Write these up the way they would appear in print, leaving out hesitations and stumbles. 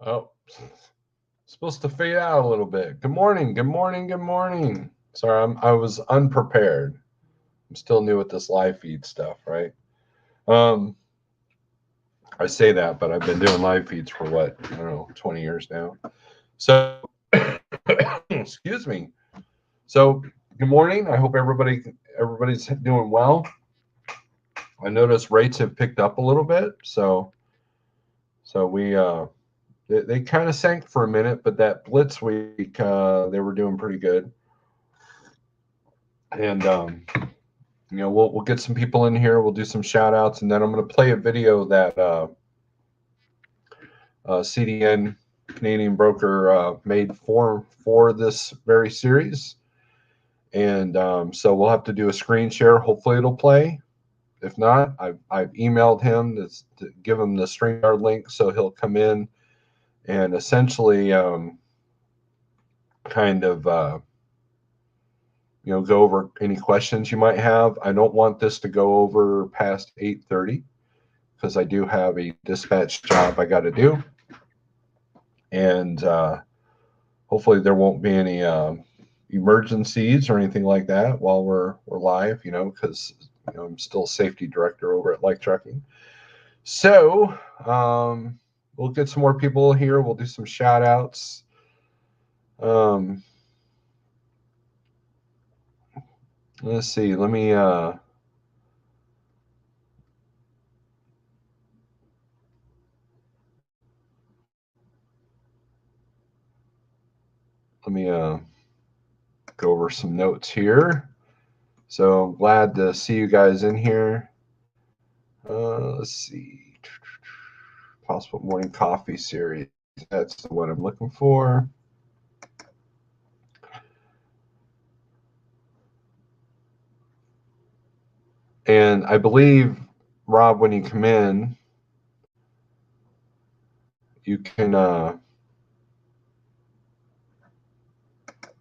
Oh, supposed to fade out a little bit. Good morning, good morning, good morning. Sorry, I was unprepared. I'm still new at this live feed stuff, right? Um, I say that, but I've been doing live feeds for what, I don't know, 20 years now. So, excuse me. So, good morning. I hope everybody's doing well. I noticed rates have picked up a little bit, so we they kind of sank for a minute, but that blitz week they were doing pretty good, and we'll get some people in here. We'll do some shout outs, and then I'm going to play a video that CDN Canadian broker made for this very series, and so we'll have to do a screen share. Hopefully it'll play. If not, I've emailed him to give him the StreamYard link so he'll come in and essentially kind of go over any questions you might have. I don't want this to go over past 8:30 because I do have a dispatch job I got to do, and hopefully there won't be any emergencies or anything like that while we're live. Because I'm still safety director over at Like Trucking. So we'll get some more people here. We'll do some shout outs. Let's see. Let me go over some notes here. So I'm glad to see you guys in here. Let's see. Possible morning coffee series. That's the one I'm looking for. And I believe, Rob, when you come in, you can,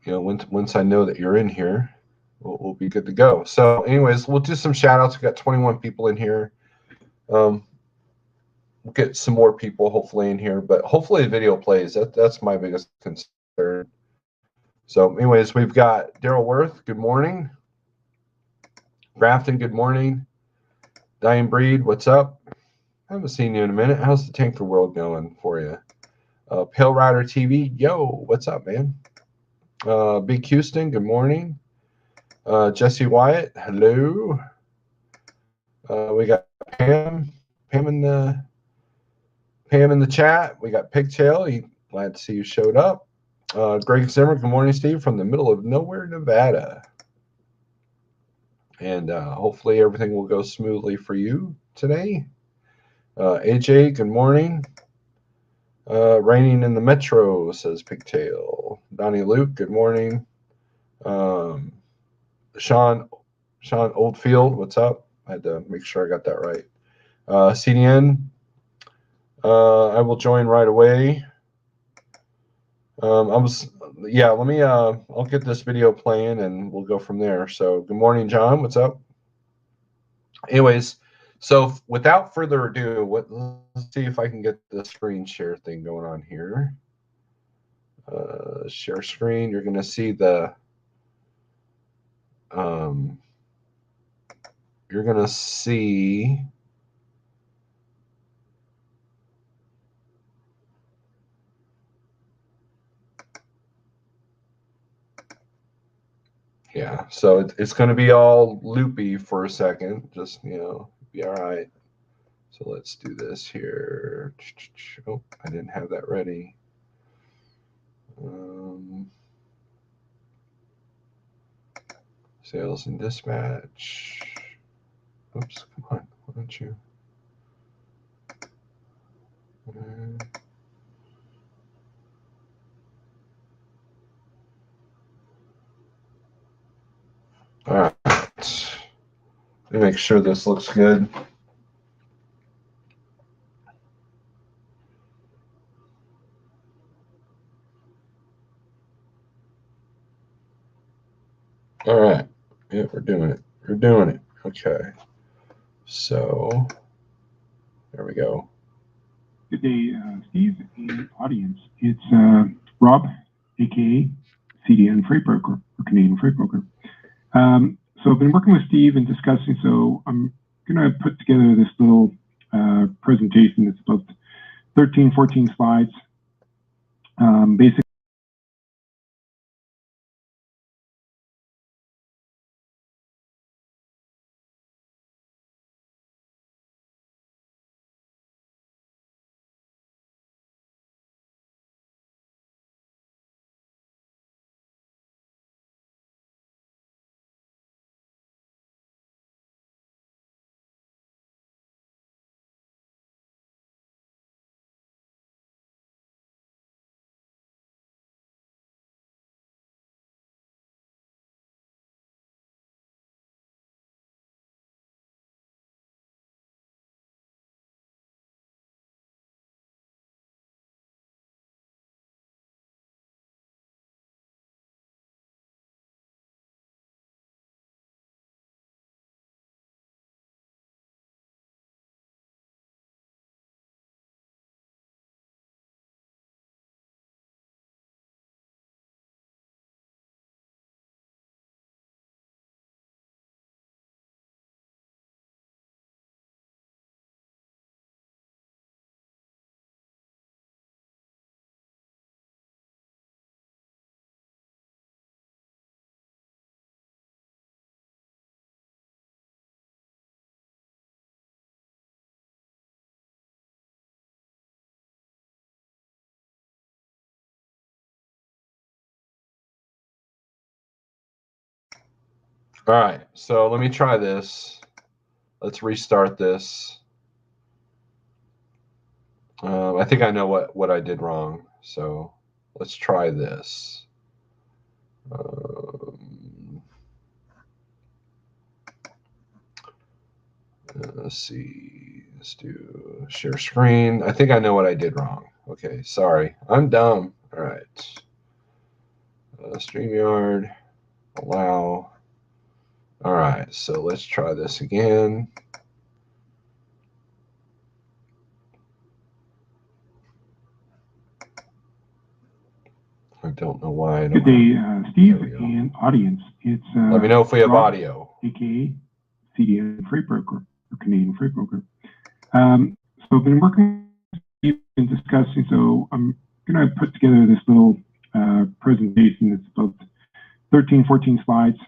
once I know that you're in here, we'll be good to go. So anyways, we'll do some shout outs. We've got 21 people in here. We'll get some more people hopefully in here, but hopefully the video plays. That's my biggest concern. So anyways, we've got Daryl Worth. Good morning. Grafton, good morning. Dying Breed, what's up? I haven't seen you in a minute. How's the tanker world going for you? Pale Rider TV, yo, what's up, man? Big Houston, good morning. Jesse Wyatt, hello. We got Pam in the chat. We got Pigtail. Glad to see you showed up. Greg Zimmer, good morning, Steve, from the middle of nowhere, Nevada. And hopefully everything will go smoothly for you today. AJ, good morning. Raining in the metro, says Pigtail. Donnie Luke, good morning. Sean Oldfield, what's up? I had to make sure I got that right. CDN, I will join right away. I'll get this video playing and we'll go from there. So good morning, John, what's up? Anyways, so without further ado, let's see if I can get the screen share thing going on here. Share screen, you're going to see the you're going to see so it's going to be all loopy for a second, just be all right. So let's do this here. Oh, I didn't have that ready. Sales and dispatch. Oops, come on, why don't you? All right. Let me make sure this looks good. All right. Yeah, we're doing it. We're doing it. Okay. So there we go. Good day, Steve and audience. It's Rob, aka CDN Freight Broker, or Canadian Freight Broker. So I've been working with Steve and discussing, so I'm going to put together this little presentation. It's about 13, 14 slides. Basically, All right, so let me try this. Let's restart this. I think I know what I did wrong, so let's try this. Let's see. Let's do share screen. I think I know what I did wrong. Okay, sorry. I'm dumb. All right. StreamYard. Allow. All right, so let's try this again. I don't know why I don't. Good day, Steve and audience. It's let me know if we have Rob, audio. aka CDN Freight Broker, or Canadian Freight Broker. So I've been working with Steve and discussing, so I'm going to put together this little presentation. It's about 13, 14 slides.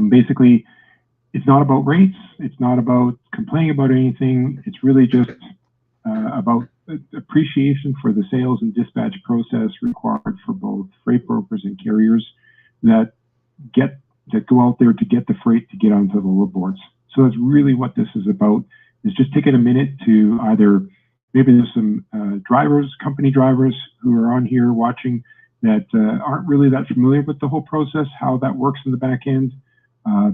Basically, it's not about rates. It's not about complaining about anything. It's really just about appreciation for the sales and dispatch process required for both freight brokers and carriers that go out there to get the freight to get onto the load boards. So that's really what this is about, is just taking a minute to either, maybe there's some drivers, company drivers who are on here watching that aren't really that familiar with the whole process, how that works in the back end.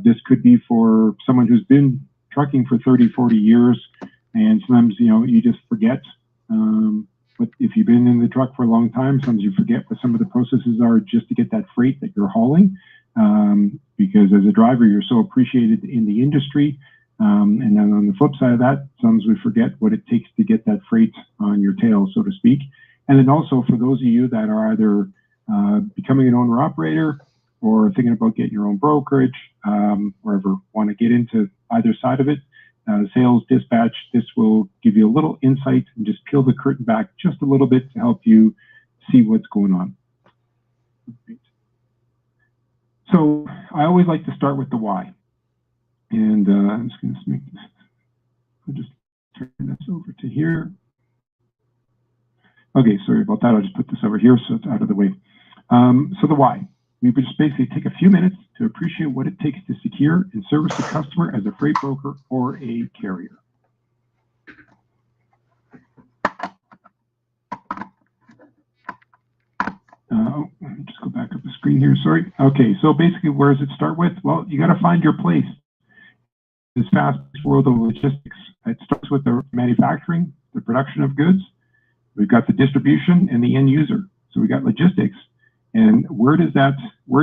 This could be for someone who's been trucking for 30, 40 years, and sometimes, you just forget. But if you've been in the truck for a long time, sometimes you forget what some of the processes are just to get that freight that you're hauling. Because as a driver, you're so appreciated in the industry. And then on the flip side of that, sometimes we forget what it takes to get that freight on your tail, so to speak. And then also for those of you that are either becoming an owner-operator or thinking about getting your own brokerage, or ever want to get into either side of it, sales, dispatch, this will give you a little insight and just peel the curtain back just a little bit to help you see what's going on. So I always like to start with the why. And I'm just going to make this, I'll just turn this over to here. Okay, sorry about that. I'll just put this over here so it's out of the way. So the why. We would just basically take a few minutes to appreciate what it takes to secure and service a customer as a freight broker or a carrier. Let me just go back up the screen here, sorry. Okay, so basically where does it start with? Well, you got to find your place. In this fast-paced world of logistics, it starts with the manufacturing, the production of goods. We've got the distribution and the end user. So we got logistics. And where do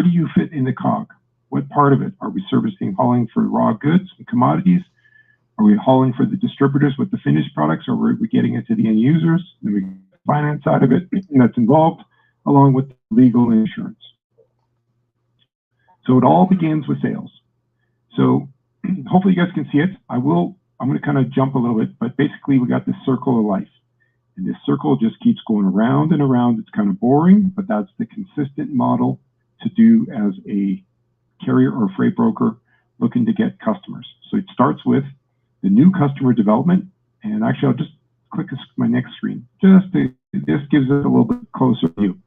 you fit in the cog? What part of it? Are we servicing hauling for raw goods and commodities? Are we hauling for the distributors with the finished products, or are we getting it to the end users? Then we get the finance side of it that's involved, along with legal and insurance. So it all begins with sales. So hopefully you guys can see it. I'm going to kind of jump a little bit, but basically we got this circle of life. And this circle just keeps going around and around. It's kind of boring, but that's the consistent model to do as a carrier or freight broker looking to get customers. So it starts with the new customer development. And actually, I'll just click my next screen. This gives it a little bit closer view.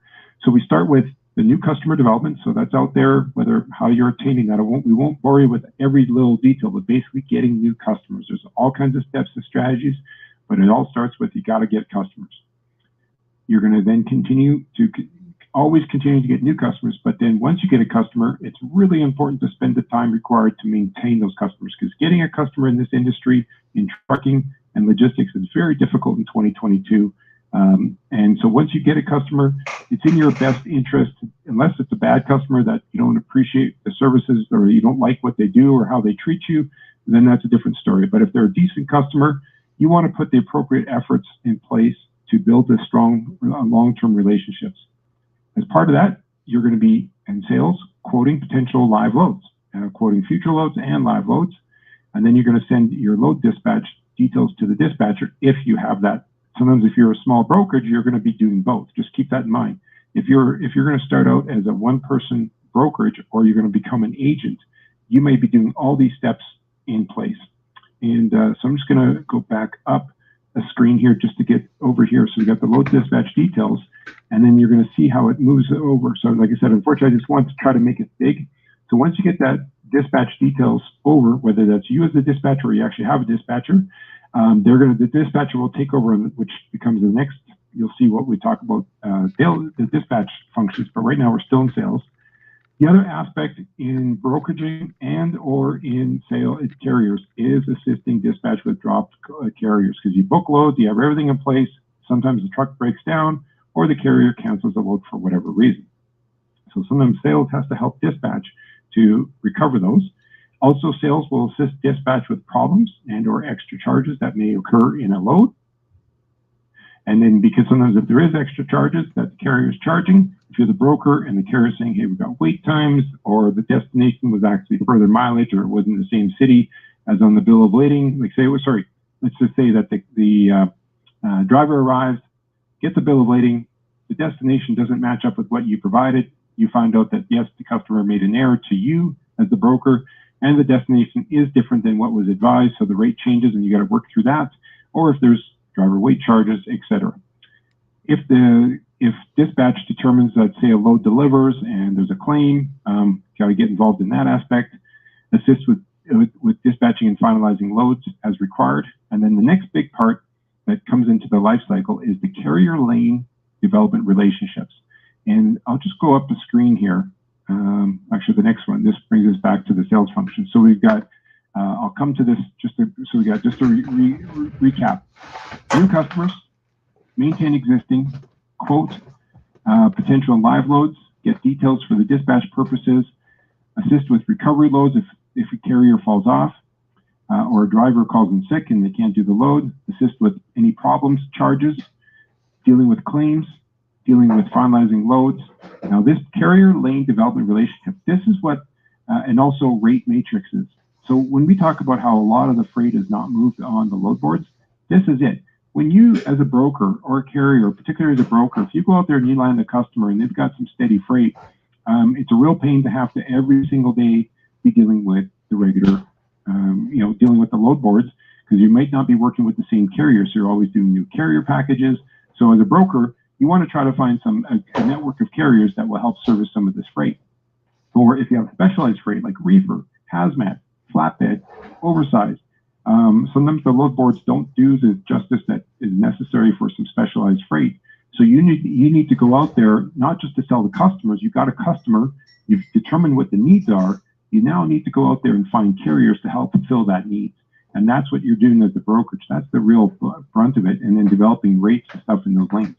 So we start with the new customer development. So that's out there, how you're attaining that. We won't bore you with every little detail, but basically getting new customers. There's all kinds of steps and strategies, but it all starts with you got to get customers. You're going to then always continue to get new customers, but then once you get a customer, it's really important to spend the time required to maintain those customers, because getting a customer in this industry, in trucking and logistics, is very difficult in 2022. And so once you get a customer, it's in your best interest, unless it's a bad customer that you don't appreciate the services or you don't like what they do or how they treat you, then that's a different story. But if they're a decent customer, you want to put the appropriate efforts in place to build a strong long-term relationships. As part of that, you're going to be in sales quoting potential live loads, quoting future loads and live loads. And then you're going to send your load dispatch details to the dispatcher if you have that. Sometimes if you're a small brokerage, you're going to be doing both. Just keep that in mind. If you're going to start out as a one-person brokerage, or you're going to become an agent, you may be doing all these steps in place. And so I'm just going to go back up a screen here just to get over here. So we got the load dispatch details, and then you're going to see how it moves over. So like I said, unfortunately, I just want to try to make it big. So once you get that dispatch details over, whether that's you as the dispatcher or you actually have a dispatcher, the dispatcher will take over, which becomes the next. You'll see what we talk about the dispatch functions, but right now we're still in sales. The other aspect in brokeraging and or in carriers is assisting dispatch with dropped carriers, because you book loads, you have everything in place. Sometimes the truck breaks down or the carrier cancels the load for whatever reason. So sometimes sales has to help dispatch to recover those. Also, sales will assist dispatch with problems and or extra charges that may occur in a load. And then, because sometimes if there is extra charges that the carrier is charging, if you're the broker and the carrier is saying, hey, we've got wait times, or the destination was actually further mileage, or it wasn't the same city as on the bill of lading, let's just say that the driver arrives, gets the bill of lading, the destination doesn't match up with what you provided. You find out that, yes, the customer made an error to you as the broker, and the destination is different than what was advised, so the rate changes and you got to work through that. Or if there's driver weight charges, etc. If dispatch determines that, say, a load delivers and there's a claim, got to get involved in that aspect. Assist with dispatching and finalizing loads as required. And then the next big part that comes into the life cycle is the carrier lane development relationships. And I'll just go up the screen here. Actually, the next one. This brings us back to the sales function. So we've got. I'll come to this so we got just to recap. New customers, maintain existing, quote potential live loads, get details for the dispatch purposes, assist with recovery loads if a carrier falls off, or a driver calls in sick and they can't do the load, assist with any problems, charges, dealing with claims, dealing with finalizing loads. Now this carrier lane development relationship, this is what, and also rate matrices. So when we talk about how a lot of the freight is not moved on the load boards, this is it. When you, as a broker or a carrier, particularly as a broker, if you go out there and you land a customer and they've got some steady freight, it's a real pain to have to every single day be dealing with the regular, dealing with the load boards, because you might not be working with the same carrier, so you're always doing new carrier packages. So as a broker, you want to try to find a network of carriers that will help service some of this freight. Or if you have specialized freight like reefer, hazmat, flatbed, oversized, sometimes the load boards don't do the justice that is necessary for some specialized freight. So you need to go out there, not just to sell the customers. You've got a customer, you've determined what the needs are. You now need to go out there and find carriers to help fulfill that need. And that's what you're doing as the brokerage. That's the real brunt of it, and then developing rates and stuff in those lanes.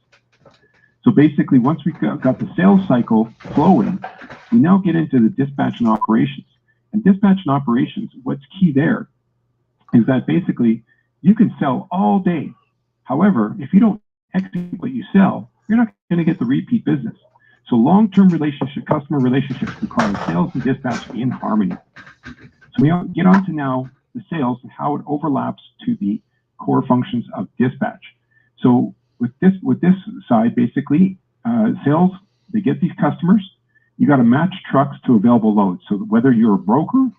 So basically, once we got the sales cycle flowing, we now get into the dispatch and operations. And dispatch and operations, what's key there is that basically you can sell all day. However, if you don't execute what you sell, you're not going to get the repeat business. So long-term customer relationships require sales and dispatch to be in harmony. So we get on to now the sales and how it overlaps to the core functions of dispatch. So with this side, basically, sales, they get these customers. You got to match trucks to available loads. So whether you're a broker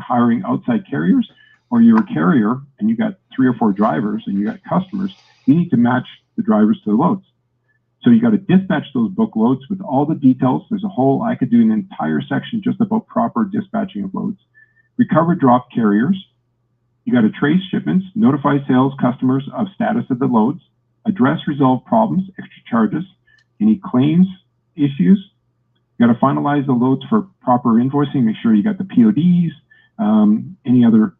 hiring outside carriers, or you're a carrier and you got 3 or 4 drivers and you got customers, you need to match the drivers to the loads. So you got to dispatch those book loads with all the details. There's I could do an entire section just about proper dispatching of loads. Recover drop carriers. You got to trace shipments, notify sales customers of status of the loads, address resolve problems, extra charges, any claims, issues. You got to finalize the loads for proper invoicing, make sure you got the PODs, any other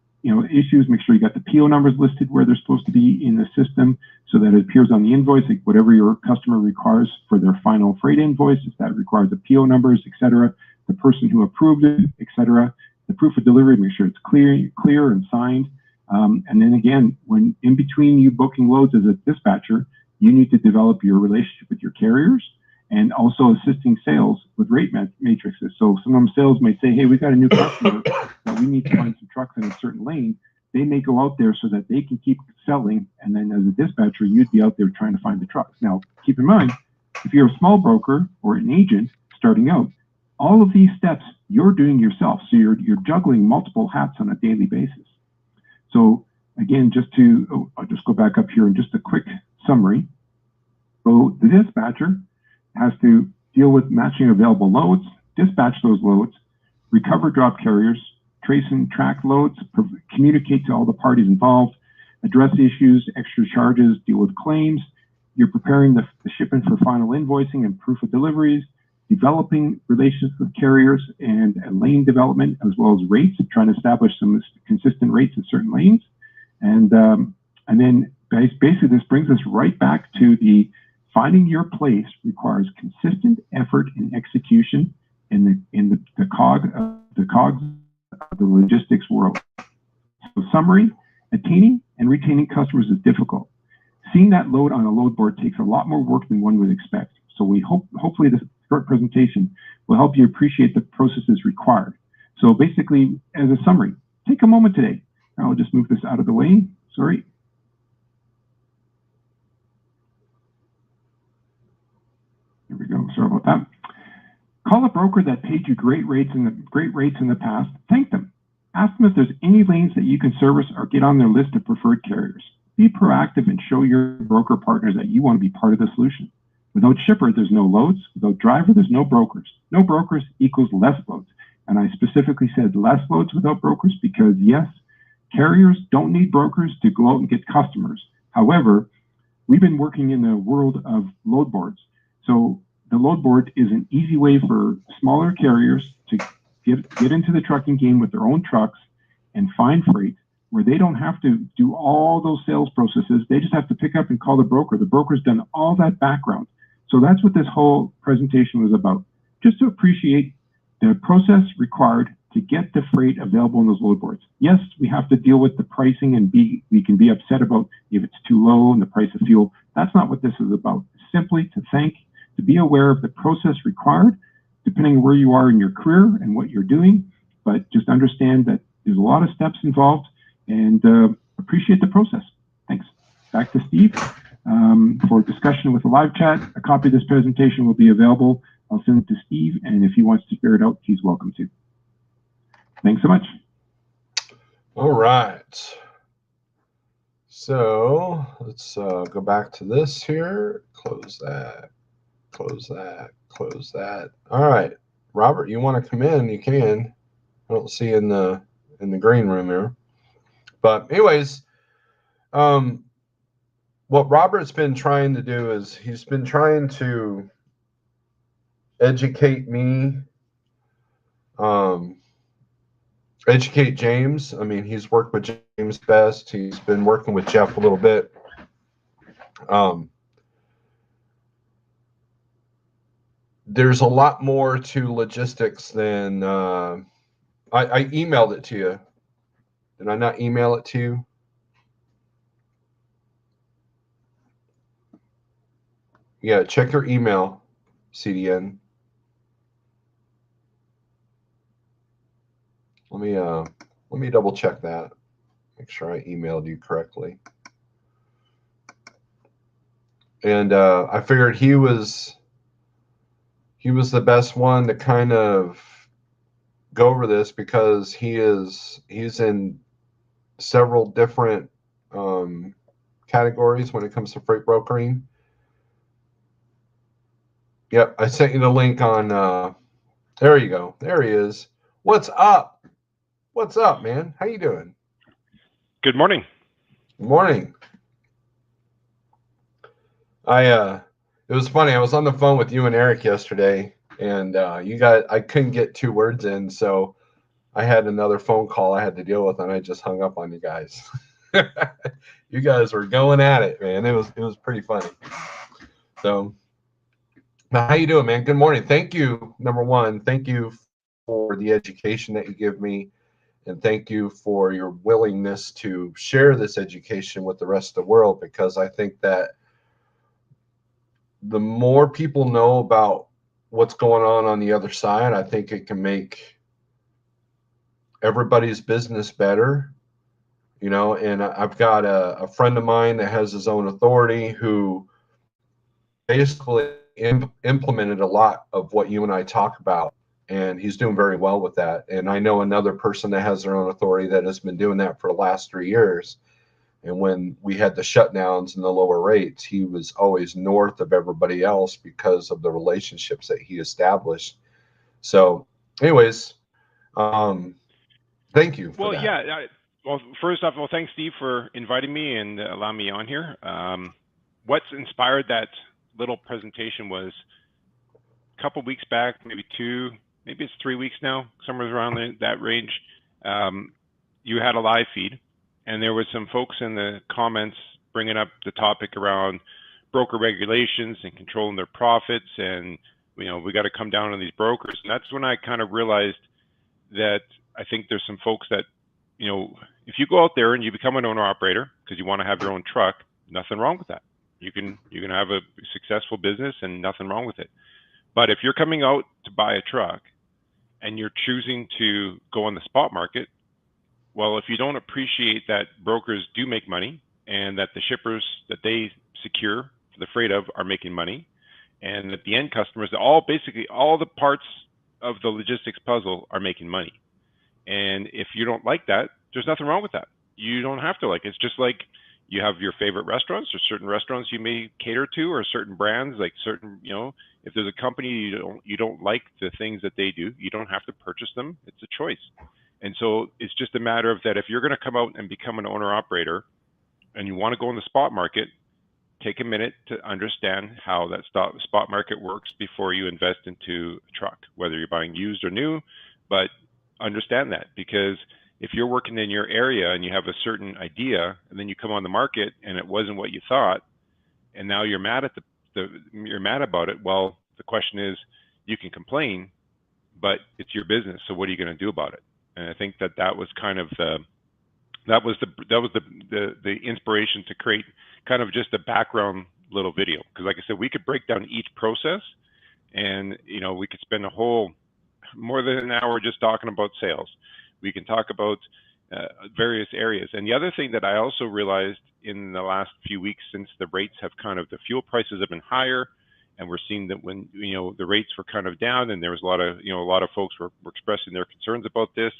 issues, make sure you got the PO numbers listed where they're supposed to be in the system so that it appears on the invoice, like whatever your customer requires for their final freight invoice, if that requires the PO numbers, etc., the person who approved it, etc., the proof of delivery, make sure it's clear and signed. And then again, when in between you booking loads as a dispatcher, you need to develop your relationship with your carriers and also assisting sales with rate matrices. So sometimes sales may say, hey, we got a new customer that we need to find some trucks in a certain lane. They may go out there so that they can keep selling. And then as a dispatcher, you'd be out there trying to find the trucks. Now, keep in mind, if you're a small broker or an agent starting out, all of these steps you're doing yourself. So you're juggling multiple hats on a daily basis. So again, I'll just go back up here and just a quick summary. So the dispatcher has to deal with matching available loads, dispatch those loads, recover drop carriers, trace and track loads, communicate to all the parties involved, address issues, extra charges, deal with claims. You're preparing the shipment for final invoicing and proof of deliveries, developing relations with carriers and lane development, as well as rates, trying to establish some consistent rates in certain lanes. And then basically this brings us right back to the finding your place requires consistent effort and execution in the cogs of the logistics world. So summary, attaining and retaining customers is difficult. Seeing that load on a load board takes a lot more work than one would expect. So we hopefully this short presentation will help you appreciate the processes required. So basically, as a summary, take a moment today. I'll just move this out of the way. Sorry. Here we go. Sorry about that. Call a broker that paid you great rates in the past. Thank them. Ask them if there's any lanes that you can service or get on their list of preferred carriers. Be proactive and show your broker partners that you want to be part of the solution. Without shipper, there's no loads. Without driver, there's no brokers. No brokers equals less loads. And I specifically said less loads without brokers because yes, carriers don't need brokers to go out and get customers. However, we've been working in the world of load boards. So the load board is an easy way for smaller carriers to get into the trucking game with their own trucks and find freight where they don't have to do all those sales processes. They just have to pick up and call the broker. The broker's done all that background. So that's what this whole presentation was about, just to appreciate the process required to get the freight available on those load boards. Yes, we have to deal with the pricing and we can be upset about if it's too low and the price of fuel. That's not what this is about. Simply to be aware of the process required, depending on where you are in your career and what you're doing, but just understand that there's a lot of steps involved and appreciate the process. Thanks. Back to Steve for discussion with the live chat. A copy of this presentation will be available. I'll send it to Steve, and if he wants to share it out, he's welcome to. Thanks so much. All right. So let's go back to this here. Close that. Close that. Close that. All right, Robert, you want to come in? You can. I don't see in the green room here. But anyways, what Robert's been trying to do is he's been trying to educate me, educate James. I mean, he's worked with James Best. He's been working with Jeff a little bit. There's a lot more to logistics than I emailed it to you. Did I not email it to you? Yeah, check your email, CDN. Let me double check that. Make sure I emailed you correctly. And I figured he was the best one to kind of go over this because he's in several different categories when it comes to freight brokering. Yep, I sent you the link on. There you go. There he is. What's up? What's up, man? How you doing? Good morning. Good morning. It was funny. I was on the phone with you and Eric yesterday, and I couldn't get 2 words in, so I had another phone call I had to deal with, and I just hung up on you guys. You guys were going at it, man. It was pretty funny. So, how you doing, man? Good morning. Thank you. Number one, thank you for the education that you give me, and thank you for your willingness to share this education with the rest of the world, because I think that the more people know about what's going on the other side, I think it can make everybody's business better. And I've got a friend of mine that has his own authority who basically implemented a lot of what you and I talk about, and he's doing very well with that. And I know another person that has their own authority that has been doing that for the last 3 years. And when we had the shutdowns and the lower rates, he was always north of everybody else because of the relationships that he established. So, anyways, thank you for that. Yeah. Well, first off, thanks, Steve, for inviting me and allowing me on here. What's inspired that little presentation was a couple weeks back, maybe 2, maybe it's 3 weeks now, somewhere around that range. You had a live feed, and there were some folks in the comments bringing up the topic around broker regulations and controlling their profits, and we got to come down on these brokers. And that's when I kind of realized that I think there's some folks that, if you go out there and you become an owner operator because you want to have your own truck, nothing wrong with that. You can have a successful business and nothing wrong with it. But if you're coming out to buy a truck and you're choosing to go on the spot market, well, if you don't appreciate that brokers do make money and that the shippers that they secure for the freight of are making money, and that the end customers, basically all the parts of the logistics puzzle are making money. And if you don't like that, there's nothing wrong with that. You don't have to like it. It's just like you have your favorite restaurants, or certain restaurants you may cater to, or certain brands, like certain, if there's a company you don't like the things that they do, you don't have to purchase them. It's a choice. And so it's just a matter of that if you're going to come out and become an owner operator and you want to go in the spot market, take a minute to understand how that spot market works before you invest into a truck, whether you're buying used or new. But understand that, because if you're working in your area and you have a certain idea and then you come on the market and it wasn't what you thought, and now you're mad at you're mad about it, well, the question is, you can complain, but it's your business, so what are you going to do about it? And I think that was kind of the inspiration to create kind of just a background little video, because like I said, we could break down each process, and we could spend more than an hour just talking about sales. We can talk about various areas. And the other thing that I also realized in the last few weeks, since the rates have the fuel prices have been higher, and we're seeing that when the rates were kind of down, and there was a lot of folks were expressing their concerns about this.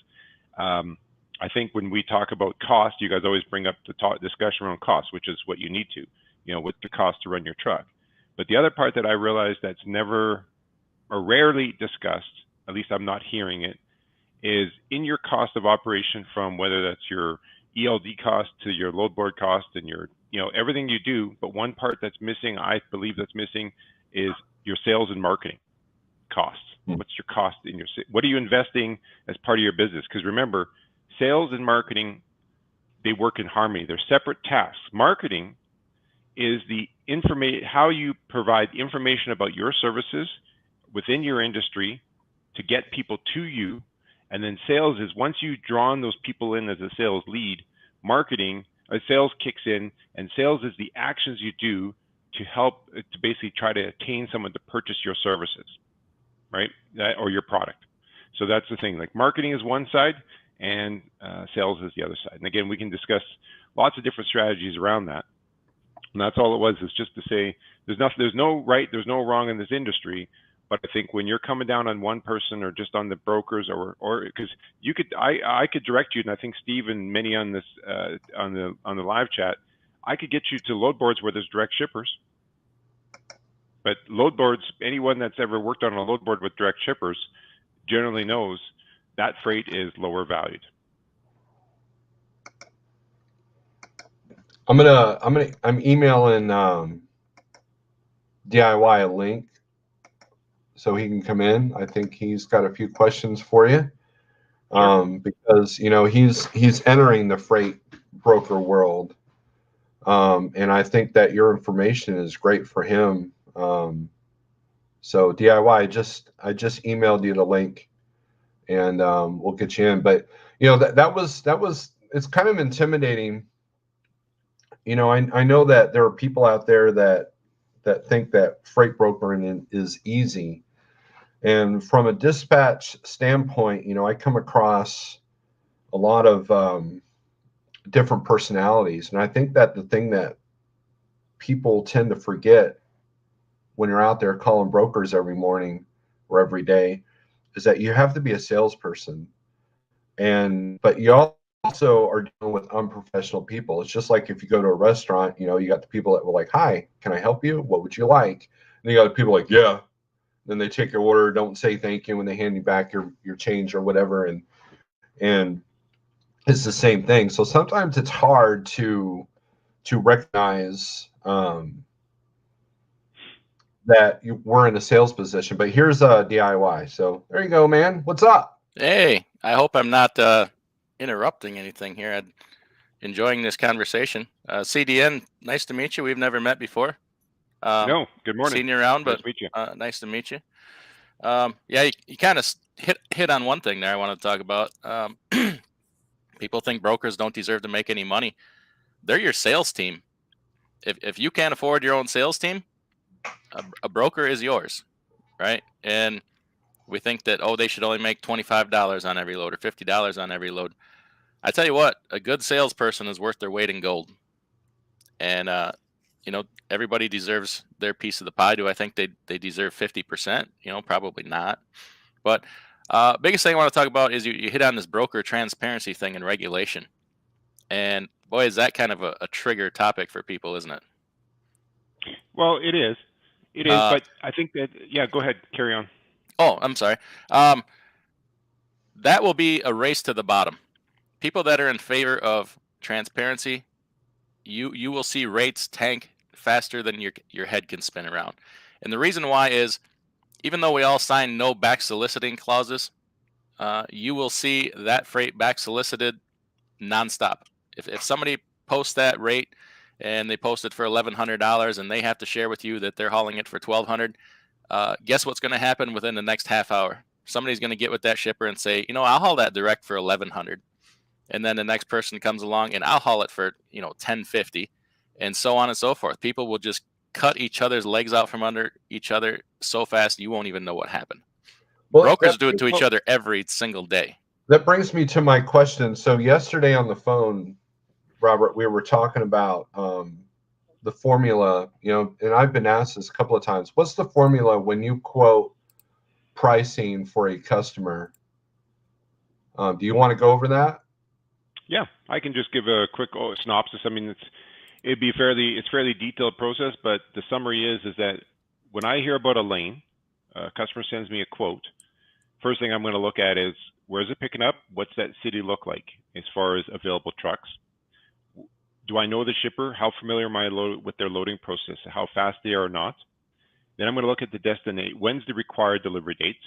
I think when we talk about cost, you guys always bring up the discussion around cost, which is what you need to, what's the cost to run your truck. But the other part that I realized that's never or rarely discussed, at least I'm not hearing it, is in your cost of operation, from whether that's your ELD cost to your load board cost and your, everything you do. But one part that's missing, I believe that's missing, is your sales and marketing costs. What's your cost in what are you investing as part of your business? Because remember, sales and marketing, they work in harmony. They're separate tasks. Marketing is the how you provide information about your services within your industry to get people to you, And then sales is once you've drawn those people in as a sales lead, marketing, sales kicks in, and sales is the actions you do to help to basically try to attain someone to purchase your services, right? Or your product. So that's the thing. Like marketing is one side, and sales is the other side. And again, we can discuss lots of different strategies around that. And that's all it was, is just to say there's no right, there's no wrong in this industry. But I think when you're coming down on one person or just on the brokers, or because you could, I could direct you, and I think Steve and many on this on the live chat, I could get you to load boards where there's direct shippers. But load boards, anyone that's ever worked on a load board with direct shippers generally knows that freight is lower valued. I'm emailing DIY a link so he can come in. I think he's got a few questions for you. Because he's entering the freight broker world, and I think that your information is great for him. So DIY, I just emailed you the link, and we'll get you in. But that was it's kind of intimidating. I know that there are people out there that think that freight brokering is easy. And from a dispatch standpoint, I come across a lot of different personalities. And I think that the thing that people tend to forget when you're out there calling brokers every morning or every day is that you have to be a salesperson. But you also are dealing with unprofessional people. It's just like if you go to a restaurant, you got the people that were like, "Hi, can I help you? What would you like?" And you got the people like, "Yeah." Then they take your order, don't say thank you when they hand you back your change or whatever, and it's the same thing. So sometimes it's hard to recognize that we're in a sales position. But here's a DIY. So there you go, man. What's up? Hey, I hope I'm not interrupting anything here. I'm enjoying this conversation. CDN, nice to meet you. We've never met before. No, good morning. Seen you around, but nice to meet you. Nice to meet you. Yeah, you kind of hit on one thing there I want to talk about. People think brokers don't deserve to make any money. They're your sales team. If you can't afford your own sales team, a broker is yours, right? And we think that, they should only make $25 on every load or $50 on every load. I tell you what, a good salesperson is worth their weight in gold. And everybody deserves their piece of the pie. Do I think they deserve 50%? Probably not. But biggest thing I want to talk about is you hit on this broker transparency thing and regulation. And boy, is that kind of a trigger topic for people, isn't it? Well, it is. It is, but I think that, yeah, go ahead, carry on. Oh, I'm sorry. That will be a race to the bottom. People that are in favor of transparency, you will see rates tank faster than your head can spin around. And the reason why is, even though we all sign no back soliciting clauses, you will see that freight back solicited nonstop. If somebody posts that rate and they post it for $1,100 and they have to share with you that they're hauling it for $1,200, guess what's going to happen within the next half hour? Somebody's going to get with that shipper and say, I'll haul that direct for $1,100. And then the next person comes along and I'll haul it for, $1,050, and so on and so forth. People will just cut each other's legs out from under each other so fast you won't even know what happened. Well, brokers do it to each other every single day. That brings me to my question. So yesterday on the phone, Robert, we were talking about the formula, and I've been asked this a couple of times. What's the formula when you quote pricing for a customer? Do you want to go over that? Yeah, I can just give a quick synopsis. I mean, it's fairly detailed process, but the summary is that when I hear about a lane, a customer sends me a quote. First thing I'm going to look at is, where's it picking up? What's that city look like as far as available trucks? Do I know the shipper? How familiar am I with their loading process? How fast they are or not? Then I'm going to look at the destination. When's the required delivery dates?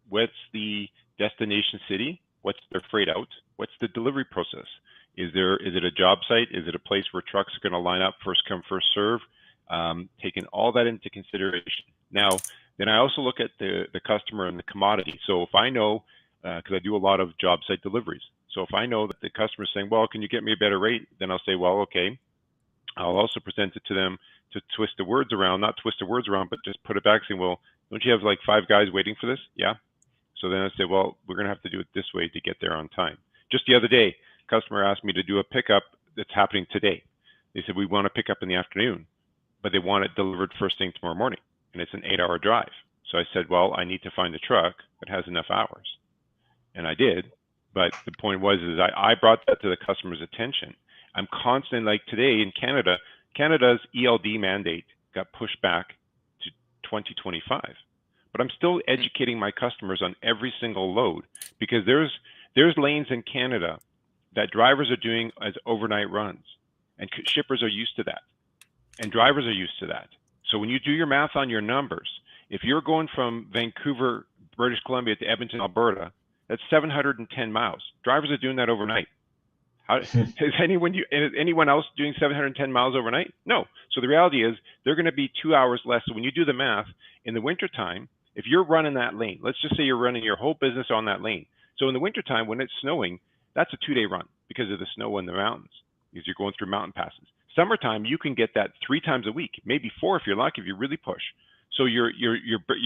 What's the destination city? What's their freight out? What's the delivery process? Is it a job site? Is it a place where trucks are going to line up, first come, first serve? Taking all that into consideration. Now, then I also look at the customer and the commodity. So if I know because I do a lot of job site deliveries. So if I know that the customer is saying, well, can you get me a better rate? Then I'll say, well, okay. I'll also present it to them to twist the words around, not twist the words around, but just put it back saying, well, don't you have like 5 guys waiting for this? Yeah. So then I say, well, we're going to have to do it this way to get there on time. Just the other day, customer asked me to do a pickup that's happening today. They said, we want to pick up in the afternoon, but they want it delivered first thing tomorrow morning, and it's an 8-hour drive. So I said, well, I need to find a truck that has enough hours. And I did, but the point was is I brought that to the customer's attention. I'm constant, like today in Canada, Canada's ELD mandate got pushed back to 2025. But I'm still educating my customers on every single load, because there's lanes in Canada that drivers are doing as overnight runs, and shippers are used to that, and drivers are used to that. So when you do your math on your numbers, if you're going from Vancouver, British Columbia to Edmonton, Alberta, that's 710 miles. Drivers are doing that overnight. Is anyone else doing 710 miles overnight? No. So the reality is they're going to be 2 hours less. So when you do the math in the wintertime, if you're running that lane, let's just say you're running your whole business on that lane. So in the wintertime, when it's snowing, that's a 2-day run because of the snow in the mountains, because you're going through mountain passes. Summertime, you can get that 3 times a week, maybe 4 if you're lucky, if you really push. So you're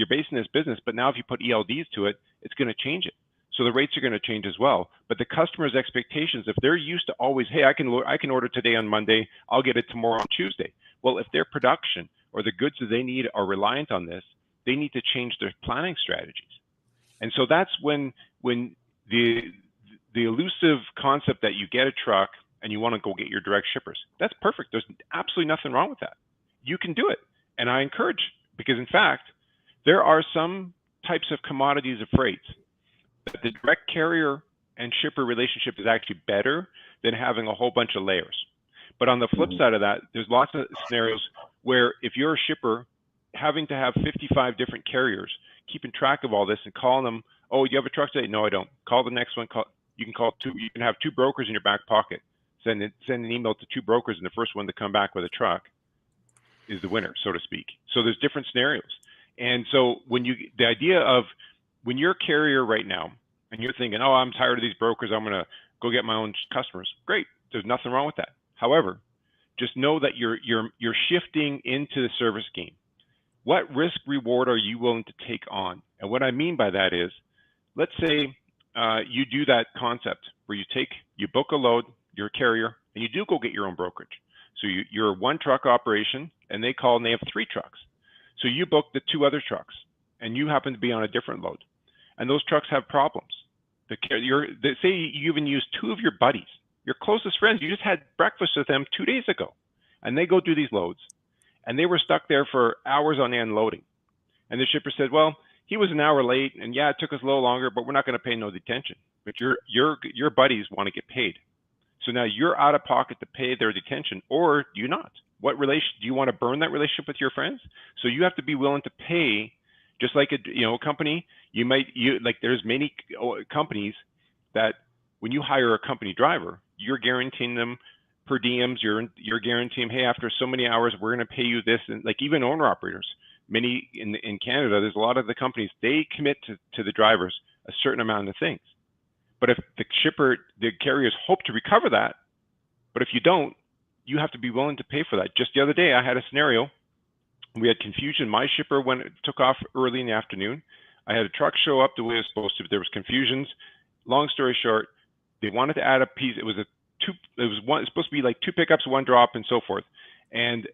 basing this business, but now if you put ELDs to it, it's going to change it. So the rates are going to change as well. But the customer's expectations, if they're used to always, hey, I can order today on Monday, I'll get it tomorrow on Tuesday. Well, if their production or the goods that they need are reliant on this, they need to change their planning strategies. And so that's when the elusive concept that you get a truck and you want to go get your direct shippers, that's perfect. There's absolutely nothing wrong with that. You can do it. And I encourage, because in fact, there are some types of commodities of freight that the direct carrier and shipper relationship is actually better than having a whole bunch of layers. But on the flip side of that, there's lots of scenarios where if you're a shipper, having to have 55 different carriers, keeping track of all this and calling them, oh, you have a truck today? No, I don't. Call the next one. You can call 2. You can have 2 brokers in your back pocket. Send an email to 2 brokers, and the first one to come back with a truck is the winner, so to speak. So there's different scenarios. And so the idea of when you're a carrier right now and you're thinking, oh, I'm tired of these brokers, I'm going to go get my own customers. Great. There's nothing wrong with that. However, just know that you're shifting into the service game. What risk reward are you willing to take on? And what I mean by that is, let's say you do that concept where you book a load, you're a carrier, and you do go get your own brokerage. So you're a 1-truck operation, and they call and they have 3 trucks. So you book the 2 other trucks, and you happen to be on a different load, and those trucks have problems. Say you even use 2 of your buddies, your closest friends. You just had breakfast with them 2 days ago, and they go do these loads, and they were stuck there for hours on end loading. And the shipper said, well, he was an hour late, and yeah, it took us a little longer, but we're not going to pay no detention. But your buddies want to get paid. So now you're out of pocket to pay their detention, or do you not? What relation do you want to burn that relationship with your friends? So you have to be willing to pay, just like a company. There's many companies that when you hire a company driver, you're guaranteeing them per diems. You're guaranteeing, hey, after so many hours, we're going to pay you this. And like even owner operators, many in Canada, there's a lot of the companies, they commit to the drivers a certain amount of things. But if the carriers hope to recover that, but if you don't, you have to be willing to pay for that. Just the other day, I had a scenario. We had confusion. My shipper took off early in the afternoon. I had a truck show up the way it was supposed to. There was confusions. Long story short, they wanted to add a piece. It was supposed to be like 2 pickups, 1 drop, and so forth. And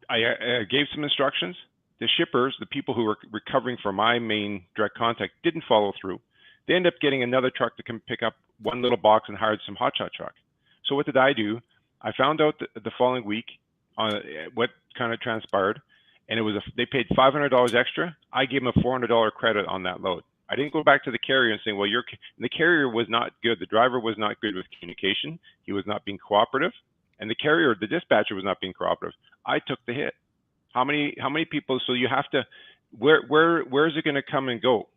I gave some instructions. The shippers, the people who were recovering from my main direct contact, didn't follow through. They ended up getting another truck to come pick up 1 little box and hired some hotshot truck. So what did I do? I found out the following week what kind of transpired, and they paid $500 extra. I gave them a $400 credit on that load. I didn't go back to the carrier and say, well, the carrier was not good. The driver was not good with communication. He was not being cooperative, and the dispatcher was not being cooperative. I took the hit. How many people? So you have to, where is it going to come and go?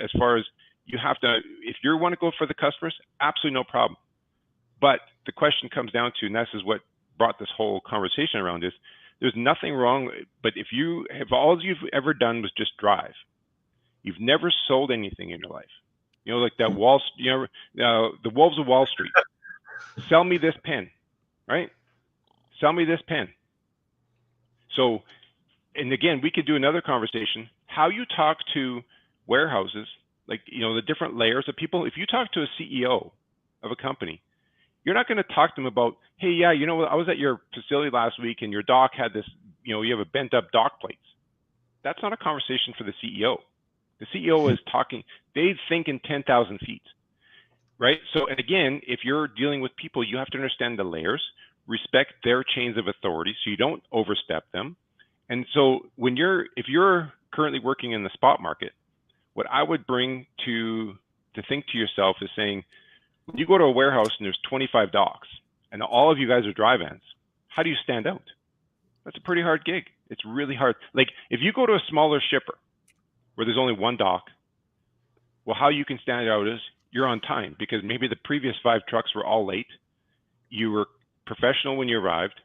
As far as you have to, if you want to go for the customers, absolutely no problem. But the question comes down to, and this is what brought this whole conversation around, is there's nothing wrong. But if all you've ever done was just drive, you've never sold anything in your life, You know, like that the Wolves of Wall Street. Sell me this pen, right? Sell me this pen. So, and again, we could do another conversation. How you talk to warehouses, like, you know, the different layers of people. If you talk to a CEO of a company, you're not going to talk to them about, hey, yeah, you know, I was at your facility last week and your dock had this, you know, you have a bent up dock plates. That's not a conversation for the CEO. The CEO is talking, they think in 10,000 feet, right? So, and again, if you're dealing with people, you have to understand the layers, respect their chains of authority so you don't overstep them. And so if you're currently working in the spot market, what I would bring to think to yourself is saying, when you go to a warehouse and there's 25 docks and all of you guys are dry vans, how do you stand out? That's a pretty hard gig. It's really hard. Like if you go to a smaller shipper where there's only one dock, well, how you can stand out is you're on time because maybe the previous 5 trucks were all late. You were professional when you arrived.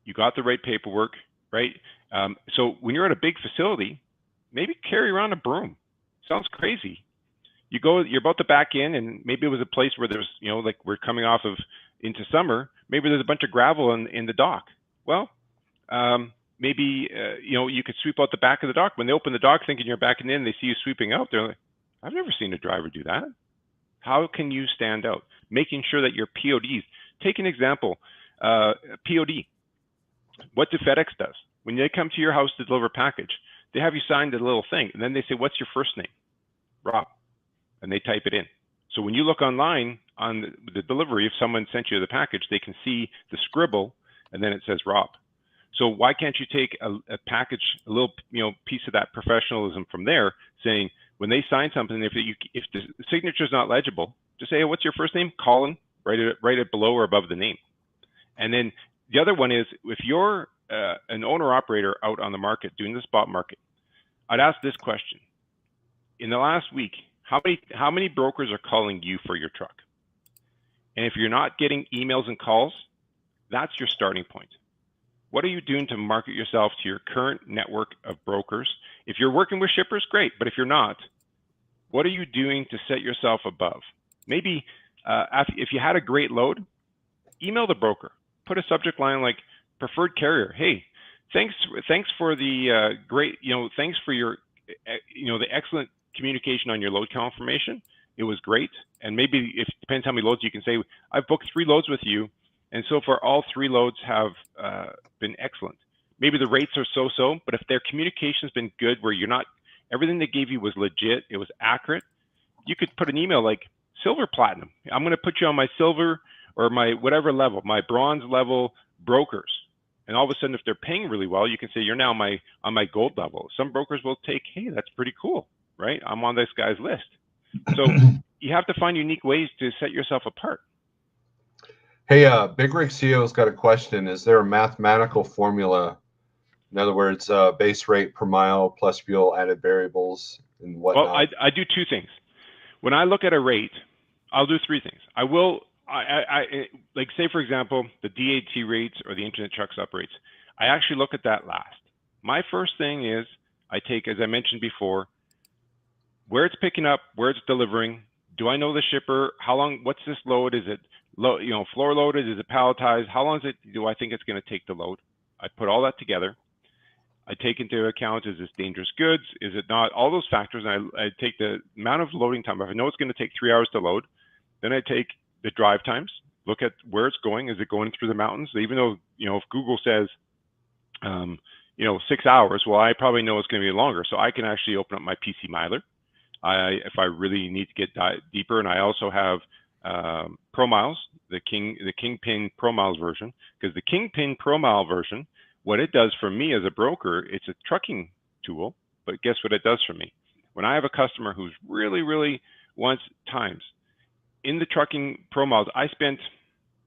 You got the right paperwork, right? So when you're at a big facility, maybe carry around a broom. Sounds crazy. You're about to back in, and maybe it was a place where there's, you know, like we're coming off of into summer, maybe there's a bunch of gravel in the dock. Well, maybe, you know, you could sweep out the back of the dock. When they open the dock thinking you're backing in, they see you sweeping out. They're like, I've never seen a driver do that. How can you stand out? Making sure that your PODs, take an example, POD. What do FedEx does? When they come to your house to deliver a package, they have you sign the little thing, and then they say, what's your first name? Rob. And they type it in. So when you look online on the delivery, if someone sent you the package, they can see the scribble, and then it says Rob. So why can't you take a package, a little, you know, piece of that professionalism from there, saying when they sign something, if the signature is not legible, just say, hey, what's your first name? Colin. Write it below or above the name. And then the other one is, if you're an owner operator out on the market doing the spot market, I'd ask this question: in the last week, how many brokers are calling you for your truck? And if you're not getting emails and calls, that's your starting point. What are you doing to market yourself to your current network of brokers? If you're working with shippers, great. But if you're not, what are you doing to set yourself above? Maybe if you had a great load, email the broker. Put a subject line like preferred carrier. Hey, thanks for the great, you know, thanks for your, you know, the excellent communication on your load confirmation. It was great. And maybe if it depends how many loads, you can say, I've booked 3 loads with you, and so far all 3 loads have been excellent. Maybe the rates are so-so, but if their communication's been good, where you're not, everything they gave you was legit, it was accurate, you could put an email like silver platinum. I'm going to put you on my silver or my whatever level, my bronze level brokers. And all of a sudden, if they're paying really well, you can say you're now on my gold level. Some brokers will take, hey, that's pretty cool, right? I'm on this guy's list. So you have to find unique ways to set yourself apart. Hey, Big Rig CEO's got a question. Is there a mathematical formula? In other words, base rate per mile plus fuel added variables and whatnot? Well, I do 2 things. When I look at a rate, I'll do 3 things. I like, say, for example, the DAT rates or the Internet Truck Stop rates. I actually look at that last. My first thing is I take, as I mentioned before, where it's picking up, where it's delivering. Do I know the shipper? How long? What's this load? Is it low, you know, floor loaded? Is it palletized? How long do I think it's going to take to load? I put all that together. I take into account, is this dangerous goods? Is it not? All those factors, and I take the amount of loading time. If I know it's going to take 3 hours to load, then I take the drive times, look at where it's going. Is it going through the mountains? Even though, you know, if Google says, you know, 6 hours, well, I probably know it's going to be longer. So I can actually open up my PC Miler if I really need to get deeper. And I also have Pro Miles, the Kingpin Pro Miles version, because the Kingpin Pro Mile version, what it does for me as a broker, it's a trucking tool, but guess what it does for me? When I have a customer who's really wants times, in the trucking Pro Miles, I spent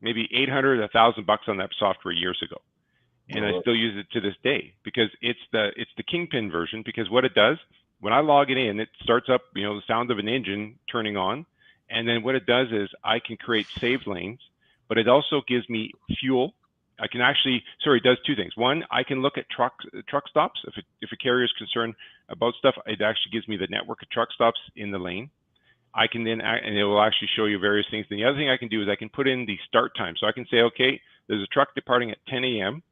maybe $800, $1,000 on that software years ago, and I still use it to this day because it's the Kingpin version. Because what it does, when I log it in, it starts up, you know, the sound of an engine turning on, and then what it does is I can create saved lanes, but it also gives me fuel. I can actually, it does 2 things. One, I can look at truck stops. If a carrier is concerned about stuff, it actually gives me the network of truck stops in the lane. I can then, and it will actually show you various things. And the other thing I can do is I can put in the start time. So I can say, okay, there's a truck departing at 10 a.m.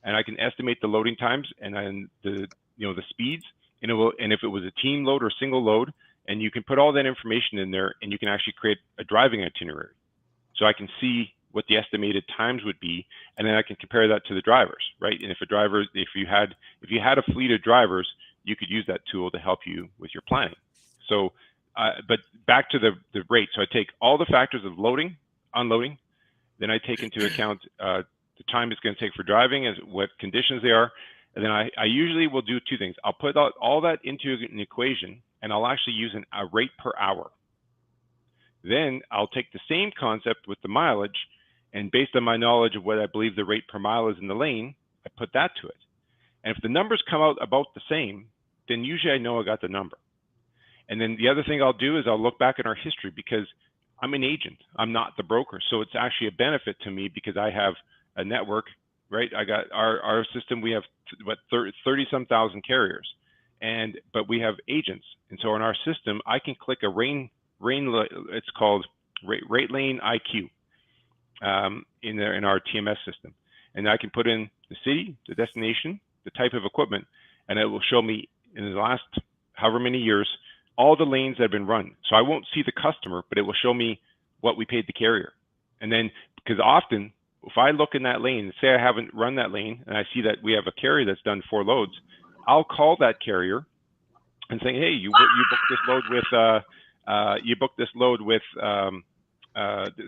and I can estimate the loading times and then the speeds, and if it was a team load or single load, and you can put all that information in there, and you can actually create a driving itinerary. So I can see what the estimated times would be, and then I can compare that to the drivers, right? And if you had a fleet of drivers, you could use that tool to help you with your planning. So, but back to the rate. So I take all the factors of loading, unloading, then I take into account the time it's going to take for driving, as what conditions they are, and then I usually will do two things. I'll put all that into an equation, and I'll actually use a rate per hour. Then I'll take the same concept with the mileage, and based on my knowledge of what I believe the rate per mile is in the lane, I put that to it. And if the numbers come out about the same, then usually I know I got the number. And then the other thing I'll do is I'll look back at our history, because I'm an agent, I'm not the broker. So it's actually a benefit to me because I have a network, right? I got our system, we have what 30-some thousand carriers, but we have agents. And so in our system, I can click a it's called rate lane IQ in our TMS system. And I can put in the city, the destination, the type of equipment, and it will show me in the last however many years, all the lanes that have been run. So I won't see the customer, but it will show me what we paid the carrier. And then, because often, if I look in that lane, say I haven't run that lane, and I see that we have a carrier that's done 4 loads, I'll call that carrier and say, hey, you booked this load with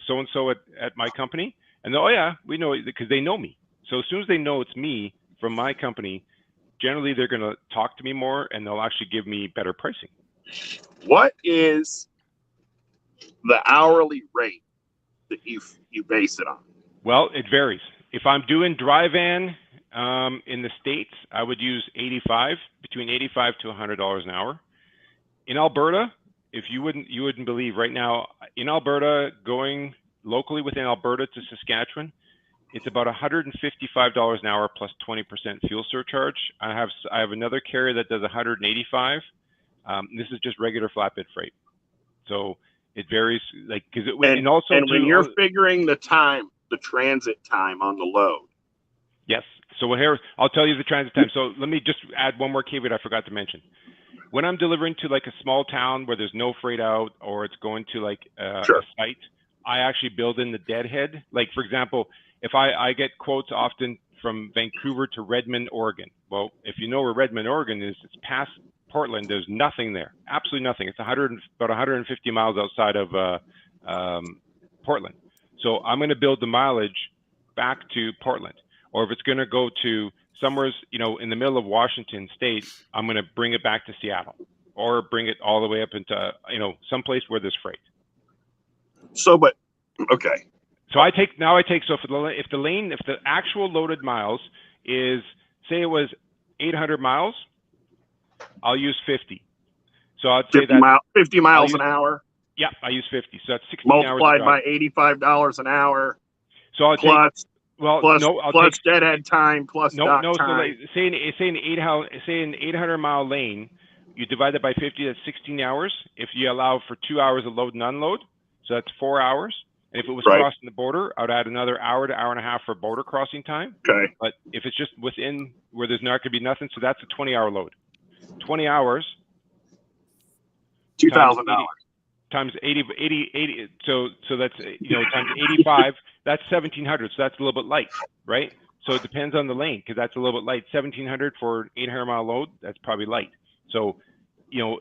so-and-so at my company. And oh yeah, we know it, because they know me. So as soon as they know it's me from my company, generally they're going to talk to me more, and they'll actually give me better pricing. What is the hourly rate that you base it on? Well, it varies. If I'm doing dry van in the States, I would use between $85 to $100 an hour. In Alberta, if you wouldn't believe, right now in Alberta, going locally within Alberta to Saskatchewan, it's about $155 an hour plus 20% fuel surcharge. I have another carrier that does $185. This is just regular flatbed freight. So it varies, like, because when you're figuring the transit time on the load. Yes. So here, I'll tell you the transit time. So let me just add one more caveat I forgot to mention. When I'm delivering to like a small town where there's no freight out, or it's going to like a site, I actually build in the deadhead. Like, for example, if I get quotes often from Vancouver to Redmond, Oregon. Well, if you know where Redmond, Oregon is, it's past Portland. There's nothing there, absolutely nothing. It's about 150 miles outside of Portland. So I'm going to build the mileage back to Portland. Or if it's going to go to somewhere, in the middle of Washington State, I'm going to bring it back to Seattle, or bring it all the way up into, someplace where there's freight. So, but okay. So if the actual loaded miles is, say it was 800 miles, I'll use 50. So I'd say 50 miles an hour. Yeah, I use 50. So that's 16 multiplied hours by $85 an hour. So I'll plus, plus deadhead time plus dock time. So like, say an 800-mile lane, you divide that by 50. That's 16 hours. If you allow for 2 hours of load and unload, so that's 4 hours. And if it was crossing the border, I'd add another hour to hour and a half for border crossing time. Okay. But if it's just within where there's not going to be nothing, so that's a 20-hour load. 20 hours. $2,000 times 80. So that's times 85. That's 1,700. So that's a little bit light, right? So it depends on the lane, because that's a little bit light. 1,700 for an 800-mile load, that's probably light. So,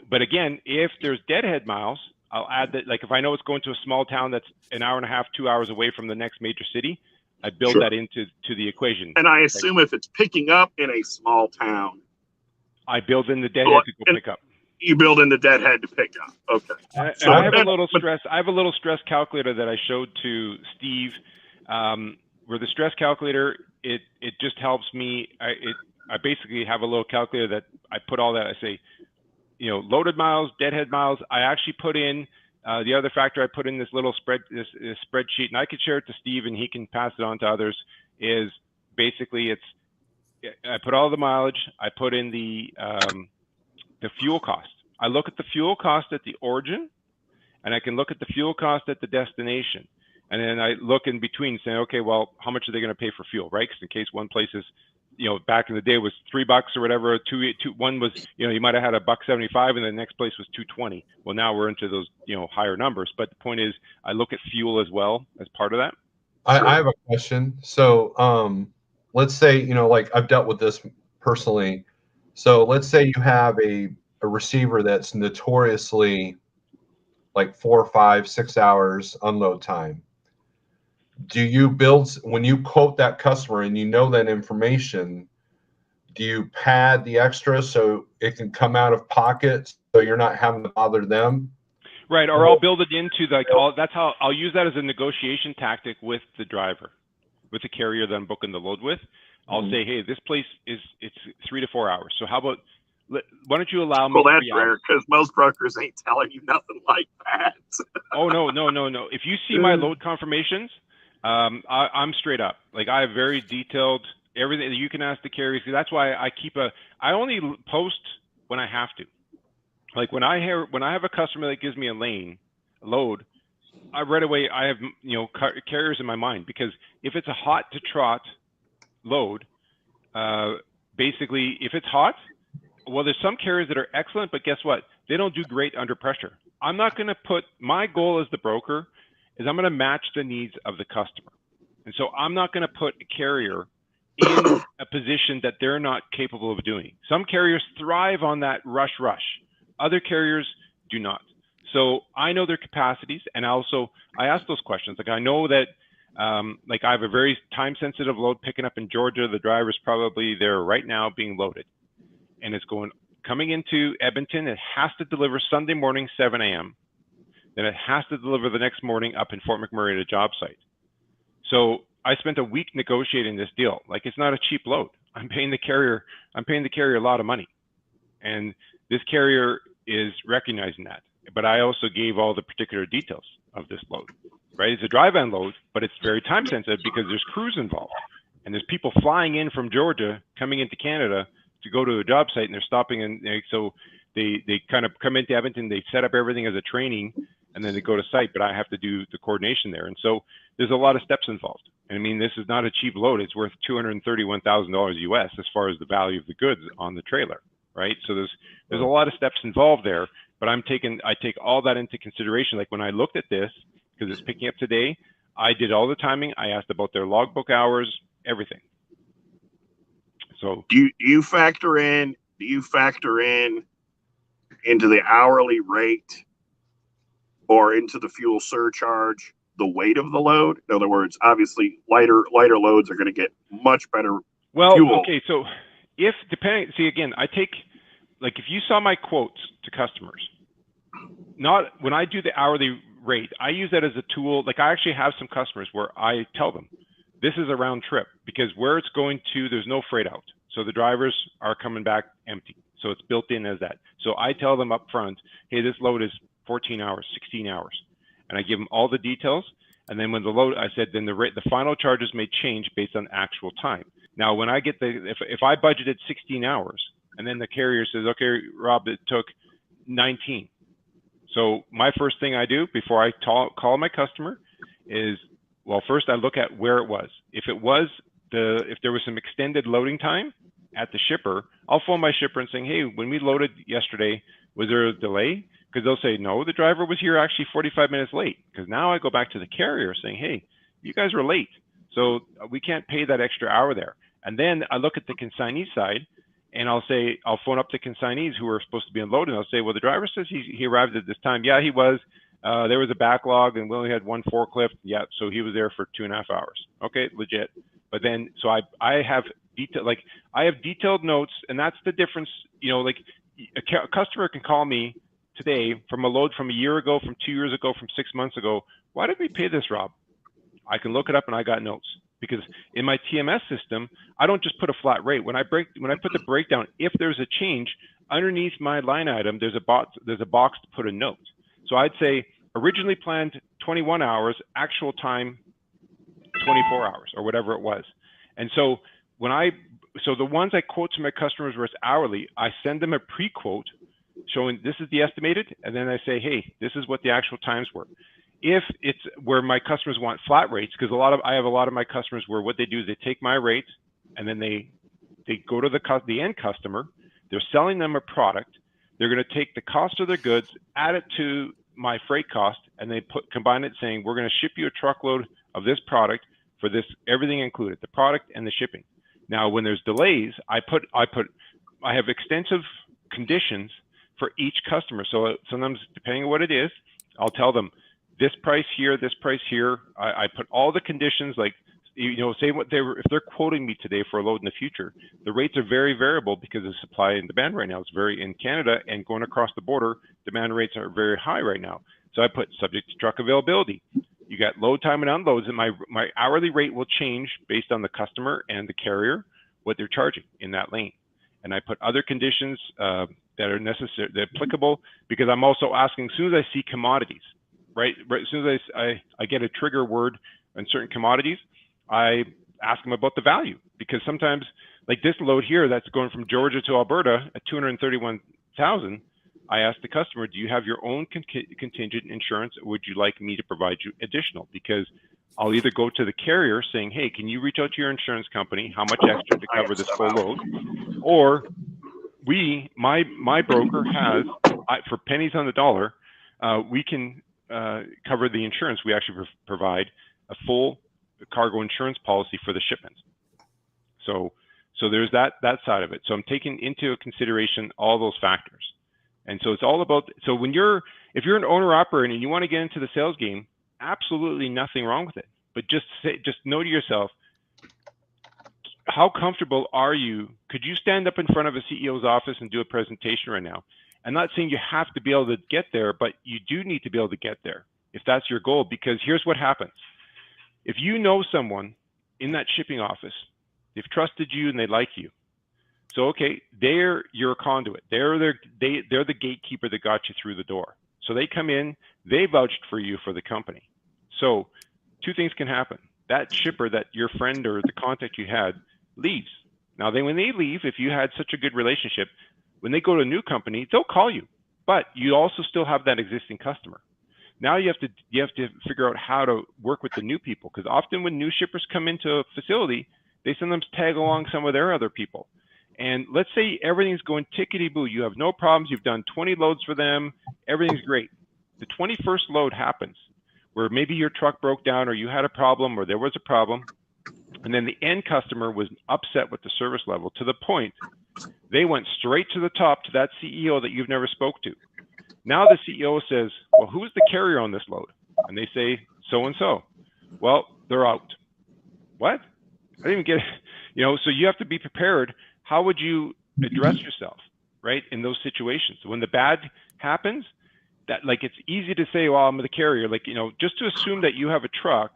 but again, if there's deadhead miles, I'll add that. Like if I know it's going to a small town that's an hour and a half, 2 hours away from the next major city, I build that into the equation. And I assume if it's picking up in a small town, I build in the deadhead to go pick up. You build in the deadhead to pick up. Okay. And I have a little stress. I have a little stress calculator that I showed to Steve, where the stress calculator it just helps me. I basically have a little calculator that I put all that. I say, loaded miles, deadhead miles. I actually put in the other factor. I put in this little this spreadsheet, and I could share it to Steve, and he can pass it on to others. Is basically I put all the mileage. I put in the fuel cost. I look at the fuel cost at the origin, and I can look at the fuel cost at the destination. And then I look in between saying, okay, well, how much are they going to pay for fuel, right? Because in case one place is, you know, back in the day was $3 or whatever, one was, you know, you might have had $1.75 and the next place was $2.20. Well, now we're into those, you know, higher numbers. But the point is, I look at fuel as well as part of that. I have a question. So, let's say, you know, like I've dealt with this personally. So let's say you have a receiver that's notoriously like 4, 5, 6 hours unload time. Do you build, when you quote that customer and you know that information, do you pad the extra so it can come out of pocket so you're not having to bother them? Right, or I'll build it into like that's how I'll use that as a negotiation tactic with the driver, with the carrier that I'm booking the load with. I'll say, hey, this place it's 3 to 4 hours. So how about why don't you allow me? Well, that's rare because most brokers ain't telling you nothing like that. Oh no. If you see my load confirmations, I'm straight up. Like I have very detailed everything that you can ask the carriers. That's why I only post when I have to. Like when I have a customer that gives me a load, right away I have, you know, carriers in my mind, because if it's a hot to trot load, basically if it's hot, well, there's some carriers that are excellent, but guess what? They don't do great under pressure. I'm not going to my goal as the broker is I'm going to match the needs of the customer. And so I'm not going to put a carrier in a position that they're not capable of doing. Some carriers thrive on that rush. Other carriers do not. So I know their capacities, and I ask those questions. Like I know that, like I have a very time-sensitive load picking up in Georgia. The driver's probably there right now being loaded, and it's coming into Edmonton. It has to deliver Sunday morning, 7 a.m. Then it has to deliver the next morning up in Fort McMurray at a job site. So I spent a week negotiating this deal. Like it's not a cheap load. I'm paying the carrier a lot of money, and this carrier is recognizing that. But I also gave all the particular details of this load, right? It's a dry-van load, but it's very time sensitive because there's crews involved, and there's people flying in from Georgia coming into Canada to go to a job site, and they're stopping, and so they kind of come into Edmonton, they set up everything as a training, and then they go to site, but I have to do the coordination there. And so there's a lot of steps involved. And I mean, this is not a cheap load. It's worth $231,000 US as far as the value of the goods on the trailer, right? So there's a lot of steps involved there, but I take all that into consideration. Like when I looked at this, because it's picking up today, I did all the timing. I asked about their logbook hours, everything. So do you factor in into the hourly rate or into the fuel surcharge the weight of the load? In other words, obviously lighter loads are going to get much better fuel. Okay, so again, I take, like if you saw my quotes to customers, not when I do the hourly rate, I use that as a tool. Like I actually have some customers where I tell them this is a round trip, because where it's going to, there's no freight out. So the drivers are coming back empty. So it's built in as that. So I tell them up front, hey, this load is 14 hours, 16 hours. And I give them all the details. And then when the load, I said, then the final charges may change based on actual time. Now, when I get if I budgeted 16 hours and then the carrier says, okay, Rob, it took 19. So my first thing I do before I call my customer is, well, first I look at where it was. If there was some extended loading time at the shipper, I'll phone my shipper and saying, hey, when we loaded yesterday, was there a delay? Because they'll say, no, the driver was here actually 45 minutes late. Because now I go back to the carrier saying, hey, you guys were late, so we can't pay that extra hour there. And then I look at the consignee side, and I'll phone up the consignees who are supposed to be unloading. I'll say, well, the driver says he arrived at this time. Yeah, he was. There was a backlog, and we only had one forklift. Yeah, so he was there for 2.5 hours. Okay, legit. But then, so I have detailed notes, and that's the difference. You know, like a customer can call me today from a load from a year ago, from 2 years ago, from 6 months ago. Why did we pay this, Rob? I can look it up, and I got notes, because in my TMS system, I don't just put a flat rate. When I put the breakdown, if there's a change underneath my line item, there's a box to put a note. So I'd say originally planned 21 hours, actual time 24 hours or whatever it was. And so the ones I quote to my customers where it's hourly, I send them a pre-quote showing this is the estimated, and then I say, hey, this is what the actual times were. If it's where my customers want flat rates, because I have a lot of my customers where what they do is they take my rates and then they go to the end customer. They're selling them a product. They're going to take the cost of their goods, add it to my freight cost, and they combine it, saying we're going to ship you a truckload of this product for this, everything included, the product and the shipping. Now, when there's delays, I have extensive conditions for each customer. So sometimes, depending on what it is, I'll tell them this price here, this price here. I put all the conditions, like, you know, say what if they're quoting me today for a load in the future, the rates are very variable because of supply and demand right now. It's very in Canada, and going across the border, demand rates are very high right now. So I put subject to truck availability. You got load time and unloads, and my hourly rate will change based on the customer and the carrier, what they're charging in that lane. And I put other conditions that are necessary, that are applicable, because I'm also asking, as soon as I see commodities, right as soon as I get a trigger word on certain commodities, I ask them about the value, because sometimes, like this load here that's going from Georgia to Alberta at 231,000, I ask the customer, do you have your own contingent insurance, or would you like me to provide you additional? Because I'll either go to the carrier saying, hey, can you reach out to your insurance company, how much extra to cover this full load? Or my broker has, for pennies on the dollar, we can cover the insurance. We actually provide a full cargo insurance policy for the shipments. So there's that side of it. So I'm taking into consideration all those factors. And so it's all about, so if you're an owner operator and you want to get into the sales game, absolutely nothing wrong with it. But just know to yourself, how comfortable are you? Could you stand up in front of a CEO's office and do a presentation right now? I'm not saying you have to be able to get there, but you do need to be able to get there if that's your goal, because here's what happens. If you know someone in that shipping office, they've trusted you and they like you. So, okay, they're your conduit. They're the gatekeeper that got you through the door. So they come in, they vouched for you for the company. So two things can happen. That shipper, that your friend or the contact you had, leaves. Now, when they leave, if you had such a good relationship, when they go to a new company, they'll call you, but you also still have that existing customer. Now you have to figure out how to work with the new people, because often when new shippers come into a facility, they sometimes tag along some of their other people. And let's say everything's going tickety-boo. You have no problems. You've done 20 loads for them. Everything's great. The 21st load happens where maybe your truck broke down, or you had a problem, or there was a problem. And then the end customer was upset with the service level to the point they went straight to the top to that CEO that you've never spoke to. Now the CEO says, well, who's the carrier on this load? And they say, so-and-so. Well, they're out. What? I didn't even get it. You know, so you have to be prepared. How would you address yourself, right, in those situations? When the bad happens, that, like, it's easy to say, well, I'm the carrier. Like, you know, just to assume that you have a truck,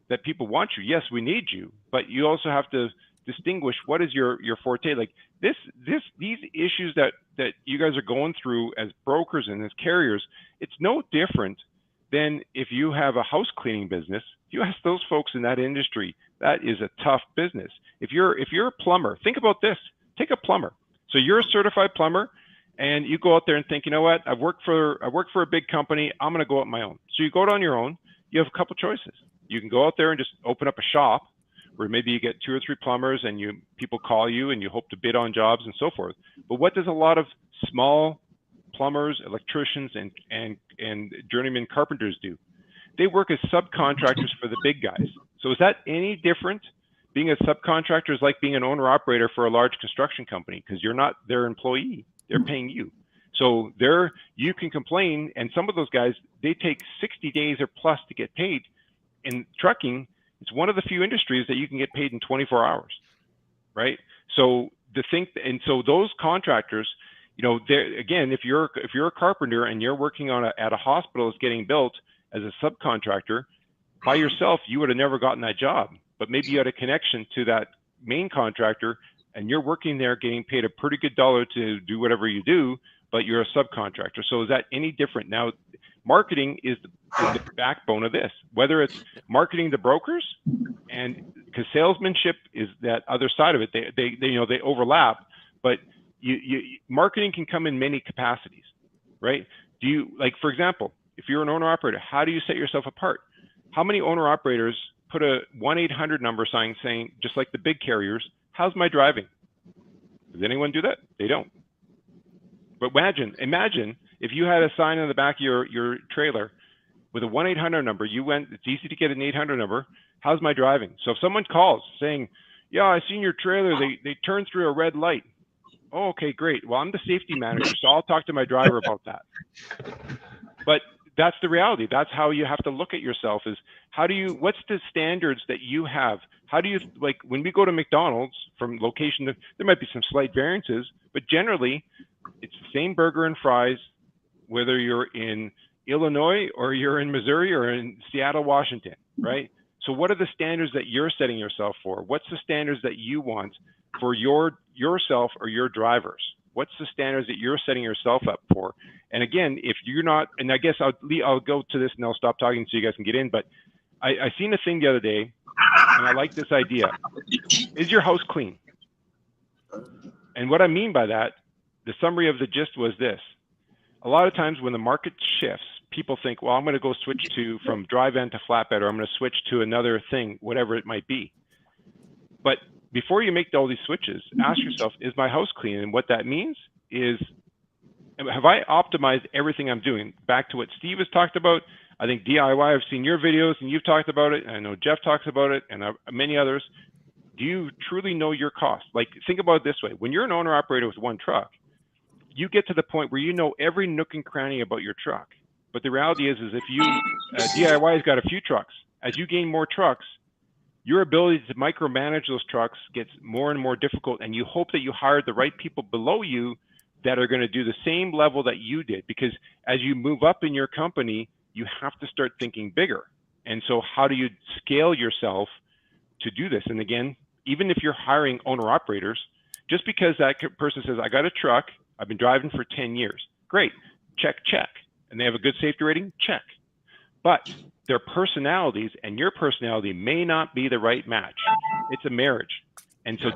that people want you. Yes, we need you, but you also have to distinguish what is your forte. Like these issues that you guys are going through as brokers and as carriers, it's no different than if you have a house cleaning business. You ask those folks in that industry, that is a tough business. If you're a plumber, think about this. Take a plumber. So you're a certified plumber, and you go out there and think, you know what? I work for a big company. I'm going to go out on my own. So you go out on your own. You have a couple choices. You can go out there and just open up a shop where maybe you get 2 or 3 plumbers, and people call you and you hope to bid on jobs and so forth. But what does a lot of small plumbers, electricians, and journeyman carpenters do? They work as subcontractors for the big guys. So is that any different? Being a subcontractor is like being an owner operator for a large construction company, because you're not their employee. They're paying you. So you can complain, and some of those guys, they take 60 days or plus to get paid. In trucking, it's one of the few industries that you can get paid in 24 hours, right? So so those contractors, you know, again, if you're a carpenter and you're working at a hospital that's getting built as a subcontractor, by yourself, you would have never gotten that job. But maybe you had a connection to that main contractor, and you're working there getting paid a pretty good dollar to do whatever you do, but you're a subcontractor. So is that any different? Now, marketing is the backbone of this, whether it's marketing the brokers, and because salesmanship is that other side of it. They overlap, but marketing can come in many capacities, right? Do you, like, for example, if you're an owner operator, how do you set yourself apart? How many owner operators put a 1-800 number sign saying, just like the big carriers, how's my driving? Does anyone do that? They don't. But imagine if you had a sign on the back of your trailer with a 1-800 number. It's easy to get an 800 number. How's my driving? So if someone calls saying, yeah, I seen your trailer, they turned through a red light. Oh, okay, great. Well, I'm the safety manager, so I'll talk to my driver about that. But that's the reality. That's how you have to look at yourself, is what's the standards that you have? How do you, like, when we go to McDonald's, from location to, there might be some slight variances, but generally it's the same burger and fries, whether you're in Illinois or you're in Missouri or in Seattle, Washington, right? So what are the standards that you're setting yourself for? What's the standards that you want for yourself or your drivers? What's the standards that you're setting yourself up for? And again, if you're not, and I guess I'll go to this and I'll stop talking so you guys can get in, but I seen a thing the other day, and I like this idea. Is your house clean? And what I mean by that, the summary of the gist was this. A lot of times when the market shifts, people think, well, I'm going to go switch from dry van to flatbed, or I'm going to switch to another thing, whatever it might be. But before you make all these switches, ask yourself, is my house clean? And what that means is, have I optimized everything I'm doing? Back to what Steve has talked about. I think DIY, I've seen your videos and you've talked about it. And I know Jeff talks about it, and many others. Do you truly know your costs? Like, think about it this way. When you're an owner operator with one truck, you get to the point where you know every nook and cranny about your truck. But the reality is if you, DIY has got a few trucks. As you gain more trucks, your ability to micromanage those trucks gets more and more difficult, and you hope that you hired the right people below you that are going to do the same level that you did, because as you move up in your company, you have to start thinking bigger. And so how do you scale yourself to do this? And again, even if you're hiring owner operators, just because that person says, I got a truck, I've been driving for 10 years, great, check. And they have a good safety rating, check. But their personalities and your personality may not be the right match. It's a marriage. And so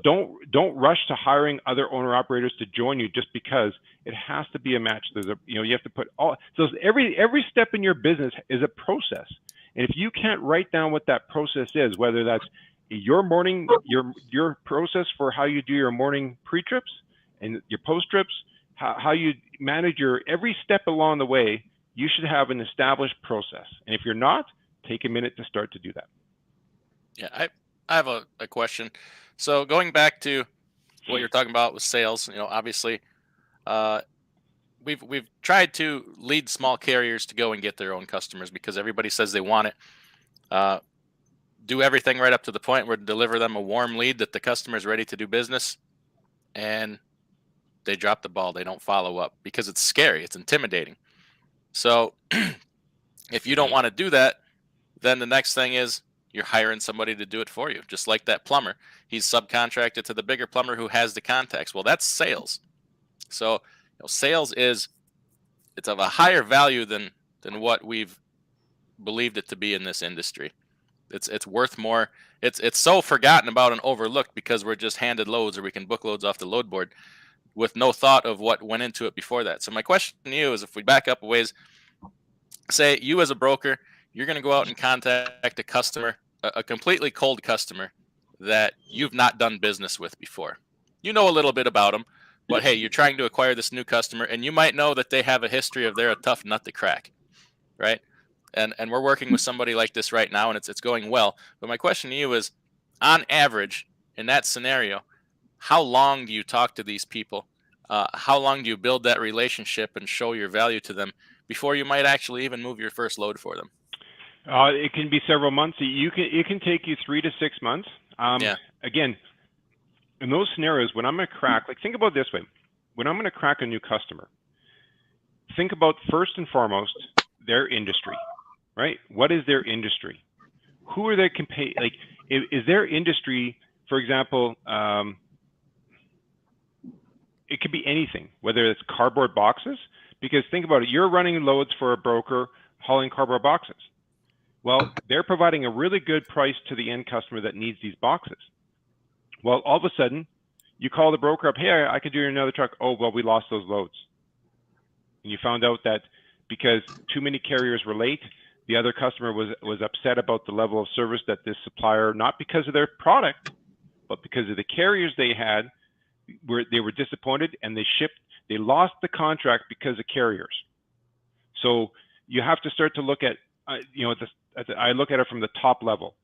don't rush to hiring other owner operators to join you just because. It has to be a match. You have to put every step in your business is a process. And if you can't write down what that process is, whether that's your morning, your process for how you do your morning pre-trips and your post-trips, how you manage your every step along the way, you should have an established process. And if you're not, take a minute to start to do that. Yeah, I have a question. So going back to what you're talking about with sales, obviously, we've tried to lead small carriers to go and get their own customers because everybody says they want it. Do everything right up to the point where deliver them a warm lead that the customer is ready to do business, and they drop the ball. They don't follow up because it's scary. It's intimidating. So if you don't want to do that, then the next thing is you're hiring somebody to do it for you. Just like that plumber, he's subcontracted to the bigger plumber who has the contacts. Well, that's sales. So sales it's of a higher value than what we've believed it to be in this industry. It's worth more. It's so forgotten about and overlooked because we're just handed loads, or we can book loads off the load board with no thought of what went into it before that. So my question to you is, if we back up a ways, say you as a broker, you're going to go out and contact a customer, a completely cold customer that you've not done business with before. You know a little bit about them, but hey, you're trying to acquire this new customer, and you might know that they have a history of they're a tough nut to crack, right? And we're working with somebody like this right now, and it's going well. But my question to you is, on average, in that scenario, how long do you talk to these people? How long do you build that relationship and show your value to them before you might actually even move your first load for them? It can be several months. It can take you 3 to 6 months. Again, in those scenarios, when I'm going to crack, like, think about it this way. When I'm going to crack a new customer, think about first and foremost their industry, right? What is their industry? Who are they like, is their industry, for example, it could be anything, whether it's cardboard boxes, because think about it, you're running loads for a broker hauling cardboard boxes. Well, they're providing a really good price to the end customer that needs these boxes. Well, all of a sudden, You call the broker up, hey, I could do another truck. Oh, well, we lost those loads. And you found out that because too many carriers were late, the other customer was upset about the level of service that this supplier, not because of their product, but because of the carriers they had, they were disappointed, and they lost the contract because of carriers. So you have to start to look at, I look at it from the top level.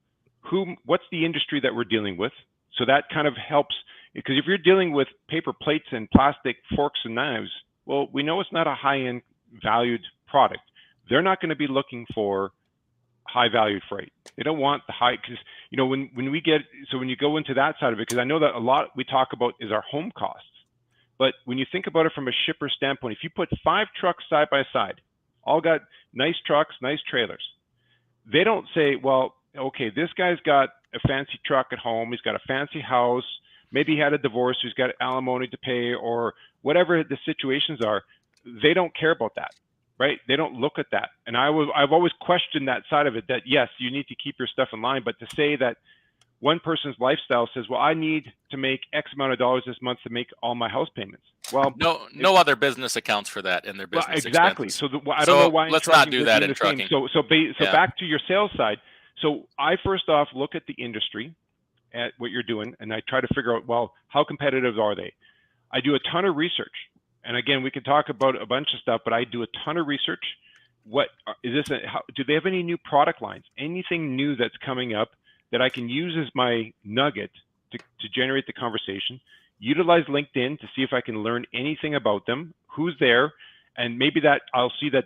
What's the industry that we're dealing with? So that kind of helps, because if you're dealing with paper plates and plastic forks and knives, well, we know it's not a high-end valued product. They're not going to be looking for high-valued freight. They don't want the high, because when you go into that side of it, because I know that a lot we talk about is our home costs, but when you think about it from a shipper standpoint, if you put 5 trucks side by side, all got nice trucks, nice trailers, they don't say, well, okay, this guy's got a fancy truck at home, he's got a fancy house, maybe he had a divorce, he's got alimony to pay, or whatever the situations are. They don't care about that, right? They don't look at that. And I've always questioned that side of it, that yes, you need to keep your stuff in line, but to say that one person's lifestyle says, well, I need to make X amount of dollars this month to make all my house payments. Well, no other business accounts for that in their business. Well, exactly. Expenses. So I don't know why. Let's not do that in trucking. So back to your sales side. So I first off look at the industry, at what you're doing, and I try to figure out, well, how competitive are they? I do a ton of research, and again, we could talk about a bunch of stuff, but I do a ton of research. What is this? Do they have any new product lines? Anything new that's coming up that I can use as my nugget to generate the conversation? Utilize LinkedIn to see if I can learn anything about them, who's there, and maybe that I'll see that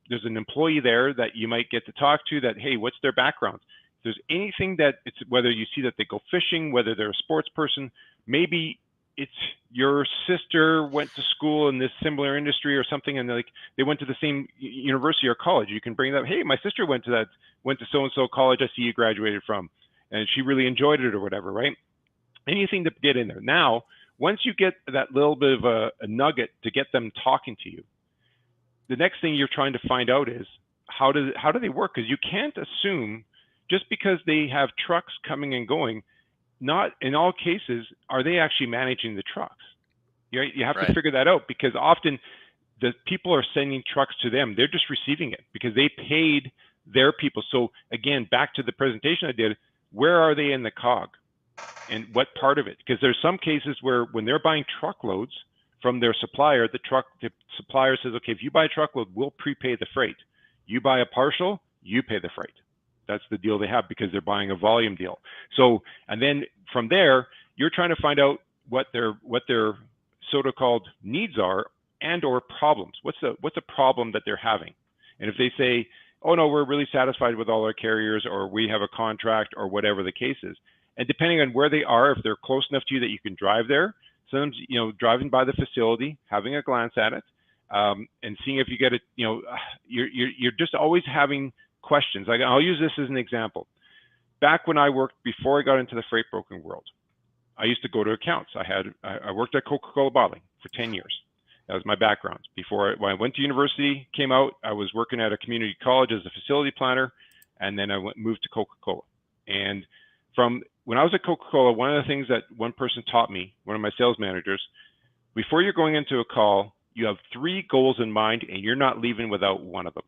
there's an employee there that you might get to talk to, that, hey, what's their background? If there's anything that it's, whether you see that they go fishing, whether they're a sports person, maybe it's your sister went to school in this similar industry or something, and they went to the same university or college. You can bring that, hey, my sister went to so-and-so college I see you graduated from, and she really enjoyed it or whatever, right? Anything to get in there. Now, once you get that little bit of a nugget to get them talking to you, the next thing you're trying to find out is how do they work? Because you can't assume just because they have trucks coming and going, not in all cases are they actually managing the trucks. You have to figure that out, because often the people are sending trucks to them. They're just receiving it because they paid their people. So again, back to the presentation I did, where are they in the cog? And what part of it? Because there's some cases where when they're buying truckloads from their supplier, the supplier says, okay, if you buy a truckload, we'll prepay the freight. You buy a partial, you pay the freight. That's the deal they have because they're buying a volume deal. So, and then from there, you're trying to find out what their so-called needs are and or problems. What's a problem that they're having? And if they say, oh no, we're really satisfied with all our carriers, or we have a contract, or whatever the case is. And depending on where they are, if they're close enough to you that you can drive there, sometimes, driving by the facility, having a glance at it, and seeing if you get it, you're just always having questions. Like, I'll use this as an example. Back when I worked, before I got into the freight broking world, I used to go to accounts. I worked at Coca-Cola bottling for 10 years. That was my background. When I went to university, came out, I was working at a community college as a facility planner, and then I moved to Coca-Cola. And from when I was at Coca-Cola, one of the things that one person taught me, one of my sales managers, before you're going into a call, you have 3 goals in mind, and you're not leaving without one of them.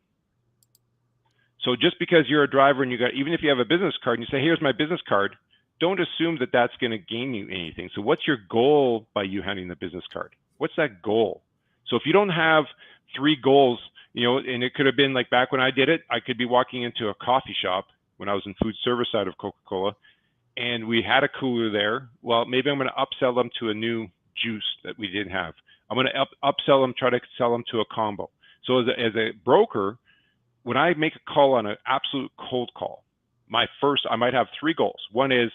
So just because you're a driver and even if you have a business card and you say, here's my business card, don't assume that that's going to gain you anything. So what's your goal by you handing the business card? What's that goal? So if you don't have 3 goals, and it could have been like back when I did it, I could be walking into a coffee shop when I was in food service side of Coca-Cola, and we had a cooler there. Well, maybe I'm going to upsell them to a new juice that we didn't have. I'm going to upsell them, try to sell them to a combo. So as a broker, when I make a call on an absolute cold call, I might have 3 goals. One is,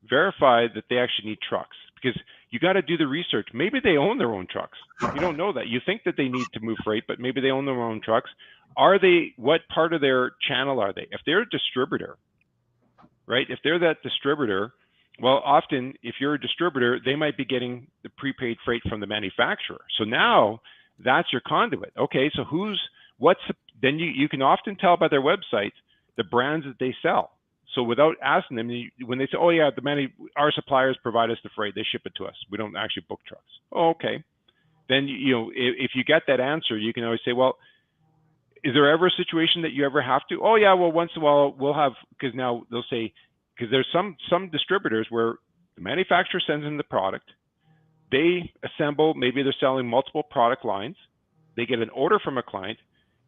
verify that they actually need trucks, because you got to do the research. Maybe they own their own trucks. You don't know that. You think that they need to move freight, but maybe they own their own trucks. What part of their channel are they? If they're a distributor, right? If they're that distributor, well, often if you're a distributor, they might be getting the prepaid freight from the manufacturer. So now that's your conduit. Okay, so then you can often tell by their website the brands that they sell. So without asking them, when they say, "Oh yeah, our suppliers provide us the freight, they ship it to us. We don't actually book trucks." Oh, okay. Then if you get that answer, you can always say, "Well, is there ever a situation that you ever have to?" "Oh yeah, well once in a while we'll have," because now they'll say, because there's some distributors where the manufacturer sends in the product, they assemble, maybe they're selling multiple product lines, they get an order from a client,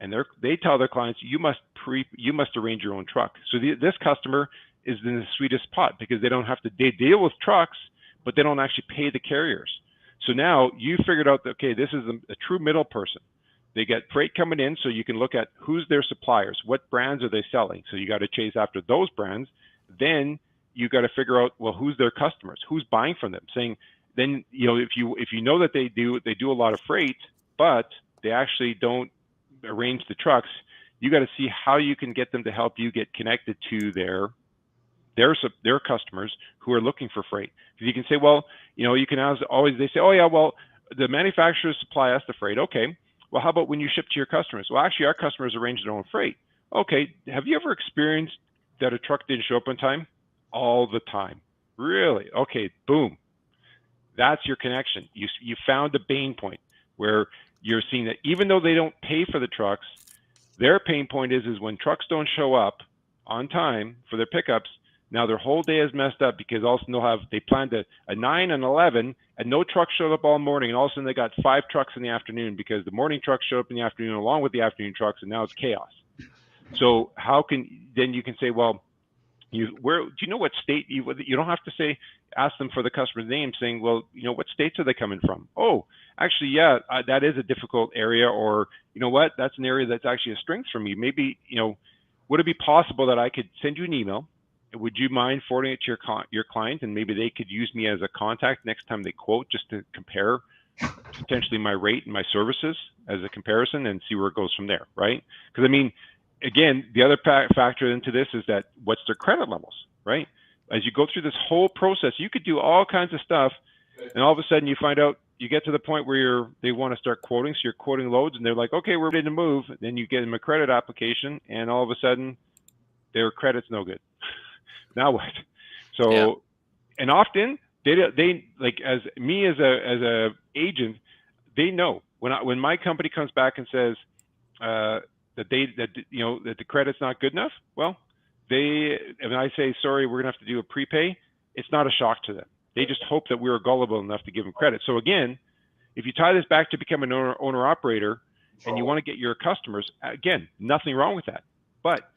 and they tell their clients, you must arrange your own truck. So this customer is in the sweetest spot because they deal with trucks, but they don't actually pay the carriers. So now you figured out that, okay, this is a true middle person. They get freight coming in, so you can look at who's their suppliers, what brands are they selling. So you got to chase after those brands. Then you got to figure out, well, who's their customers, who's buying from them. Then if you know that they do a lot of freight, but they actually don't arrange the trucks, you got to see how you can get them to help you get connected to their customers who are looking for freight. Because you can say, well, you can always, they say, oh yeah, well, the manufacturers supply us the freight. Okay, well, how about when you ship to your customers? Well, actually, our customers arrange their own freight. Okay, have you ever experienced that a truck didn't show up on time? All the time. Really? Okay, boom. That's your connection. You found a pain point where you're seeing that even though they don't pay for the trucks, their pain point is when trucks don't show up on time for their pickups. Now their whole day is messed up because also they planned a 9 and 11 and no trucks showed up all morning, and all of a sudden they got 5 trucks in the afternoon because the morning trucks showed up in the afternoon along with the afternoon trucks, and now it's chaos. So then you can say, well, do you know what state you don't have to ask them for the customer's name, saying, well, what states are they coming from? Oh, actually, yeah, that is a difficult area, or you know what, that's an area that's actually a strength for me. Maybe, would it be possible that I could send you an email? Would you mind forwarding it to your client, and maybe they could use me as a contact next time they quote, just to compare potentially my rate and my services as a comparison and see where it goes from there, right? Because again, the other factor into this is that what's their credit levels, right? As you go through this whole process, you could do all kinds of stuff, and all of a sudden you find out, you get to the point where they want to start quoting, so you're quoting loads, and they're like, okay, we're ready to move. Then you get them a credit application, and all of a sudden their credit's no good. Now what? So, yeah. And often they like, as a agent, they know when my company comes back and says that the credit's not good enough. Well, and I say, sorry, we're gonna have to do a prepay. It's not a shock to them. They just hope that we were gullible enough to give them credit. So again, if you tie this back to become an owner operator, and you want to get your customers, again, nothing wrong with that. But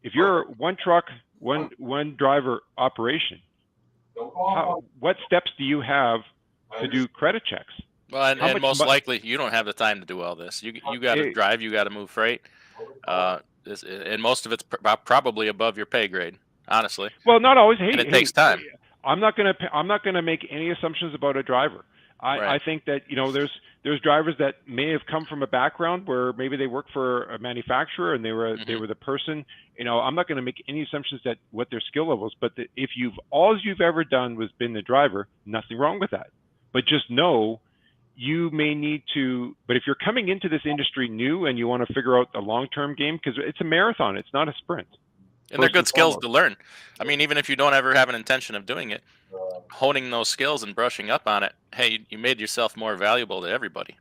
if you're one truck, one driver operation, what steps do you have to do credit checks? Well, and most likely you don't have the time to do all this. You got to drive, you got to move freight, and most of it's probably above your pay grade, honestly. Well, not always. And it takes time. I'm not gonna make any assumptions about a driver. I think that there's drivers that may have come from a background where maybe they work for a manufacturer and they were the person. I'm not going to make any assumptions that what their skill levels. But if all you've ever done was been the driver, nothing wrong with that. But just know you may need to. But if you're coming into this industry new and you want to figure out the long-term game, because it's a marathon, it's not a sprint. And they're good skills to learn. I mean, even if you don't ever have an intention of doing it, honing those skills and brushing up on it, hey, you made yourself more valuable to everybody.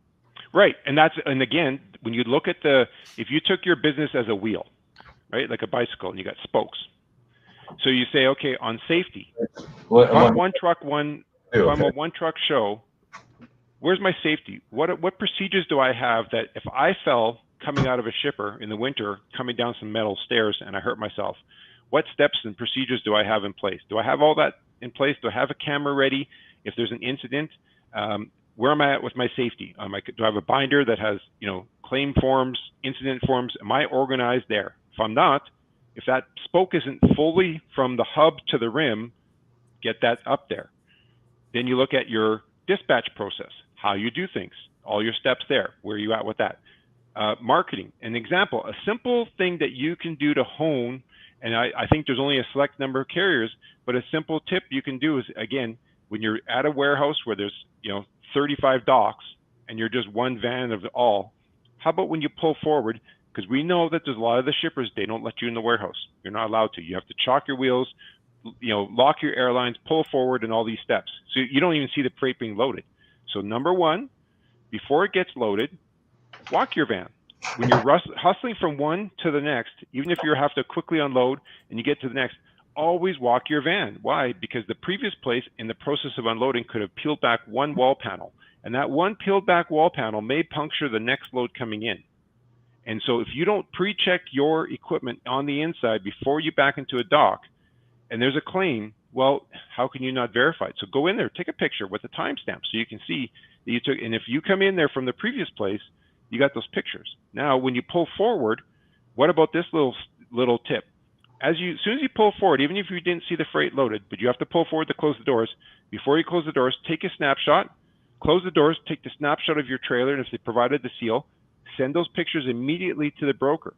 Right. And again, when you look at if you took your business as a wheel, right, like a bicycle, and you got spokes. So you say, okay, on safety, if I'm a one truck show, where's my safety? What procedures do I have that if I fell coming out of a shipper in the winter, coming down some metal stairs, and I hurt myself, what steps and procedures do I have in place? Do I have all that in place? Do I have a camera ready if there's an incident? Where am I at with my safety? Do I have a binder that has claim forms, incident forms? Am I organized there? If I'm not, if that spoke isn't fully from the hub to the rim, get that up there. Then you look at your dispatch process, how you do things, all your steps there, where are you at with that? Marketing, an example, a simple thing that you can do to hone, and I think there's only a select number of carriers, but a simple tip you can do is, again, when you're at a warehouse where there's 35 docks and you're just one van of all, how about when you pull forward, because we know that there's a lot of the shippers, they don't let you in the warehouse. You're not allowed to. You have to chalk your wheels, lock your airlines, pull forward, and all these steps. So you don't even see the freight being loaded. So number one, before it gets loaded, walk your van. When you're hustling from one to the next, even if you have to quickly unload and you get to the next, always walk your van. Why? Because the previous place in the process of unloading could have peeled back one wall panel, and that one peeled back wall panel may puncture the next load coming in. And so if you don't pre-check your equipment on the inside before you back into a dock, and there's a claim, well, how can you not verify it? So go in there, take a picture with a timestamp so you can see that you took, and if you come in there from the previous place, you got those pictures. Now, when you pull forward, what about this little tip? As soon as you pull forward, even if you didn't see the freight loaded, but you have to pull forward to close the doors, before you close the doors, take a snapshot, close the doors, take the snapshot of your trailer, and if they provided the seal, send those pictures immediately to the broker,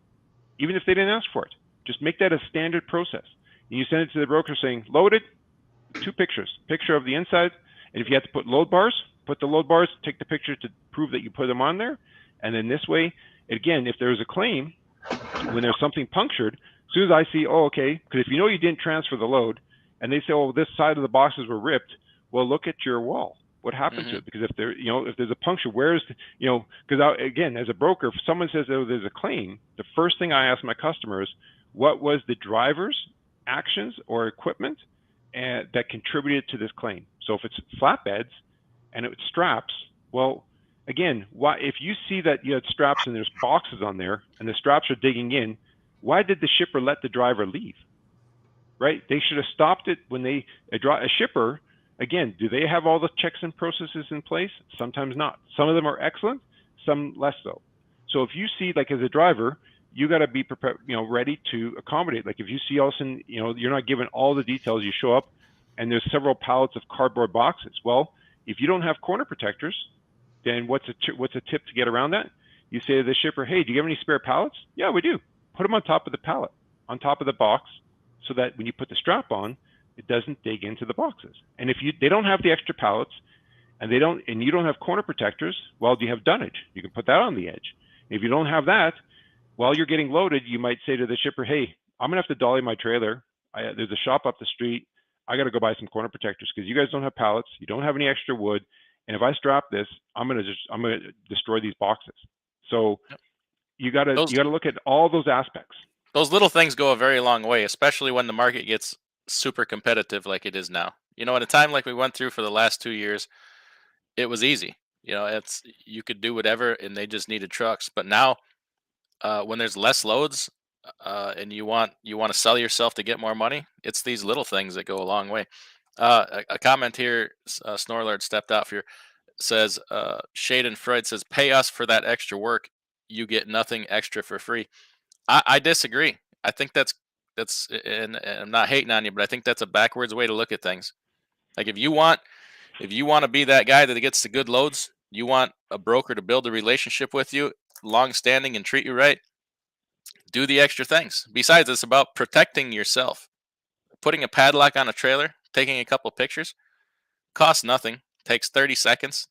even if they didn't ask for it. Just make that a standard process. And you send it to the broker saying, loaded, 2 pictures, picture of the inside, and if you have to put load bars, put the load bars, take the picture to prove that you put them on there, and then this way, again, if there's a claim, when there's something punctured, as soon as I see, oh, okay, because if you didn't transfer the load, and they say, oh, this side of the boxes were ripped, well, look at your wall. What happened to it? Because if there, if there's a puncture, where's, because again, as a broker, if someone says, oh, there's a claim, the first thing I ask my customers, what was the driver's actions or equipment that contributed to this claim? So if it's flatbeds and it's straps, well, again, why, if you see that you had straps and there's boxes on there and the straps are digging in, why did the shipper let the driver leave? Right? They should have stopped it when a shipper, again, do they have all the checks and processes in place? Sometimes not. Some of them are excellent, some less so. So if you see, like as a driver, you got to be prepared, ready to accommodate. Like if you see all of a sudden, you're not given all the details, you show up and there's several pallets of cardboard boxes. Well, if you don't have corner protectors, then what's a tip to get around that? You say to the shipper, hey, do you have any spare pallets? Yeah, we do. Put them on top of the pallet, on top of the box, so that when you put the strap on, it doesn't dig into the boxes. And if they don't have the extra pallets, and you don't have corner protectors, well, you have dunnage. You can put that on the edge. If you don't have that, while you're getting loaded, you might say to the shipper, hey, I'm gonna have to dolly my trailer. There's a shop up the street. I gotta go buy some corner protectors because you guys don't have pallets. You don't have any extra wood. And if I strap this, I'm gonna destroy these boxes. So you gotta look at all those aspects. Those little things go a very long way, especially when the market gets super competitive like it is now. At a time like we went through for the last 2 years, it was easy. You could do whatever, and they just needed trucks. But now, when there's less loads, and you want to sell yourself to get more money, it's these little things that go a long way. A comment here, Snorelord stepped out for you, says, Shade and Freud says, pay us for that extra work. You get nothing extra for free. I disagree. I think that's and I'm not hating on you, but I think that's a backwards way to look at things. Like if you want to be that guy that gets the good loads, you want a broker to build a relationship with you, long standing, and treat you right, do the extra things. Besides, it's about protecting yourself. Putting a padlock on a trailer, taking a couple pictures, costs nothing, takes 30 seconds,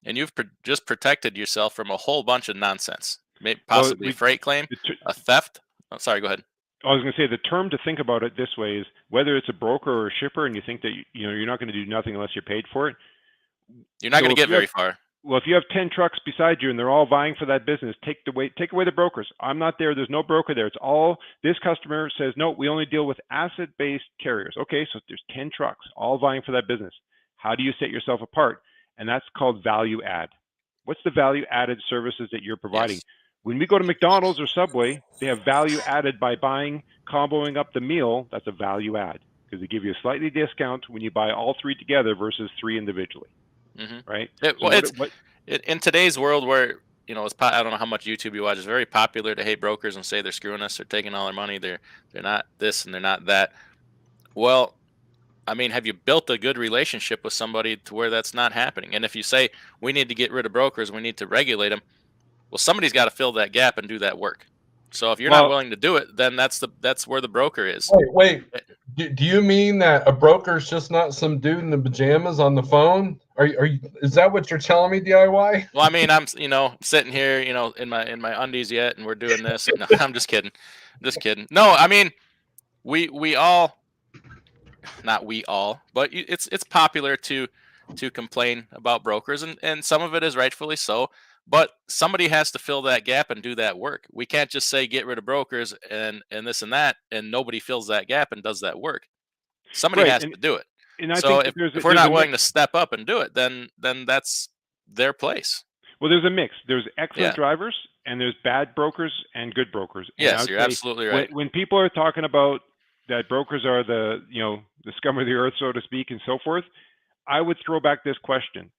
and you've just protected yourself from a whole bunch of nonsense. Maybe possibly freight claim, a theft. Oh, sorry, go ahead. I was going to say the term to think about it this way is whether it's a broker or a shipper, and you think that you're not going to do nothing unless you're paid for it. You're not going to get very far. Well, if you have 10 trucks beside you and they're all vying for that business, take away the brokers. I'm not there. There's no broker there. It's all, this customer says, no, we only deal with asset-based carriers. Okay, so there's 10 trucks all vying for that business. How do you set yourself apart? And that's called value add. What's the value added services that you're providing? Yes. When we go to McDonald's or Subway, they have value added by comboing up the meal. That's a value add because they give you a slightly discount when you buy all 3 together versus 3 individually. Mm-hmm. Right. In today's world where, I don't know how much YouTube you watch, it's very popular to hate brokers and say they're screwing us, they're taking all our money, they're not this and they're not that. Well, have you built a good relationship with somebody to where that's not happening? And if you say we need to get rid of brokers, we need to regulate them, well, somebody's got to fill that gap and do that work. So if you're Well- not willing to do it, then that's where the broker is. Wait. Do you mean that a broker's just not some dude in the pajamas on the phone? Are you? Is that what you're telling me, DIY? Well, I mean, I'm sitting here, in my undies yet, and we're doing this. No, I'm just kidding. Just kidding. No, I mean, we all, not we all, but it's popular to complain about brokers, and some of it is rightfully so. But somebody has to fill that gap and do that work. We can't just say get rid of brokers and this and that, and nobody fills that gap and does that work. Somebody Right, has to do it. And I So think if we're not willing to step up and do it, then that's their place. Well, there's a mix. There's excellent Yeah. drivers, and there's bad brokers and good brokers. And I Yes, would you're say absolutely right. When people are talking about that brokers are the scum of the earth, so to speak, and so forth, I would throw back this question: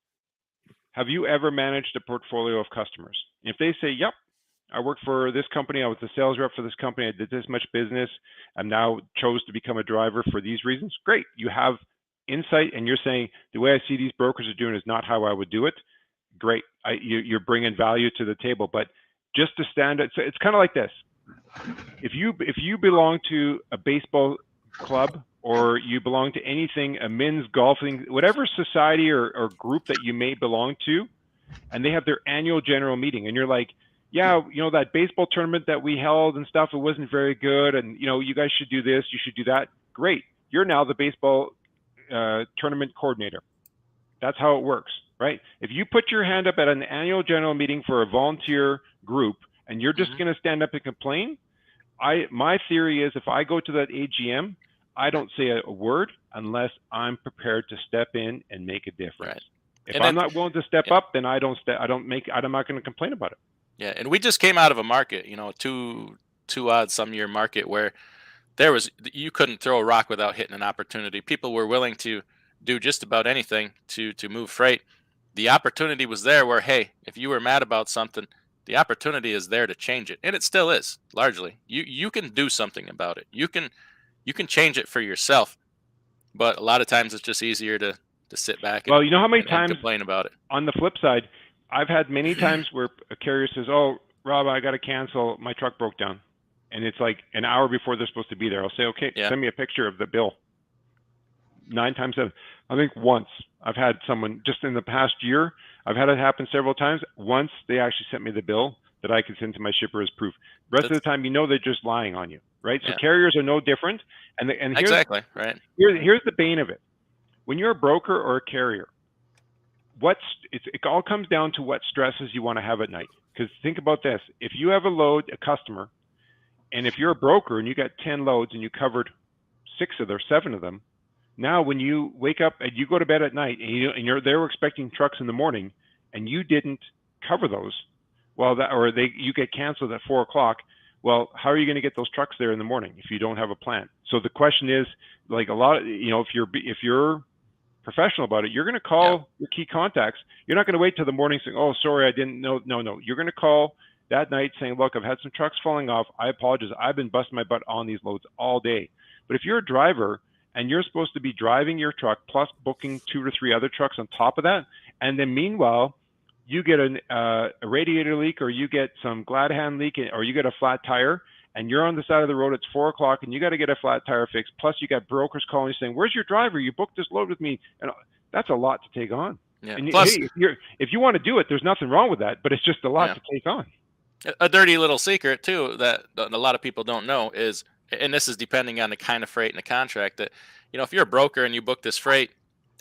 have you ever managed a portfolio of customers? If they say, "Yep, I worked for this company. I was the sales rep for this company. I did this much business. I'm now chose to become a driver for these reasons." Great, you have insight, and you're saying the way I see these brokers are doing is not how I would do it. Great, you're bringing value to the table. But just to stand it, so it's kind of like this: if you belong to a baseball club, or you belong to anything, a men's golfing, whatever society or group that you may belong to, and they have their annual general meeting, and you're like, yeah, that baseball tournament that we held and stuff, it wasn't very good, and you guys should do this, you should do that. Great, you're now the baseball tournament coordinator. That's how it works, right? If you put your hand up at an annual general meeting for a volunteer group and you're just going to stand up and complain, my theory is if I go to that AGM, I don't say a word unless I'm prepared to step in and make a difference. Right. If I'm not willing to step up, then I'm not going to complain about it. Yeah, and we just came out of a market, two odd some year market where you couldn't throw a rock without hitting an opportunity. People were willing to do just about anything to move freight. The opportunity was there where, hey, if you were mad about something, the opportunity is there to change it, and it still is largely. You can do something about it. You can change it for yourself, but a lot of times it's just easier to sit back. Well, you know how many times complain about it. On the flip side, I've had many times where a carrier says, "Oh, Rob, I got to cancel. My truck broke down," and it's like an hour before they're supposed to be there. I'll say, "Okay, send me a picture of the bill." 9 times 7. I think once I've had someone just in the past year, I've had it happen several times. Once they actually sent me the bill that I could send to my shipper as proof. The rest of the time, they're just lying on you, right? So carriers are no different. And here's, exactly right. Here's the bane of it. When you're a broker or a carrier, it all comes down to what stresses you want to have at night. Because think about this: if you have a customer, and if you're a broker and you got 10 loads and you covered 6 of them, 7 of them. Now, when you wake up and you go to bed at night and they were expecting trucks in the morning and you didn't cover those, you get canceled at 4 o'clock. Well, how are you going to get those trucks there in the morning if you don't have a plan? So the question is, like a lot of, if you're professional about it, you're going to call your key contacts. You're not going to wait till the morning saying, "Oh, sorry, I didn't know." No. You're going to call that night saying, "Look, I've had some trucks falling off. I apologize. I've been busting my butt on these loads all day." But if you're a driver and you're supposed to be driving your truck plus booking 2 or 3 other trucks on top of that, and then meanwhile, you get a radiator leak, or you get some glad hand leak, or you get a flat tire, and you're on the side of the road, it's 4 o'clock, and you got to get a flat tire fixed, plus you got brokers calling you saying, "Where's your driver? You booked this load with me." And that's a lot to take on. Yeah. And plus, hey, if you want to do it, there's nothing wrong with that, but it's just a lot to take on. A dirty little secret, too, that a lot of people don't know is, and this is depending on the kind of freight and the contract, that, if you're a broker and you book this freight,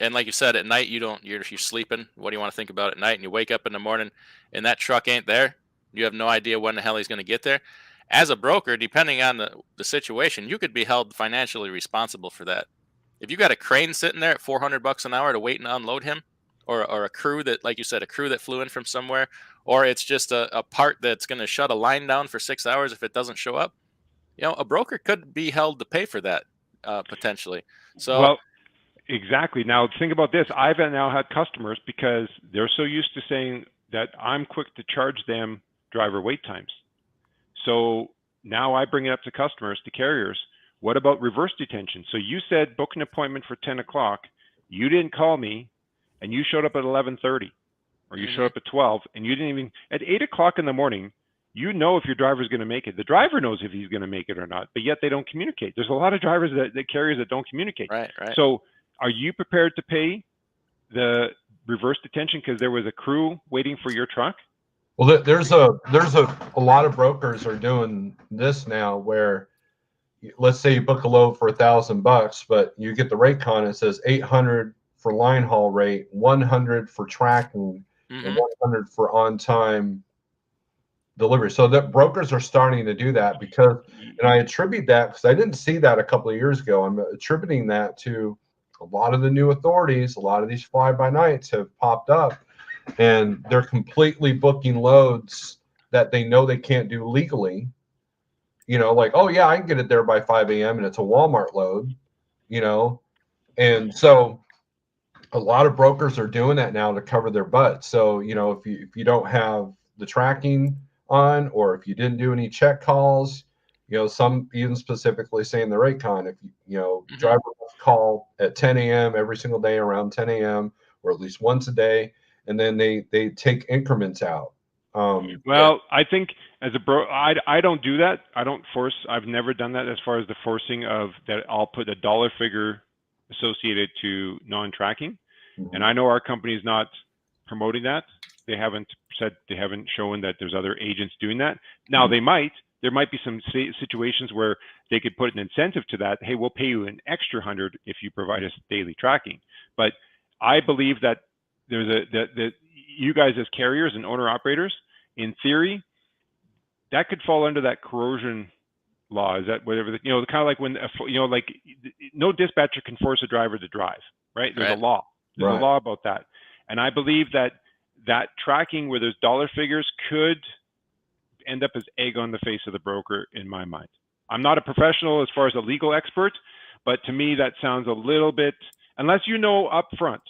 and like you said, at night, you're sleeping, what do you want to think about at night? And you wake up in the morning and that truck ain't there. You have no idea when the hell he's going to get there. As a broker, depending on the situation, you could be held financially responsible for that. If you got a crane sitting there at $400 an hour to wait and unload him, or a crew that, like you said, a crew that flew in from somewhere, or it's just a part that's going to shut a line down for 6 hours if it doesn't show up, a broker could be held to pay for that potentially. So, well, exactly. Now think about this. I've now had customers, because they're so used to saying that I'm quick to charge them driver wait times. So now I bring it up to customers, to carriers. What about reverse detention? So you said book an appointment for 10 o'clock. You didn't call me, and you showed up at 11:30, or you showed up at 12, and you didn't even, at 8 o'clock in the morning, you know if your driver's going to make it. The driver knows if he's going to make it or not, but yet they don't communicate. There's a lot of drivers that carriers that don't communicate. Right. So are you prepared to pay the reverse detention because there was a crew waiting for your truck? Well, there's a lot of brokers are doing this now where, let's say you book a load for $1,000, but you get the rate con, it says 800 for line haul rate, 100 for tracking, and 100 for on-time delivery. So that brokers are starting to do that because, and I attribute that because I didn't see that a couple of years ago. I'm attributing that to a lot of the new authorities. A lot of these fly-by-nights have popped up, and they're completely booking loads that they know they can't do legally. You know, like, oh yeah, I can get it there by 5 a.m. and it's a Walmart load, you know. And so a lot of brokers are doing that now to cover their butt. So, you know, if you don't have the tracking on, or if you didn't do any check calls, you know, some even specifically saying the rate con, if you know, driver must call at 10 a.m. every single day around 10 a.m. or at least once a day, and then they take increments out. Well, I think as a I don't do that. I don't force. I've never done that as far as the forcing of that. I'll put a dollar figure associated to non-tracking, and I know our company is not promoting that. They haven't shown that there's other agents doing that. Now they might. There might be some situations where they could put an incentive to that. Hey, we'll pay you an extra 100 if you provide us daily tracking. But I believe that there's that you guys as carriers and owner operators, in theory, that could fall under that corrosion law. Is that whatever, you know, kind of like when, you know, like no dispatcher can force a driver to drive, right? There's a law. There's a law about that. And I believe that tracking where there's dollar figures could end up as egg on the face of the broker in my mind. I'm not a professional as far as a legal expert, but to me that sounds a little bit, unless you know up front,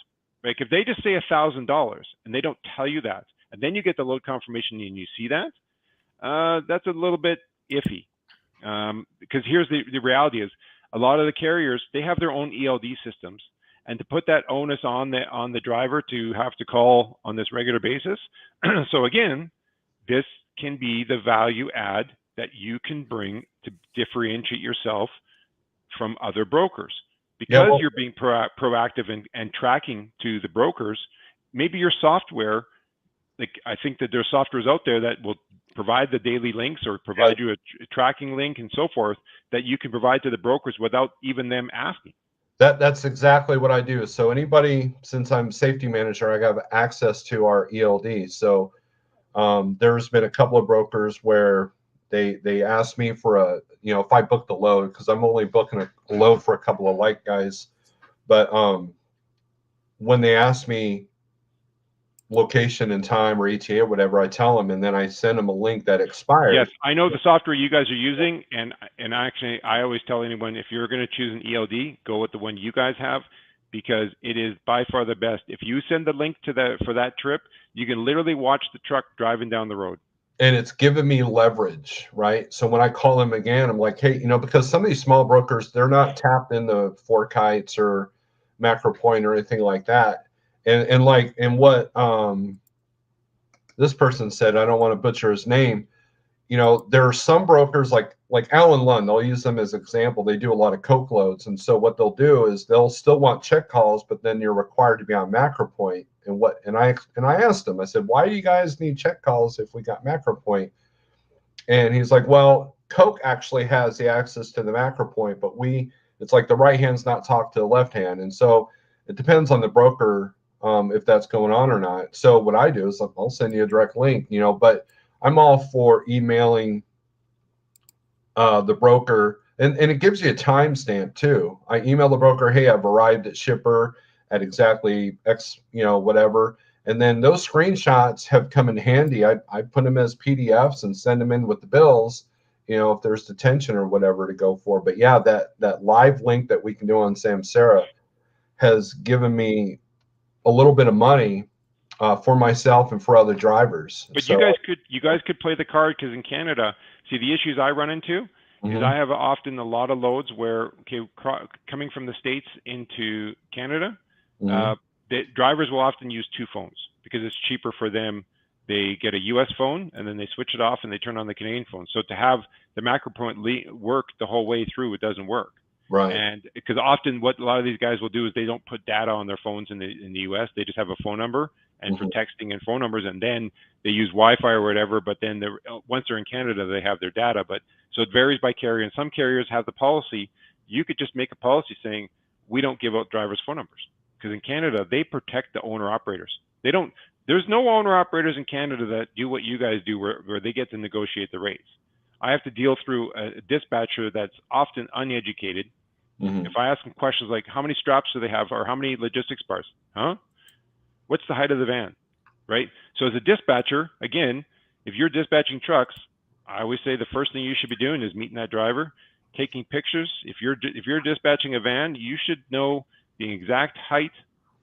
like if they just say $1,000 and they don't tell you that, and then you get the load confirmation and you see that, that's a little bit iffy. Because here's the reality is, a lot of the carriers, they have their own ELD systems, and to put that onus on the driver to have to call on this regular basis. So again, this can be the value add that you can bring to differentiate yourself from other brokers. Because you're being proactive and tracking to the brokers, maybe your software, like I think that there's softwares out there that will provide the daily links or provide you a tracking link and so forth that you can provide to the brokers without even them asking. That's exactly what I do. So anybody, since I'm safety manager, I have access to our ELD. So there's been a couple of brokers where they asked me for a, you know, if I book the load, because I'm only booking a load for a couple of light guys, but when they ask me location and time or ETA or whatever, I tell them, and then I send them a link that expires. Yes, I know the software you guys are using, and actually I always tell anyone, if you're going to choose an ELD, go with the one you guys have, because it is by far the best. If you send the link to for that trip, you can literally watch the truck driving down the road. And it's given me leverage, right? So when I call them again, I'm like, hey, you know, because some of these small brokers, they're not tapped into Forkites or Macro Point or anything like that. And what this person said, I don't want to butcher his name. You know, there are some brokers like Allen Lund, they'll use them as an example. They do a lot of coke loads. And so what they'll do is they'll still want check calls, but then you're required to be on Macro Point. And I asked him, I said, why do you guys need check calls if we got Macro Point? And he's like, well, coke actually has the access to the Macro Point, but it's like the right hand's not talk to the left hand. And so it depends on the broker if that's going on or not. So what I do is I'll send you a direct link, you know, but I'm all for emailing the broker, and it gives you a timestamp too. I email the broker, hey, I've arrived at shipper at exactly X, you know, whatever. And then those screenshots have come in handy. I put them as PDFs and send them in with the bills, you know, if there's detention or whatever to go for. But yeah, that live link that we can do on Samsara has given me a little bit of money for myself and for other drivers. But so, you guys could play the card, because in Canada, see, the issues I run into is I have often a lot of loads where, coming from the States into Canada, the drivers will often use two phones because it's cheaper for them they get a US phone and then they switch it off and they turn on the Canadian phone. So to have the macro point work the whole way through, it doesn't work. Right. And because often what a lot of these guys will do is they don't put data on their phones in the US. They just have a phone number and for texting and phone numbers, and then they use Wi-Fi or whatever. But then once they're in Canada, they have their data. But so it varies by carrier, and some carriers have the policy. You could just make a policy saying we don't give out drivers' phone numbers, because in Canada they protect the owner operators. They don't. There's no owner operators in Canada that do what you guys do, where they get to negotiate the rates. I have to deal through a dispatcher that's often uneducated. If I ask them questions like, how many straps do they have, or how many logistics bars? Huh? What's the height of the van? Right? So as a dispatcher, again, if you're dispatching trucks, I always say the first thing you should be doing is meeting that driver, taking pictures. If you're dispatching a van, you should know the exact height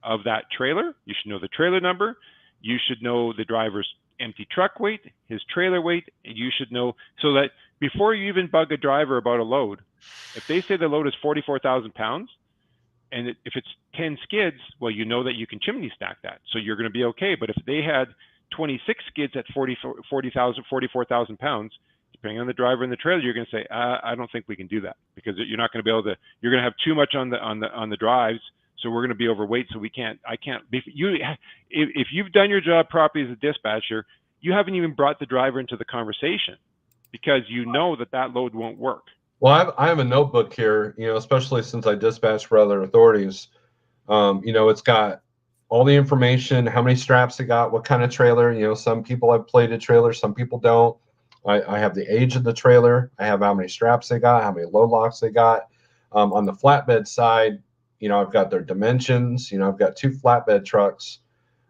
of that trailer. You should know the trailer number. You should know the driver's empty truck weight, his trailer weight, and you should know, so that before you even bug a driver about a load, if they say the load is 44,000 pounds, and if it's 10 skids, well, you know that you can chimney stack that, so you're going to be okay. But if they had 26 skids at 44,000 pounds, depending on the driver and the trailer, you're going to say, I don't think we can do that, because you're not going to be able to. You're going to have too much on the drives, so we're going to be overweight. So I can't. If you've done your job properly as a dispatcher, you haven't even brought the driver into the conversation, because you know that load won't work. Well, I have a notebook here, especially since I dispatch for other authorities. It's got all the information, how many straps it got, what kind of trailer. Some people have plated trailers, some people don't. I have the age of the trailer. I have how many straps they got, how many load locks they got. On the flatbed side, I've got their dimensions. I've got 2 flatbed trucks,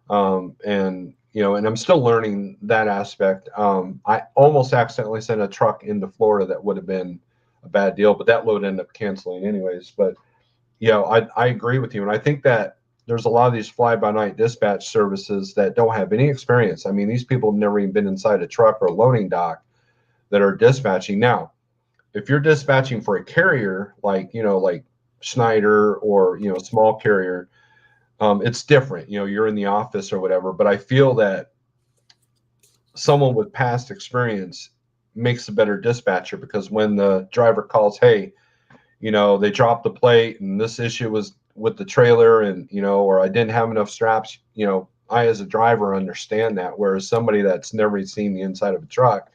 and I'm still learning that aspect. I almost accidentally sent a truck into Florida that would have been a bad deal, but that load ended up canceling anyways. But I agree with you, and I think that there's a lot of these fly-by-night dispatch services that don't have any experience. I mean, these people have never even been inside a truck or a loading dock that are dispatching. Now, if you're dispatching for a carrier like Schneider or small carrier, it's different. You're in the office or whatever. But I feel that someone with past experience makes a better dispatcher, because when the driver calls, hey, they dropped the plate and this issue was with the trailer, and or I didn't have enough straps, I as a driver understand that, whereas somebody that's never seen the inside of a truck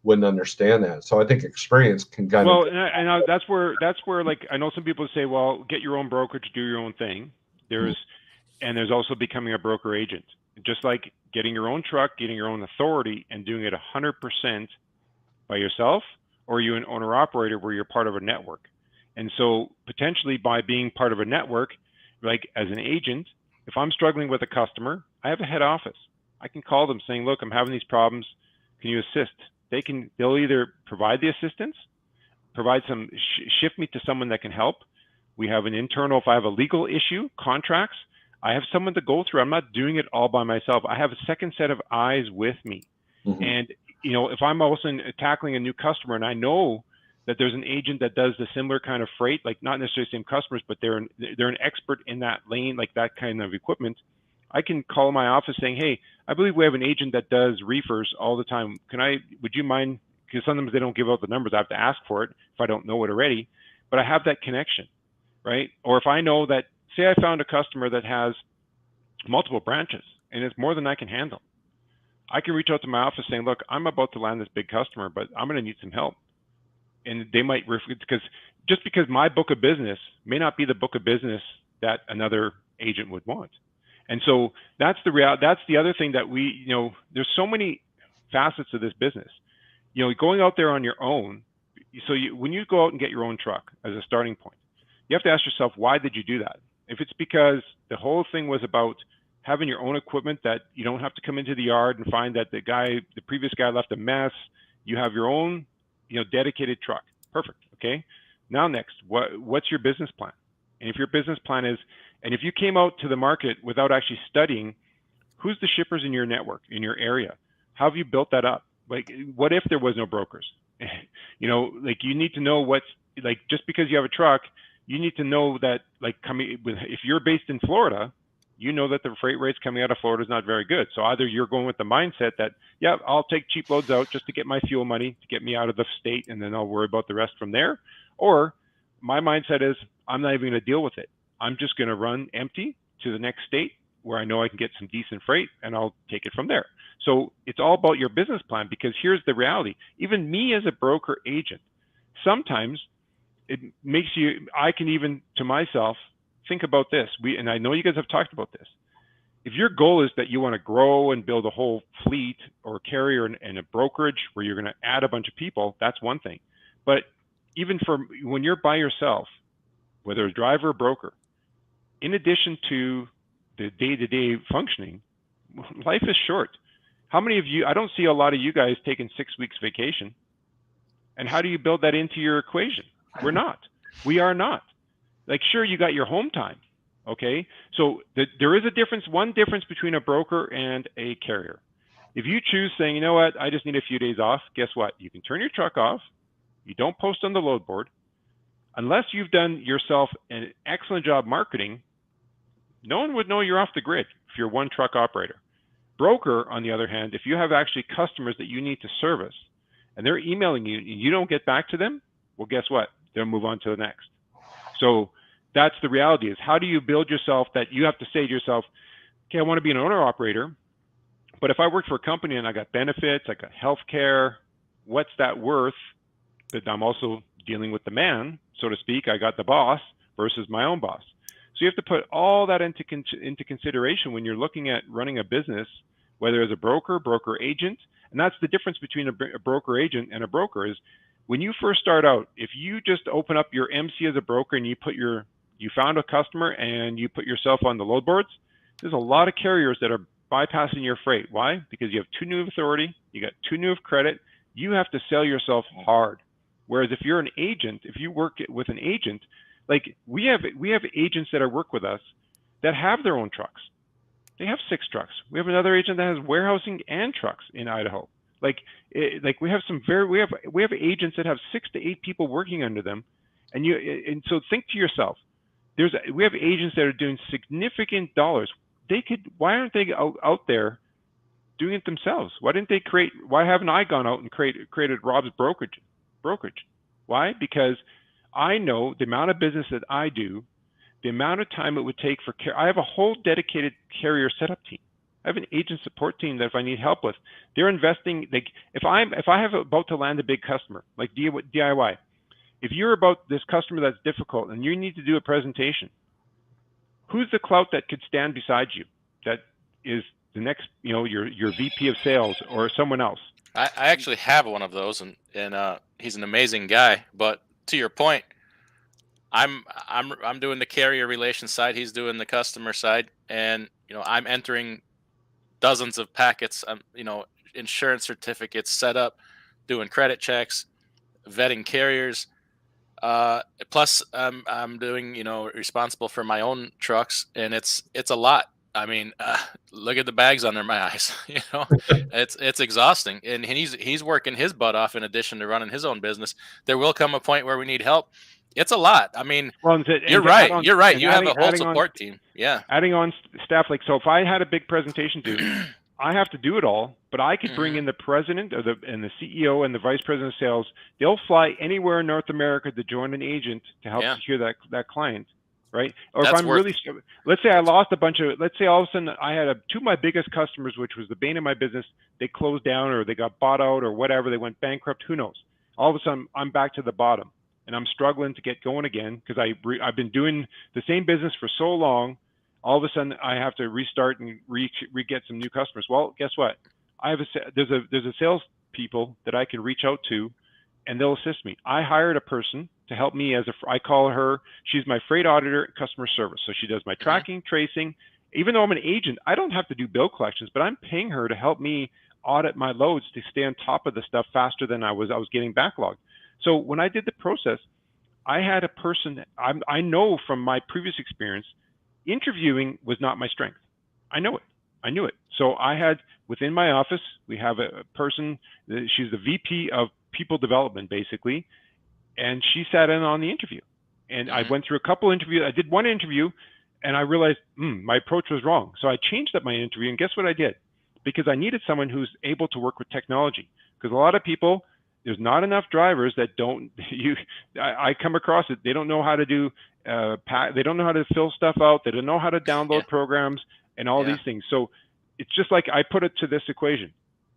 wouldn't understand that. So I think experience can kind of. Well, and that's where like, I know some people say, well, get your own brokerage, do your own thing. There's also becoming a broker agent, just like getting your own truck, getting your own authority, and doing it 100% by yourself, or you an owner operator where you're part of a network. And so potentially by being part of a network, like as an agent, if I'm struggling with a customer, I have a head office. I can call them saying, look, I'm having these problems. Can you assist? They'll either provide the assistance, provide shift me to someone that can help. We have an internal, if I have a legal issue, contracts, I have someone to go through. I'm not doing it all by myself. I have a second set of eyes with me. And if I'm also tackling a new customer and I know that there's an agent that does the similar kind of freight, like not necessarily same customers, but they're an expert in that lane, like that kind of equipment, I can call my office saying, hey, I believe we have an agent that does reefers all the time. Would you mind? Because sometimes they don't give out the numbers. I have to ask for it if I don't know it already, but I have that connection, right? Or if I know that, say I found a customer that has multiple branches and it's more than I can handle, I can reach out to my office saying, look, I'm about to land this big customer, but I'm going to need some help. And they might, because my book of business may not be the book of business that another agent would want. And so that's the other thing that we, there's so many facets of this business, going out there on your own. So when you go out and get your own truck as a starting point, you have to ask yourself, why did you do that? If it's because the whole thing was about having your own equipment, that you don't have to come into the yard and find that the previous guy left a mess, you have your own, dedicated truck. Perfect. Okay. Now next, what's your business plan? And if your business plan is, and if you came out to the market without actually studying who's the shippers in your network, in your area, how have you built that up? Like, what if there was no brokers? Like you need to know just because you have a truck, you need to know that if you're based in Florida, you know that the freight rates coming out of Florida is not very good. So either you're going with the mindset that, yeah, I'll take cheap loads out just to get my fuel money, to get me out of the state, and then I'll worry about the rest from there. Or my mindset is, I'm not even going to deal with it. I'm just going to run empty to the next state where I know I can get some decent freight, and I'll take it from there. So it's all about your business plan, because here's the reality. Even me as a broker agent, sometimes it makes you, I can even to myself think about this. And I know you guys have talked about this. If your goal is that you want to grow and build a whole fleet or carrier and a brokerage where you're going to add a bunch of people, that's one thing. But even for when you're by yourself, whether a driver or broker, in addition to the day-to-day functioning, life is short. How many of you, I don't see a lot of you guys taking 6 weeks vacation. And how do you build that into your equation? We're not. We are not. Like, sure, you got your home time, okay? So there is a difference, one difference between a broker and a carrier. If you choose saying, you know what, I just need a few days off, guess what? You can turn your truck off. You don't post on the load board. Unless you've done yourself an excellent job marketing, no one would know you're off the grid if you're one truck operator. Broker, on the other hand, if you have actually customers that you need to service and they're emailing you and you don't get back to them, well, guess what? They'll move on to the next. So that's the reality, is how do you build yourself that you have to say to yourself, okay, I want to be an owner operator, but if I worked for a company and I got benefits, I got health care, what's that worth? That I'm also dealing with the man, so to speak. I got the boss versus my own boss. So you have to put all that into consideration when you're looking at running a business, whether as a broker agent. And that's the difference between a broker agent and a broker, is when you first start out, if you just open up your MC as a broker and you found a customer and you put yourself on the load boards, there's a lot of carriers that are bypassing your freight. Why? Because you have 2 new of authority, you got 2 new of credit, you have to sell yourself hard. Whereas if you're an agent, if you work with an agent, like we have agents that work with us that have their own trucks. They have 6 trucks. We have another agent that has warehousing and trucks in Idaho. We have agents that have 6 to 8 people working under them, and so think to yourself, we have agents that are doing significant dollars. Why aren't they out there doing it themselves? Why haven't I gone out and created Rob's brokerage? Why? Because I know the amount of business that I do, the amount of time it would take I have a whole dedicated carrier setup team. I have an agent support team that if I need help with, they're investing. Like if I have about to land a big customer, like DIY, if you're about this customer that's difficult and you need to do a presentation, who's the clout that could stand beside you? That is the next, your VP of sales or someone else. I actually have one of those, and he's an amazing guy. But to your point, I'm doing the carrier relations side. He's doing the customer side, and I'm entering dozens of packets. Insurance certificates set up, doing credit checks, vetting carriers. Plus, I'm doing responsible for my own trucks, and it's a lot. I mean, look at the bags under my eyes. It's exhausting, and he's working his butt off in addition to running his own business. There will come a point where we need help. It's a lot. I mean, you're right. You're right. You have a whole support team. Yeah. Adding on staff, so if I had a big presentation due, I have to do it all, but I could bring in the president and the CEO and the vice president of sales. They'll fly anywhere in North America to join an agent to help secure that client. Right? Or if I'm let's say I lost let's say all of a sudden I had 2 of my biggest customers, which was the bane of my business. They closed down or they got bought out or whatever. They went bankrupt. Who knows? All of a sudden I'm back to the bottom and I'm struggling to get going again because I've been doing the same business for so long. All of a sudden I have to restart and get some new customers. Well, guess what? There's a sales people that I can reach out to, and they'll assist me. I hired a person to help me I call her, she's my freight auditor, customer service. So she does my tracking, tracing. Even though I'm an agent, I don't have to do bill collections, but I'm paying her to help me audit my loads to stay on top of the stuff faster than I was getting backlogged. So when I did the process, I had a person, I know from my previous experience, interviewing was not my strength. I knew it. So I had, within my office, we have a person, she's the VP of people development, basically, and she sat in on the interview. And I went through a couple interviews. I did one interview, and I realized my approach was wrong. So I changed up my interview, and guess what I did? Because I needed someone who's able to work with technology. Because a lot of people, there's not enough drivers that don't. I come across it. They don't know how to do. They don't know how to fill stuff out. They don't know how to download programs and all these things. So it's just like I put it to this equation.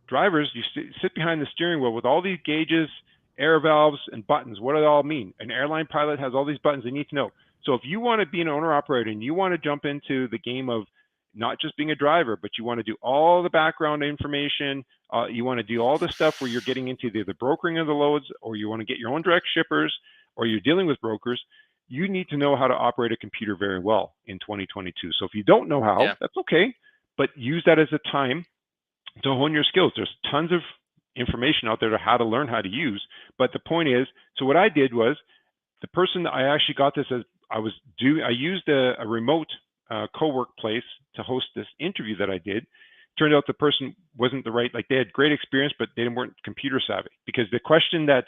Drivers, you sit behind the steering wheel with all these gauges, air valves, and buttons. What do they all mean? An airline pilot has all these buttons they need to know. So if you want to be an owner-operator and you want to jump into the game of not just being a driver, but you want to do all the background information, you want to do all the stuff where you're getting into the brokering of the loads, or you want to get your own direct shippers, or you're dealing with brokers, you need to know how to operate a computer very well in 2022. So if you don't know how, that's okay, but use that as a time to hone your skills. There's tons of information out there to how to learn how to use. But the point is, so what I did was, the person that I actually got this as I used a remote co-work place to host this interview that I did. Turned out the person wasn't the right, like they had great experience, but they weren't computer savvy. Because the question that,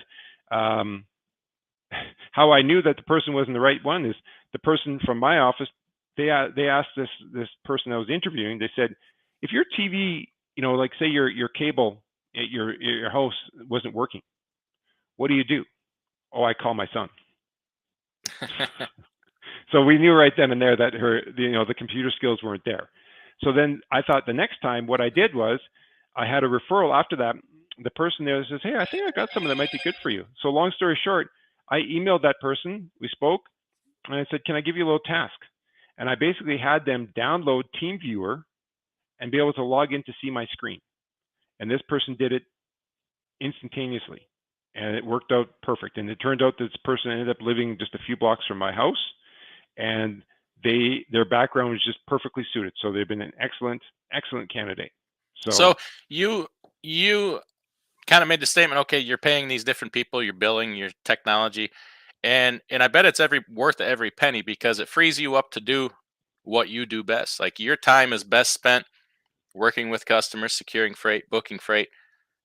how I knew that the person wasn't the right one is the person from my office, they asked this person I was interviewing, they said, if your TV, like say your cable at your house wasn't working, what do? Oh, I call my son. So we knew right then and there that the computer skills weren't there. So then I thought the next time what I did was I had a referral after that. The person there says, hey, I think I got someone that might be good for you. So long story short, I emailed that person, we spoke, and I said, can I give you a little task? And I basically had them download TeamViewer and be able to log in to see my screen. And this person did it instantaneously. And it worked out perfect. And it turned out this person ended up living just a few blocks from my house. And their background was just perfectly suited. So they've been an excellent candidate. So you kind of made the statement, okay, you're paying these different people, you're billing, your technology, and I bet it's worth every penny, because it frees you up to do what you do best. Like, your time is best spent working with customers, securing freight, booking freight.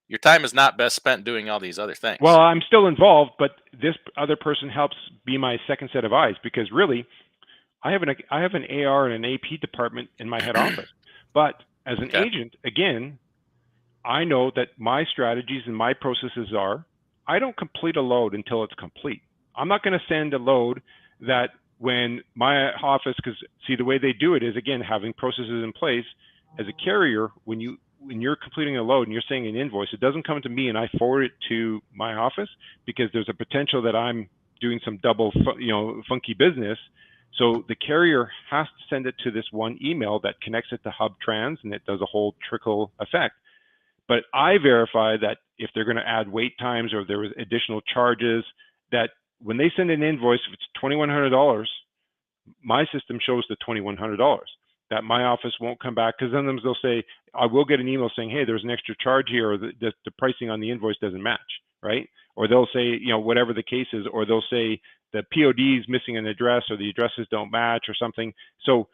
Your time is not best spent doing all these other things. Well, I'm still involved, but this other person helps be my second set of eyes, because really, I have an AR and an AP department in my head office. But as an agent, again, I know that my strategies and my processes are, I don't complete a load until it's complete. I'm not going to send a load that when my office, because see, the way they do it is, again, having processes in place. As a carrier, when you're completing a load and you're saying an invoice, it doesn't come to me and I forward it to my office, because there's a potential that I'm doing some double, funky business. So the carrier has to send it to this one email that connects it to Hub Trans, and it does a whole trickle effect. But I verify that if they're going to add wait times or there was additional charges, that when they send an invoice, if it's $2,100, my system shows the $2,100. That my office won't come back, because sometimes they'll say, I will get an email saying, hey, there's an extra charge here, or the pricing on the invoice doesn't match, right? Or they'll say, whatever the case is, or they'll say the POD is missing an address, or the addresses don't match or something. So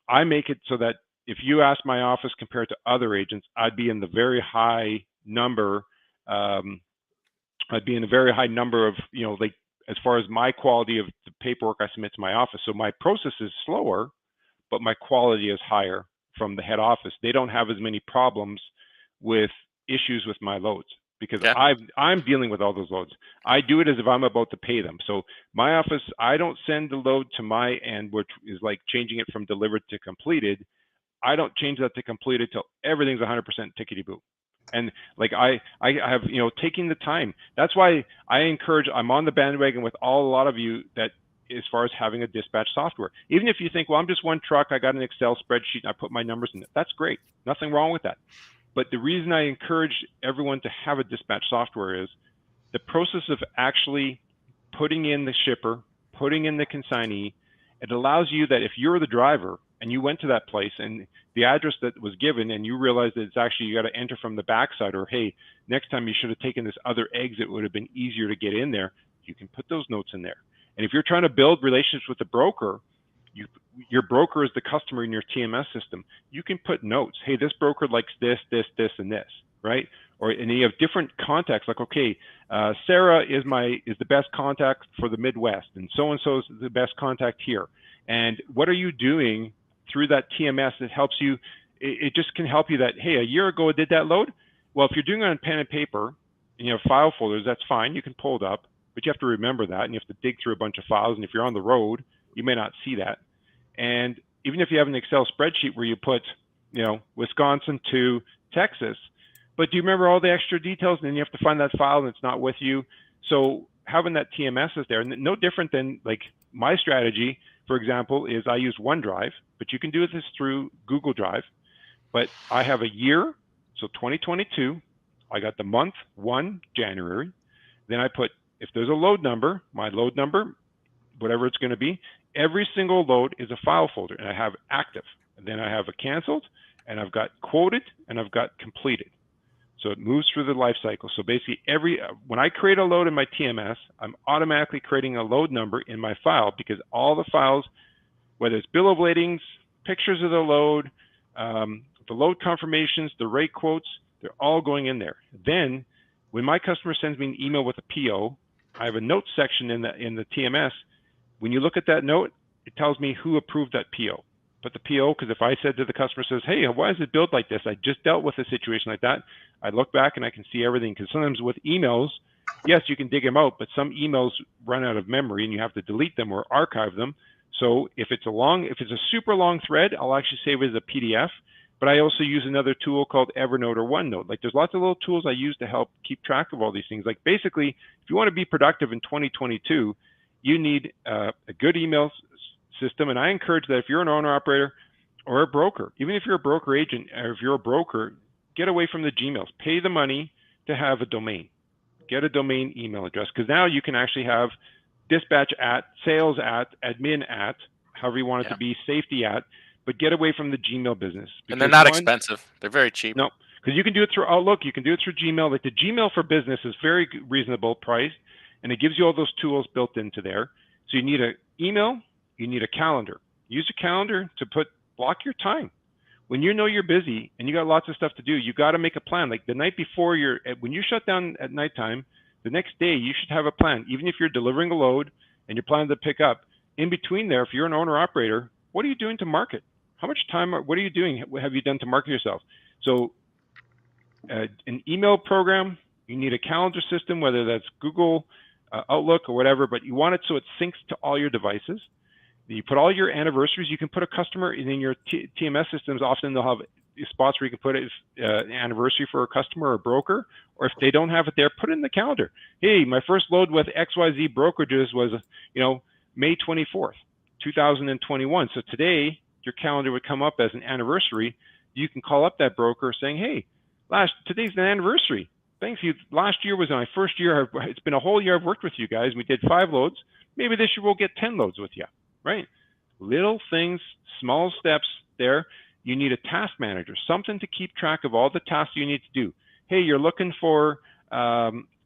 I make it so that if you ask my office compared to other agents, I'd be in the very high number. I'd be in a very high number of, like, as far as my quality of the paperwork I submit to my office. So my process is slower, but my quality is higher from the head office. They don't have as many problems with issues with my loads, because I'm dealing with all those loads. I do it as if I'm about to pay them. So my office, I don't send the load to my end, which is like changing it from delivered to completed. I don't change that to completed till everything's 100% tickety-boo. And like I have, taking the time. That's why I'm on the bandwagon with a lot of you that, as far as having a dispatch software. Even if you think, well, I'm just one truck, I got an Excel spreadsheet and I put my numbers in it. That's great. Nothing wrong with that. But the reason I encourage everyone to have a dispatch software is the process of actually putting in the shipper, putting in the consignee. It allows you that if you're the driver and you went to that place and the address that was given and you realize that it's actually, you got to enter from the backside, or, hey, next time you should have taken this other exit, it would have been easier to get in there. You can put those notes in there. And if you're trying to build relationships with the broker, your broker is the customer in your TMS system. You can put notes. Hey, this broker likes this, this, this, and this, right? And you have different contacts. Like, okay, Sarah is the best contact for the Midwest, and so is the best contact here. And what are you doing through that TMS that helps you? It just can help you that, hey, a year ago I did that load. Well, if you're doing it on pen and paper and you have file folders, that's fine. You can pull it up, but you have to remember that, and you have to dig through a bunch of files. And if you're on the road, you may not see that. And even if you have an Excel spreadsheet where you put, Wisconsin to Texas, but do you remember all the extra details? And then you have to find that file and it's not with you. So having that TMS is there, and no different than like my strategy, for example, is I use OneDrive, but you can do this through Google Drive. But I have a year, so 2022, I got the month 1, January. Then I put, if there's a load number, my load number, whatever it's going to be, every single load is a file folder, and I have active. And then I have a canceled, and I've got quoted, and I've got completed. So it moves through the life cycle. So basically when I create a load in my TMS, I'm automatically creating a load number in my file, because all the files, whether it's bill of ladings, pictures of the load, the load confirmations, the rate quotes, they're all going in there. Then when my customer sends me an email with a PO, I have a notes section in the TMS. When you look at that note, it tells me who approved that PO. But the PO, because if I said to the customer, says, hey, why is it billed like this? I just dealt with a situation like that. I look back and I can see everything. Because sometimes with emails, yes, you can dig them out, but some emails run out of memory and you have to delete them or archive them. So if it's a super long thread, I'll actually save it as a PDF. But I also use another tool called Evernote or OneNote. Like there's lots of little tools I use to help keep track of all these things. Like basically, if you want to be productive in 2022, you need a good email system. And I encourage that if you're an owner operator or a broker, even if you're a broker agent or if you're a broker, get away from the Gmails. Pay the money to have a domain. Get a domain email address, because now you can actually have dispatch at, sales at, admin at, however you want it to be, safety at, but get away from the Gmail business. And they're not expensive. They're very cheap. No, because you can do it through Outlook. You can do it through Gmail. Like the Gmail for business is very reasonable price, and it gives you all those tools built into there. So you need an email. You need a calendar. Use a calendar to block your time. When you know you're busy and you got lots of stuff to do, you got to make a plan. Like the night before when you shut down at nighttime, the next day you should have a plan. Even if you're delivering a load and you're planning to pick up, in between there, if you're an owner operator, what are you doing to market? How much time, what are you doing? What have you done to market yourself? So an email program, you need a calendar system, whether that's Google, Outlook or whatever, but you want it so it syncs to all your devices. You put all your anniversaries. You can put a customer in your TMS systems. Often they'll have spots where you can put an anniversary for a customer or a broker, or if they don't have it there, put it in the calendar. Hey, my first load with XYZ brokerages was, May 24th, 2021. So today your calendar would come up as an anniversary. You can call up that broker saying, hey, today's an anniversary. Thanks. Last year was my first year. It's been a whole year I've worked with you guys. We did 5 loads. Maybe this year we'll get 10 loads with you. Right? Little things, small steps there. You need a task manager, something to keep track of all the tasks you need to do. Hey, you're looking for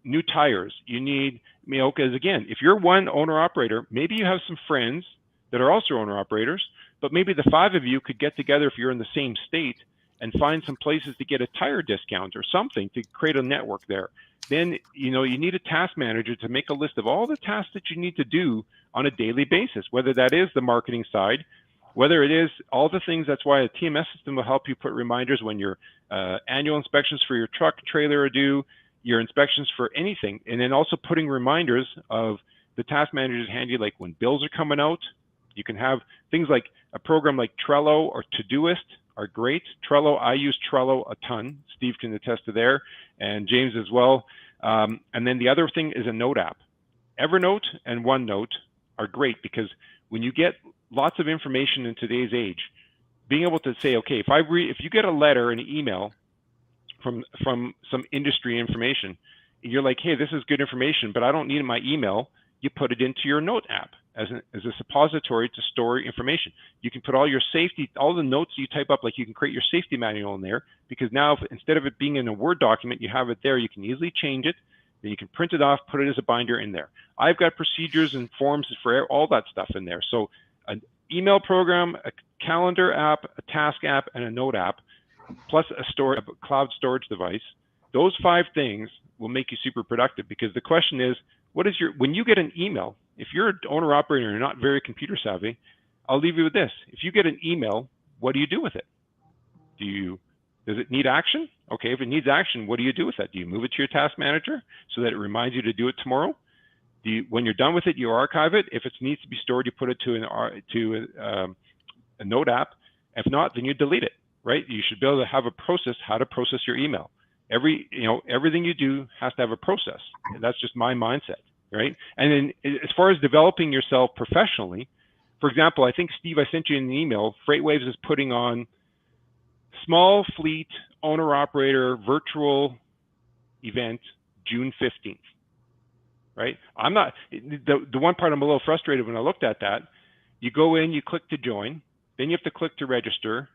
new tires. You need, because again, if you're one owner operator, maybe you have some friends that are also owner operators, but maybe the 5 of you could get together if you're in the same state and find some places to get a tire discount or something to create a network there. Then, you need a task manager to make a list of all the tasks that you need to do on a daily basis, whether that is the marketing side, whether it is all the things. That's why a TMS system will help you put reminders when your annual inspections for your truck, trailer are due, your inspections for anything, and then also putting reminders of the task manager's handy, like when bills are coming out. You can have things like a program like Trello or Todoist are great. Trello, I use Trello a ton. Steve can attest to there, and James as well. And then the other thing is a note app. Evernote and OneNote are great, because when you get lots of information in today's age, being able to say, okay, if you get a letter, an email from some industry information, and you're like, hey, this is good information, but I don't need my email, you put it into your note app as a suppository to store information. You can put all your safety, all the notes you type up, like you can create your safety manual in there, because now instead of it being in a Word document, you have it there. You can easily change it. Then you can print it off, put it as a binder in there. I've got procedures and forms for all that stuff in there. So an email program, a calendar app, a task app, and a note app, plus a cloud storage device. Those 5 things will make you super productive, because the question is, when you get an email, if you're an owner operator and you're not very computer savvy, I'll leave you with this. If you get an email, what do you do with it? Does it need action? Okay, if it needs action, what do you do with that? Do you move it to your task manager so that it reminds you to do it tomorrow? When you're done with it, you archive it. If it needs to be stored, you put it to a note app. If not, then you delete it, right? You should be able to have a process how to process your email. Everything you do has to have a process. That's just my mindset, right? And then as far as developing yourself professionally, for example, I think, Steve, I sent you an email. FreightWaves is putting on small fleet owner-operator virtual event June 15th, right? I'm not, the one part I'm a little frustrated when I looked at that, you go in, you click to join, then you have to click to register,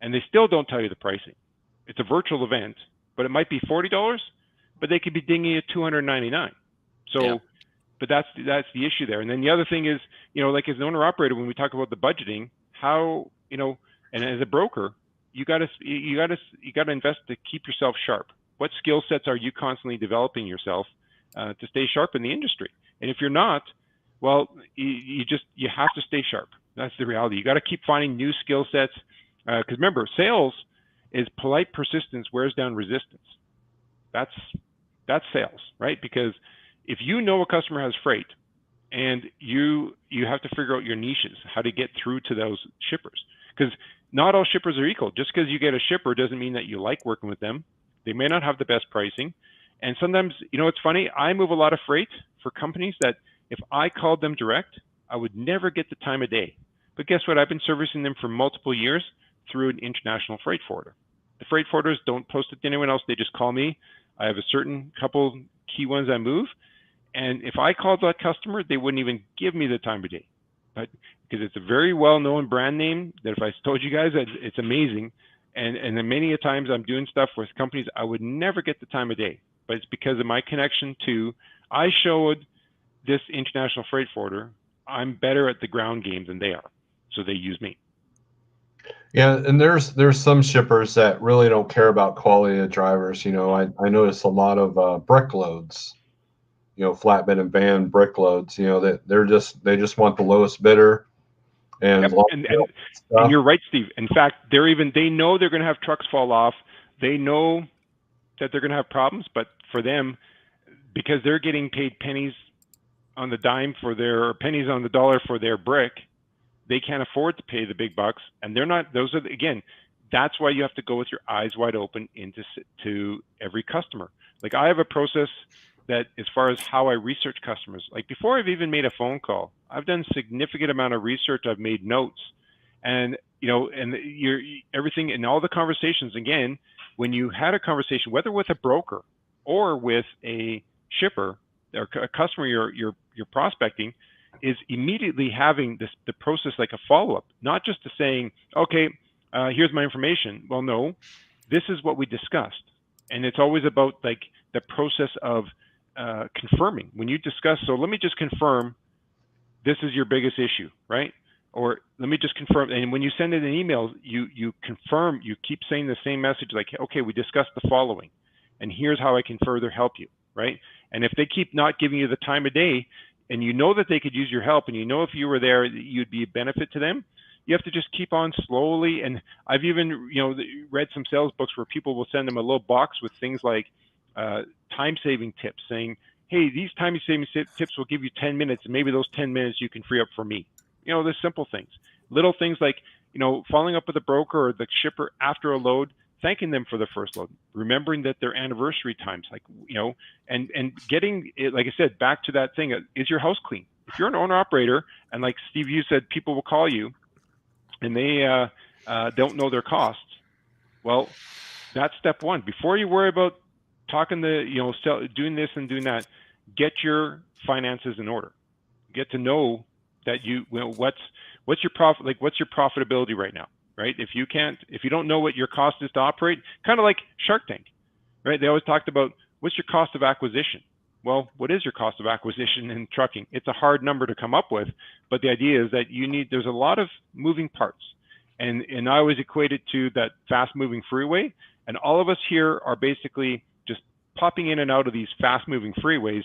and they still don't tell you the pricing. It's a virtual event, but it might be $40, but they could be dinging you at $299. So, yeah. But that's the issue there. And then the other thing is, like as an owner operator, when we talk about the budgeting, how, and as a broker, you got to invest to keep yourself sharp. What skill sets are you constantly developing yourself to stay sharp in the industry? And if you're not, well, you have to stay sharp. That's the reality. You got to keep finding new skill sets, because remember, sales is polite persistence wears down resistance. That's sales, right? Because if you know a customer has freight, and you have to figure out your niches, how to get through to those shippers, because not all shippers are equal. Just because you get a shipper doesn't mean that you like working with them. They may not have the best pricing, and sometimes, it's funny. I move a lot of freight for companies that if I called them direct, I would never get the time of day. But guess what? I've been servicing them for multiple years through an international freight forwarder. The freight forwarders don't post it to anyone else. They just call me. I have a certain couple key ones I move. And if I called that customer, they wouldn't even give me the time of day. But because it's a very well-known brand name that if I told you guys, it's amazing. And then many a times I'm doing stuff with companies I would never get the time of day. But it's because of my connection to, I showed this international freight forwarder, I'm better at the ground game than they are. So they use me. Yeah, and there's some shippers that really don't care about quality of drivers. I notice a lot of brick loads, flatbed and van brick loads. That they just want the lowest bidder. And, yep. And you're right, Steve. In fact, they know they're going to have trucks fall off. They know that they're going to have problems, but for them, because they're getting paid pennies on the dime pennies on the dollar for their brick, they can't afford to pay the big bucks, and they're not. That's why you have to go with your eyes wide open to every customer. Like I have a process that, as far as how I research customers, like before I've even made a phone call, I've done significant amount of research. I've made notes, and everything in all the conversations. Again, when you had a conversation, whether with a broker or with a shipper or a customer you're prospecting, is immediately having the process like a follow-up, not just to saying, okay, here's my information. Well, no, this is what we discussed. And it's always about like the process of confirming. When you discuss, so let me just confirm this is your biggest issue, right? Or let me just confirm. And when you send it an email, you confirm, you keep saying the same message like, okay, we discussed the following, and here's how I can further help you, right? And if they keep not giving you the time of day, and you know that they could use your help, and if you were there, you'd be a benefit to them, you have to just keep on slowly. And I've even, read some sales books where people will send them a little box with things like time-saving tips, saying, hey, these time-saving tips will give you 10 minutes, and maybe those 10 minutes you can free up for me. There's simple things. Little things like, following up with a broker or the shipper after a load, thanking them for the first load, remembering that their anniversary times, like, and getting it, like I said, back to that thing, is your house clean? If you're an owner operator, and like Steve, you said, people will call you and they don't know their costs. Well, that's step one. Before you worry about talking to, doing this and doing that, get your finances in order. Get to know that what's your profit, like what's your profitability right now? Right? If you don't know what your cost is to operate, kind of like Shark Tank, right? They always talked about what's your cost of acquisition. Well, what is your cost of acquisition in trucking? It's a hard number to come up with, but the idea is that there's a lot of moving parts. And I always equate it to that fast moving freeway. And all of us here are basically just popping in and out of these fast moving freeways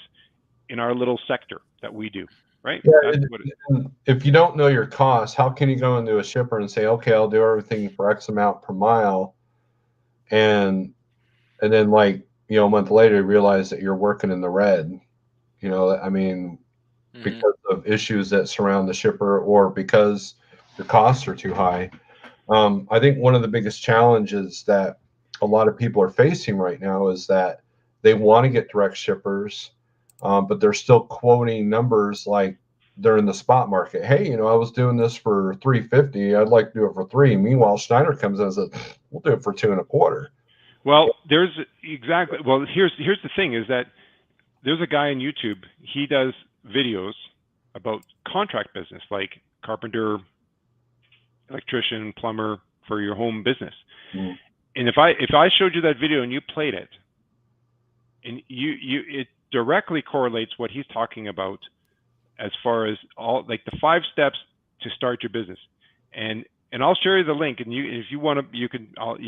in our little sector that we do. right? Yeah, That's what it, if you don't know your costs, how can you go into a shipper and say, okay, I'll do everything for X amount per mile, and then like a month later you realize that you're working in the red? I mean, because of issues that surround the shipper or because your costs are too high. I think one of the biggest challenges that a lot of people are facing right now is that they want to get direct shippers, but they're still quoting numbers like they're in the spot market. Hey, I was doing this for $350. I'd like to do it for $3. Meanwhile, Schneider comes in and says, we'll do it for $2.25. well, here's the thing is that there's a guy on YouTube. He does videos about contract business, like carpenter, electrician, plumber for your home business. Mm. And if I showed you that video and you played it, and it directly correlates what he's talking about as far as all like the 5 steps to start your business. And I'll share you the link, and if you want to, you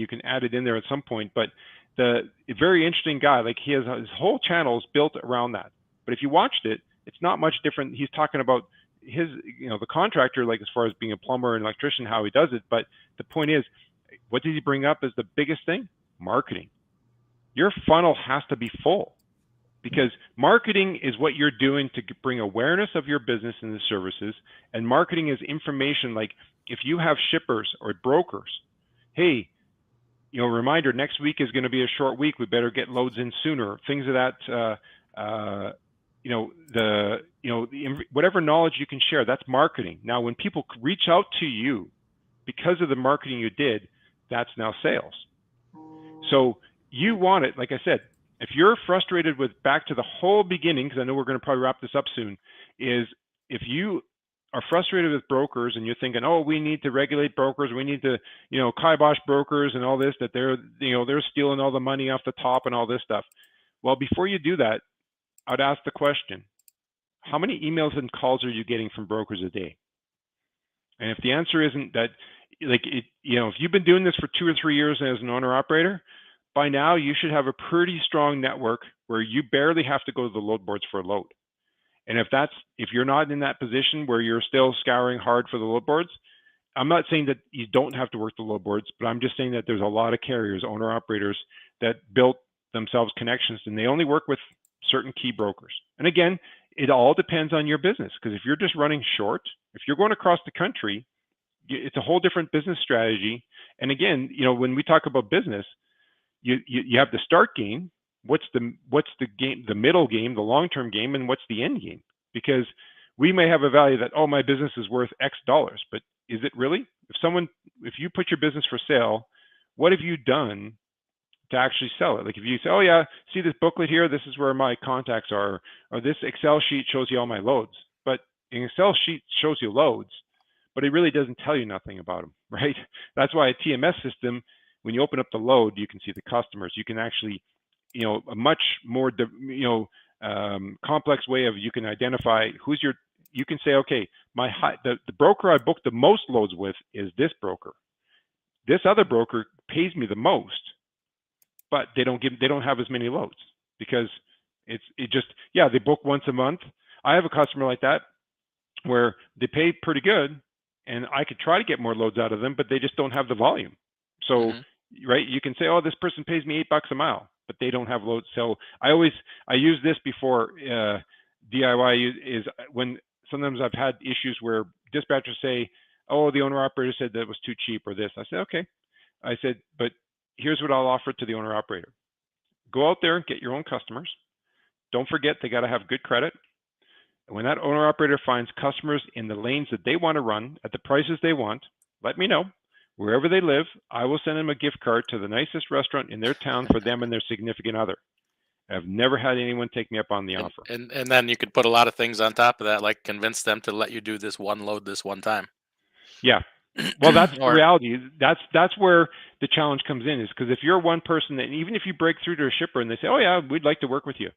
can add it in there at some point. But a very interesting guy, like he has his whole channel is built around that. But if you watched it, it's not much different. He's talking about his, the contractor, like as far as being a plumber and electrician, how he does it. But the point is, what did he bring up as the biggest thing? Marketing. Your funnel has to be full, because marketing is what you're doing to bring awareness of your business and the services. And marketing is information, like if you have shippers or brokers, hey, reminder, next week is going to be a short week. We better get loads in sooner. Things of that, whatever knowledge you can share, that's marketing. Now, when people reach out to you because of the marketing you did, that's now sales. So you want it, like I said, if you're frustrated with, back to the whole beginning, because I know we're going to probably wrap this up soon, is if you are frustrated with brokers and you're thinking, oh, we need to regulate brokers, we need to, kibosh brokers and all this, that they're stealing all the money off the top and all this stuff. Well, before you do that, I'd ask the question, how many emails and calls are you getting from brokers a day? And if the answer isn't that, if you've been doing this for 2 or 3 years as an owner operator, by now you should have a pretty strong network where you barely have to go to the load boards for a load. And if you're not in that position where you're still scouring hard for the load boards, I'm not saying that you don't have to work the load boards, but I'm just saying that there's a lot of carriers, owner operators, that built themselves connections, and they only work with certain key brokers. And again, it all depends on your business, because if you're just running short, if you're going across the country, it's a whole different business strategy. And again, when we talk about business, you have the start game. What's the game, the middle game, the long-term game, and what's the end game? Because we may have a value that, oh, my business is worth X dollars, but is it really? If you put your business for sale, what have you done to actually sell it? Like if you say, oh yeah, see this booklet here, this is where my contacts are, or this Excel sheet shows you all my loads. But an Excel sheet shows you loads, but it really doesn't tell you nothing about them, right? That's why a TMS system, when you open up the load, you can see the customers. You can actually, a much more, complex way of, you can identify you can say, okay, the broker I booked the most loads with is this broker. This other broker pays me the most, but they don't have as many loads, because they book once a month. I have a customer like that where they pay pretty good, and I could try to get more loads out of them, but they just don't have the volume. So, right, you can say, oh, this person pays me $8 a mile, but they don't have loads. So I use this before DIY is when sometimes I've had issues where dispatchers say, oh, the owner operator said that was too cheap or this. I said, okay. I said, but here's what I'll offer to the owner operator. Go out there and get your own customers. Don't forget, they got to have good credit. And when that owner operator finds customers in the lanes that they want to run at the prices they want, let me know. Wherever they live, I will send them a gift card to the nicest restaurant in their town for them and their significant other. I've never had anyone take me up on the offer. And then you could put a lot of things on top of that, like convince them to let you do this one load this one time. Yeah. Well, that's the reality. That's where the challenge comes in, is because if you're one person, that even if you break through to a shipper and they say, oh yeah, we'd like to work with you,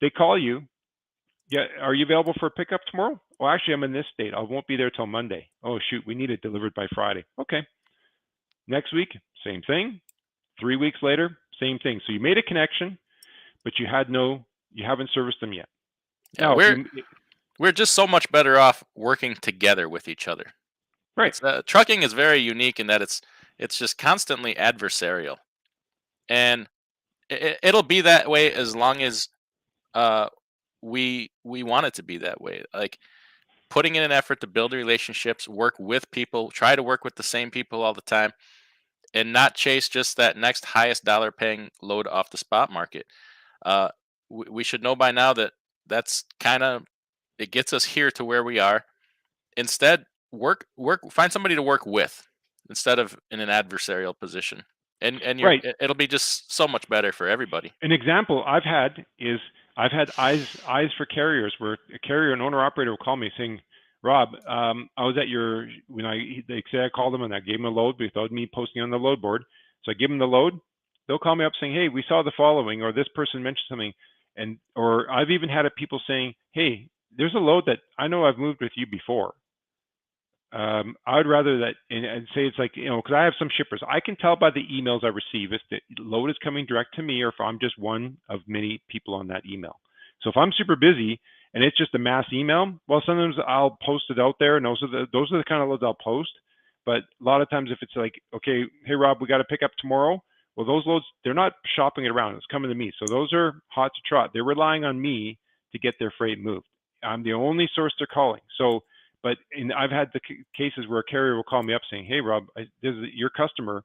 they call you. Yeah, are you available for a pickup tomorrow? Well, actually, I'm in this state. I won't be there till Monday. Oh shoot, we need it delivered by Friday. Okay. Next week, same thing. 3 weeks later, same thing. So you made a connection, but you haven't serviced them yet. Yeah, we're just so much better off working together with each other. Right. Trucking is very unique in that it's just constantly adversarial, and it'll be that way as long as we want it to be that way. Like putting in an effort to build relationships, work with people, try to work with the same people all the time, and not chase just that next highest dollar paying load off the spot market. Uh, we should know by now that that's kind of it gets us here to where we are. Instead, find somebody to work with instead of in an adversarial position, and Right. it'll be just so much better for everybody. An example I've had eyes for carriers, where a carrier, an owner operator, will call me saying, "Rob, I was at your they say I called them and I gave them a load without me posting on the load board. So I give them the load. They'll call me up saying, "Hey, we saw the following," or this person mentioned something, or I've even had people saying, "Hey, there's a load that I know I've moved with you before. I would rather that," and say it's like, because I have some shippers, I can tell by the emails I receive if the load is coming direct to me or if I'm just one of many people on that email. So if I'm super busy and it's just a mass email, well, sometimes I'll post it out there, and those are the kind of loads I'll post. But a lot of times, if it's like, okay, hey Rob, we got to pick up tomorrow. Well, those loads, they're not shopping it around; it's coming to me. So those are hot to trot. They're relying on me to get their freight moved. I'm the only source they're calling. So. But I've had the cases where a carrier will call me up saying, "Hey, Rob, your customer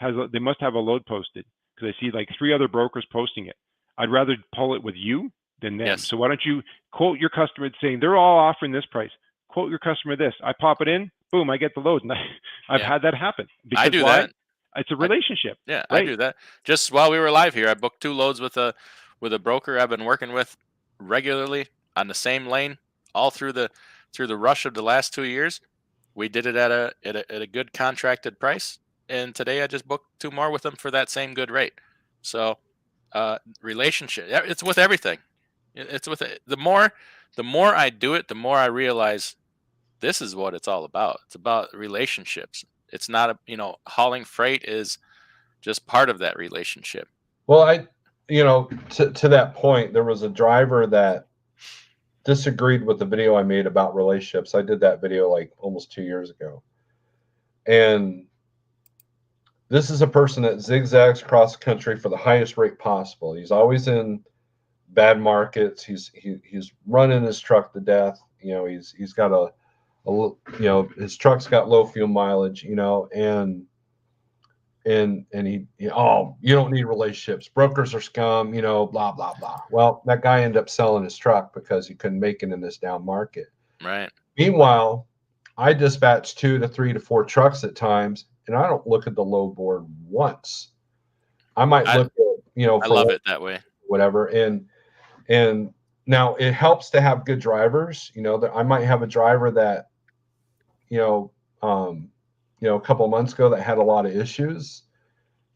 they must have a load posted because I see like 3 other brokers posting it. I'd rather pull it with you than them. Yes. So why don't you quote your customer saying they're all offering this price? Quote your customer this. I pop it in, boom, I get the load." And I've had that happen. Because I do why? that. It's a relationship. Yeah, right? I do that. Just while we were live here, I booked 2 loads with a broker I've been working with regularly on the same lane all through the rush of the last 2 years. We did it at a good contracted price, and today I just booked 2 more with them for that same good rate. So, relationship, it's with everything. It's with the more I do it, the more I realize this is what it's all about. It's about relationships. It's not hauling freight is just part of that relationship. Well, to that point, there was a driver that disagreed with the video I made about relationships. I did that video like almost 2 years ago. And this is a person that zigzags across the country for the highest rate possible. He's always in bad markets. He's running his truck to death. He's got his truck's got low fuel mileage, and he oh, you don't need relationships. Brokers are scum, blah, blah, blah. Well, that guy ended up selling his truck because he couldn't make it in this down market. Right. Meanwhile, I dispatch 2 to 3 to 4 trucks at times, and I don't look at the load board once. I might look at, I love it that way. Whatever. And now it helps to have good drivers. That I might have a driver that, a couple of months ago that had a lot of issues.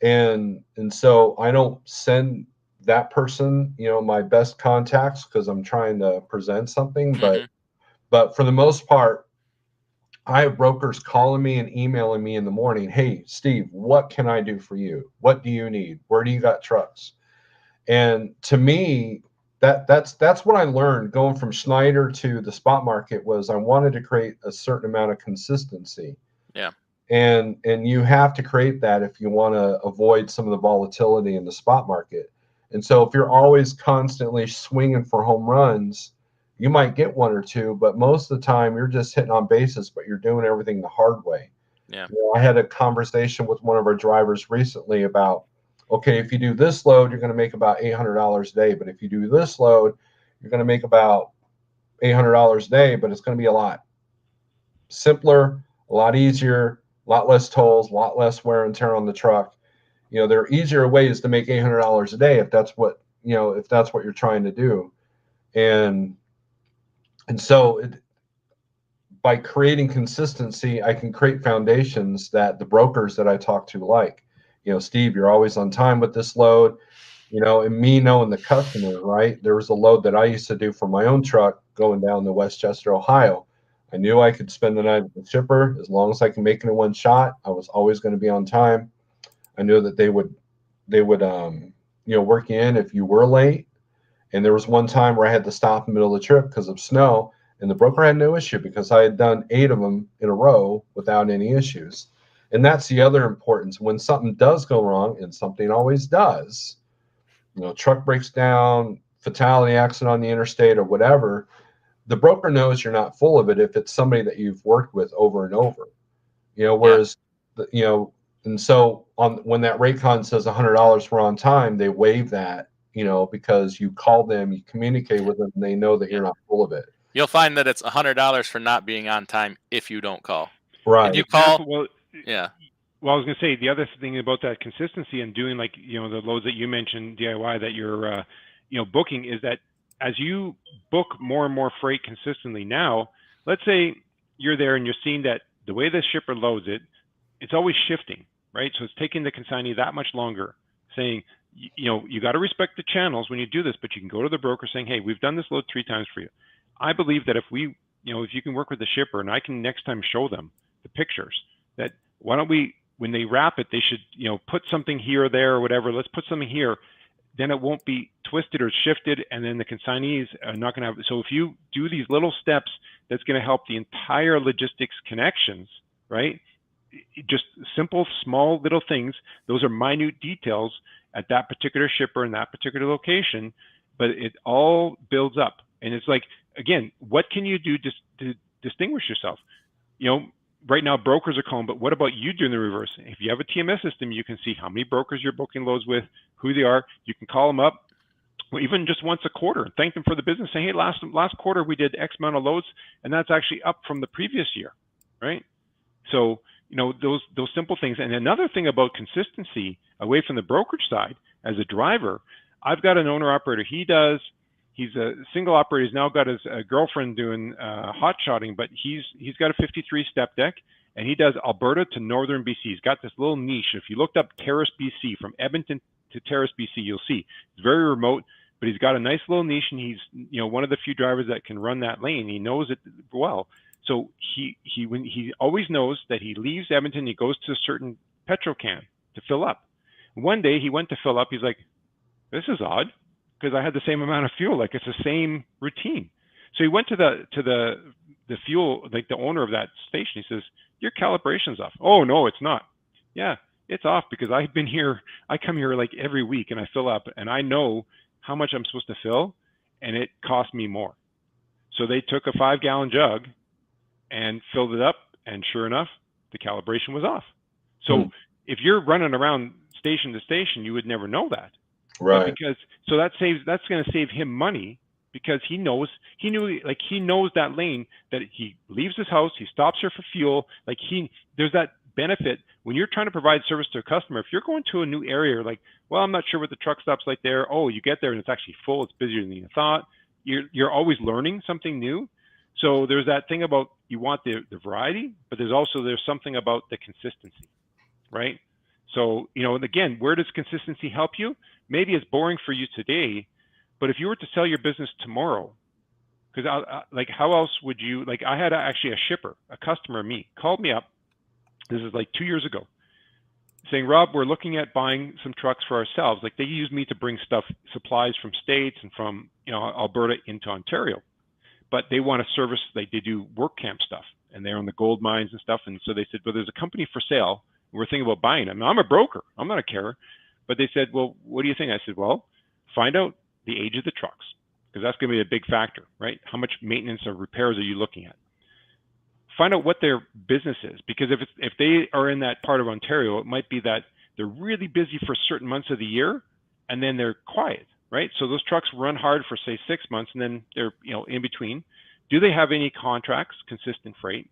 And so I don't send that person, my best contacts because I'm trying to present something. But for the most part, I have brokers calling me and emailing me in the morning. "Hey, Steve, what can I do for you? What do you need? Where do you got trucks?" And to me, that's what I learned going from Schneider to the spot market was I wanted to create a certain amount of consistency. Yeah. And you have to create that if you want to avoid some of the volatility in the spot market. And so if you're always constantly swinging for home runs, you might get 1 or 2, but most of the time you're just hitting on bases, but you're doing everything the hard way. Yeah. I had a conversation with one of our drivers recently about, okay, if you do this load, you're going to make about $800 a day. But if you do this load, you're going to make about $800 a day, but it's going to be a lot simpler, a lot easier, a lot less tolls, a lot less wear and tear on the truck. There are easier ways to make $800 a day if that's what you're trying to do. And so by creating consistency, I can create foundations that the brokers that I talk to like. Steve, you're always on time with this load. And me knowing the customer, right? There was a load that I used to do for my own truck going down to Westchester, Ohio. I knew I could spend the night with the shipper as long as I can make it in one shot. I was always going to be on time. I knew that they would work in if you were late. And there was one time where I had to stop in the middle of the trip because of snow, And the broker had no issue because I had done 8 of them in a row without any issues. And that's the other importance. When something does go wrong, and something always does, truck breaks down, fatality accident on the interstate or whatever, the broker knows you're not full of it if it's somebody that you've worked with over and over. Whereas, and so when that Raycon says $100 for on time, they waive that, because you call them, you communicate with them, and they know that you're not full of it. You'll find that it's $100 for not being on time if you don't call. Right. If you call, Well, yeah. Well, I was going to say the other thing about that consistency and doing the loads that you mentioned, DIY, that you're, booking, is that as you book more and more freight consistently now, let's say you're there and you're seeing that the way the shipper loads it, it's always shifting, right? So it's taking the consignee that much longer, saying, you got to respect the channels when you do this, but you can go to the broker saying, hey, we've done this load 3 times for you. I believe that if you can work with the shipper, and I can next time show them the pictures, that why don't we, when they wrap it, they should, put something here or there or whatever. Let's put something here. Then it won't be twisted or shifted, and then the consignees are not going to have. So if you do these little steps, that's going to help the entire logistics connections, right? Just simple, small little things. Those are minute details at that particular shipper in that particular location, but it all builds up. And it's like, again, what can you do to distinguish yourself? Right now brokers are calling, but what about you doing the reverse? If you have a TMS system, you can see how many brokers you're booking loads with, who they are. You can call them up, or even just once a quarter, and thank them for the business. Say, hey, last quarter we did X amount of loads, and that's actually up from the previous year, right? So those simple things. And another thing about consistency away from the brokerage side, as a driver, I've got an owner operator. He's a single operator. He's now got his girlfriend doing hot shotting, but he's got a 53 step deck, and he does Alberta to northern BC. He's got this little niche. If you looked up Terrace, BC, from Edmonton to Terrace, BC, you'll see it's very remote, but he's got a nice little niche, and he's one of the few drivers that can run that lane. He knows it well. So he always knows that he leaves Edmonton, he goes to a certain petrol can to fill up. One day he went to fill up. He's like, this is odd, because I had the same amount of fuel. Like, it's the same routine. So he went to the fuel, like the owner of that station. He says, your calibration's off. Oh, no, it's not. Yeah, it's off because I've been here. I come here like every week and I fill up, and I know how much I'm supposed to fill, and it cost me more. So they took a 5-gallon jug and filled it up, and sure enough, the calibration was off. So if you're running around station to station, you would never know that. Right. That's going to save him money, because he knows that lane, that he leaves his house, he stops here for fuel. Like, there's that benefit when you're trying to provide service to a customer. If you're going to a new area, like, well, I'm not sure what the truck stop's like there. Oh, you get there and it's actually full. It's busier than you thought. You're always learning something new. So there's that thing about, you want the variety, but there's something about the consistency, right? So, and again, where does consistency help you? Maybe it's boring for you today, but if you were to sell your business tomorrow, because like, how else would you, like, I had actually a shipper, a customer of me, called me up. This is like 2 years ago, saying, Rob, we're looking at buying some trucks for ourselves. Like, they use me to bring supplies from states and from, Alberta into Ontario, but they want to service, like, they do work camp stuff, and they're on the gold mines and stuff. And so they said, well, there's a company for sale. We're thinking about buying them. I'm a broker. I'm not a carer. But they said, well, what do you think? I said, well, find out the age of the trucks, because that's going to be a big factor, right? How much maintenance or repairs are you looking at? Find out what their business is, because if they are in that part of Ontario, it might be that they're really busy for certain months of the year, and then they're quiet, right? So those trucks run hard for, say, 6 months, and then they're in between. Do they have any contracts, consistent freight?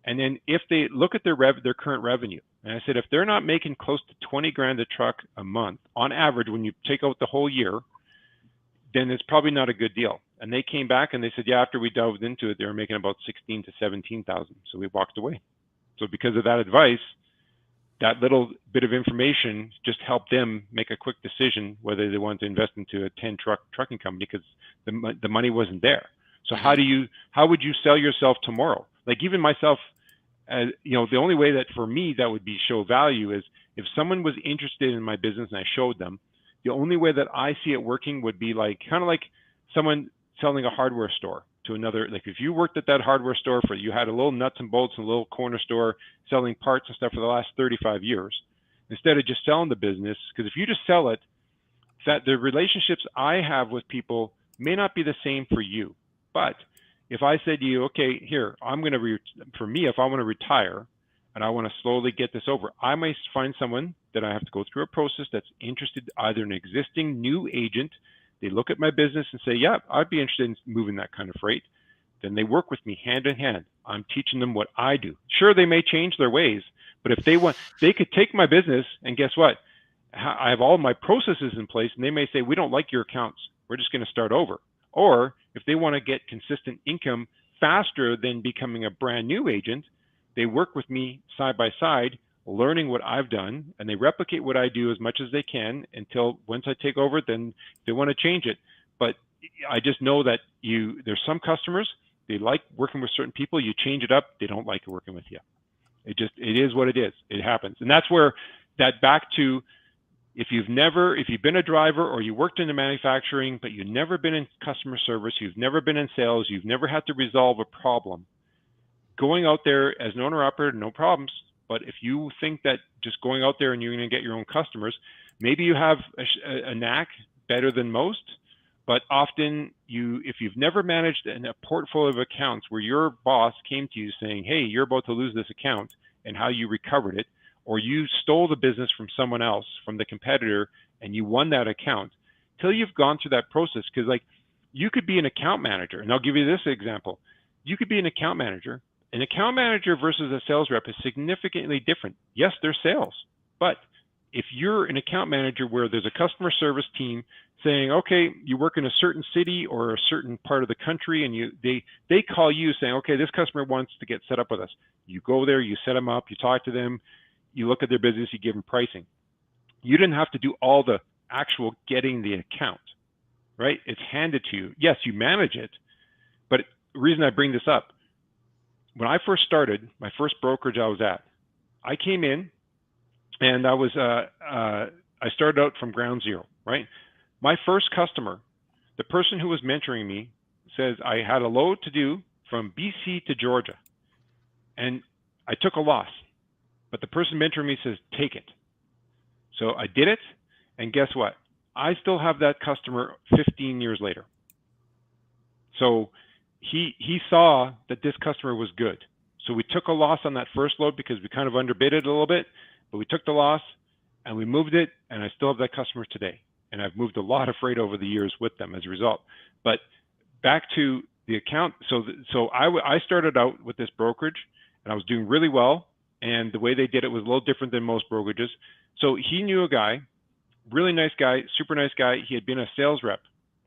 And then if they look at their current revenue, and I said, if they're not making close to 20 grand a truck a month on average, when you take out the whole year, then it's probably not a good deal. And they came back and they said, yeah, after we delved into it, they were making about 16 to 17,000. So we walked away. So because of that advice, that little bit of information just helped them make a quick decision whether they wanted to invest into a 10 trucking company, because the money wasn't there. So how would you sell yourself tomorrow? Like, even myself, the only way that for me that would be show value is if someone was interested in my business and I showed them. The only way that I see it working would be like, kind of like someone selling a hardware store to another, like if you worked at that hardware store you had a little nuts and bolts and a little corner store selling parts and stuff for the last 35 years, instead of just selling the business, because if you just sell it, that the relationships I have with people may not be the same for you. But if I said to you, okay, here, for me, if I want to retire and I want to slowly get this over, I might find someone that I have to go through a process that's interested, either an existing new agent. They look at my business and say, yeah, I'd be interested in moving that kind of freight. Then they work with me hand in hand. I'm teaching them what I do. Sure, they may change their ways, but if they want, they could take my business and guess what? I have all my processes in place, and they may say, we don't like your accounts. We're just going to start over. Or if they want to get consistent income faster than becoming a brand new agent, they work with me side by side, learning what I've done, and they replicate what I do as much as they can until once I take over, then they want to change it. But I just know that there's some customers, they like working with certain people. You change it up, they don't like working with you. It is what it is. It happens. And that's where that back to, if you've been a driver or you worked in the manufacturing, but you've never been in customer service, you've never been in sales, you've never had to resolve a problem, going out there as an owner operator, no problems. But if you think that just going out there and you're going to get your own customers, maybe you have a knack better than most, but often if you've never managed a portfolio of accounts where your boss came to you saying, hey, you're about to lose this account, and how you recovered it, or you stole the business from someone else, from the competitor, and you won that account, till you've gone through that process. Because like, you could be an account manager, and I'll give you this example. You could be an account manager. An account manager versus a sales rep is significantly different. Yes, they're sales, but if you're an account manager where there's a customer service team saying, okay, you work in a certain city or a certain part of the country, and they call you saying, okay, this customer wants to get set up with us. You go there, you set them up, you talk to them, you look at their business, you give them pricing. You didn't have to do all the actual getting the account, right? It's handed to you. Yes, you manage it, but the reason I bring this up, when I first started, my first brokerage I was at, I came in and I started out from ground zero, right? My first customer, the person who was mentoring me, says I had a load to do from BC to Georgia, and I took a loss, but the person mentoring me says, take it. So I did it, and guess what? I still have that customer 15 years later. So he saw that this customer was good. So we took a loss on that first load because we kind of underbid it a little bit, but we took the loss and we moved it, and I still have that customer today. And I've moved a lot of freight over the years with them as a result. But back to the account. So I started out with this brokerage, and I was doing really well. And the way they did it was a little different than most brokerages. So he knew a guy, really nice guy, super nice guy. He had been a sales rep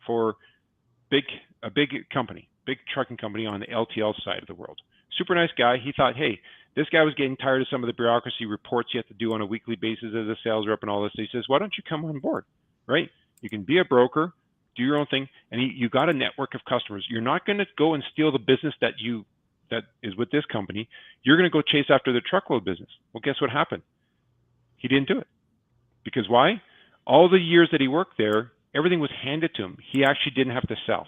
for a big company, big trucking company on the LTL side of the world. Super nice guy. He thought, hey, this guy was getting tired of some of the bureaucracy reports you have to do on a weekly basis as a sales rep and all this. He says, why don't you come on board, right? You can be a broker, do your own thing, and you got a network of customers. You're not going to go and steal the business that is with this company. You're going to go chase after the truckload business. Well, guess what happened? He didn't do it. Because why? All the years that he worked there, everything was handed to him. He actually didn't have to sell.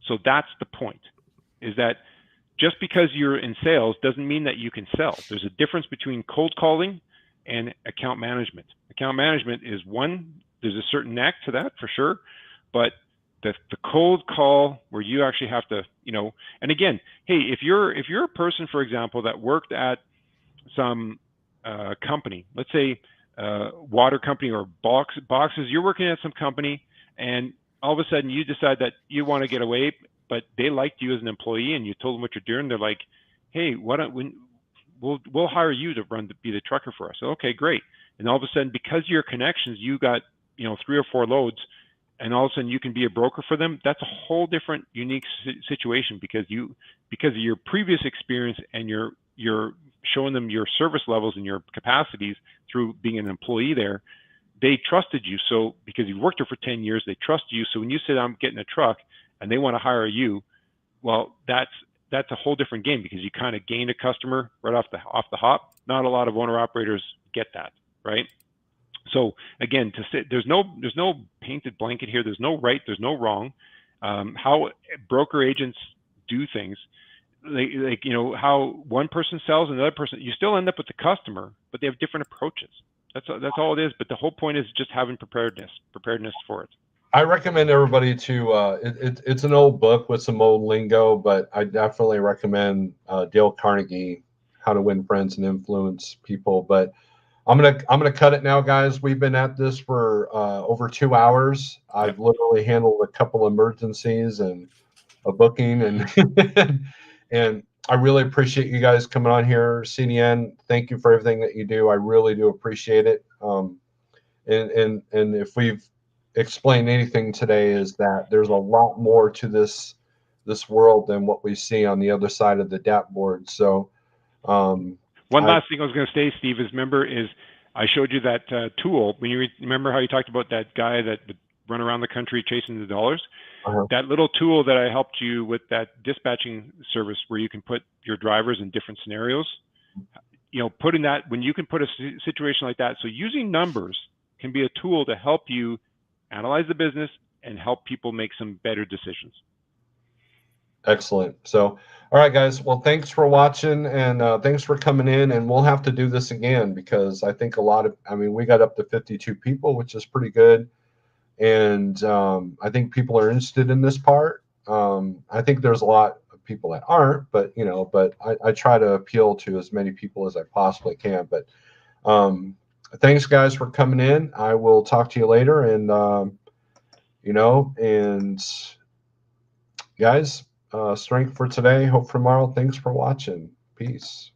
So that's the point, is that just because you're in sales doesn't mean that you can sell. There's a difference between cold calling and account management. Account management is there's a certain knack to that for sure, but the cold call where you actually have to, and again, hey, if you're a person, for example, that worked at some company, let's say water company or boxes, you're working at some company, and all of a sudden you decide that you want to get away, but they liked you as an employee and you told them what you're doing. They're like, hey, we'll hire you to be the trucker for us. So, okay, great. And all of a sudden, because of your connections, you got 3 or 4 loads, and all of a sudden you can be a broker for them. That's a whole different, unique situation because of your previous experience, and you're showing them your service levels and your capacities through being an employee there. They trusted you. So because you worked there for 10 years, they trust you. So when you said, I'm getting a truck, and they want to hire you, well, that's a whole different game, because you kind of gain a customer right off the hop. Not a lot of owner operators get that, right? So again, to say there's no painted blanket here. There's no right, there's no wrong. How broker agents do things. Like you know how one person sells and another person, you still end up with the customer, but they have different approaches. That's all it is. But the whole point is just having preparedness for it. I recommend everybody to. It's an old book with some old lingo, but I definitely recommend Dale Carnegie, How to Win Friends and Influence People. But I'm gonna cut it now, guys. We've been at this for over 2 hours. I've literally handled a couple emergencies and a booking, and and I really appreciate you guys coming on here. CDN, thank you for everything that you do. I really do appreciate it. And if we've explained anything today, is that there's a lot more to this world than what we see on the other side of the DAP board. So one last thing I was going to say, Steve, is I showed you that tool. When you remember how you talked about that guy that would run around the country chasing the dollars? That little tool that I helped you with, that dispatching service where you can put your drivers in different scenarios, you know, putting that, when you can put a situation like that. So using numbers can be a tool to help you analyze the business and help people make some better decisions. Excellent. So, all right, guys. Well, thanks for watching, and thanks for coming in. And we'll have to do this again, because I think we got up to 52 people, which is pretty good. And I think people are interested in this part. I think there's a lot of people that aren't, but I try to appeal to as many people as I possibly can. But thanks, guys, for coming in. I will talk to you later, and and guys, strength for today, hope for tomorrow. Thanks for watching. Peace.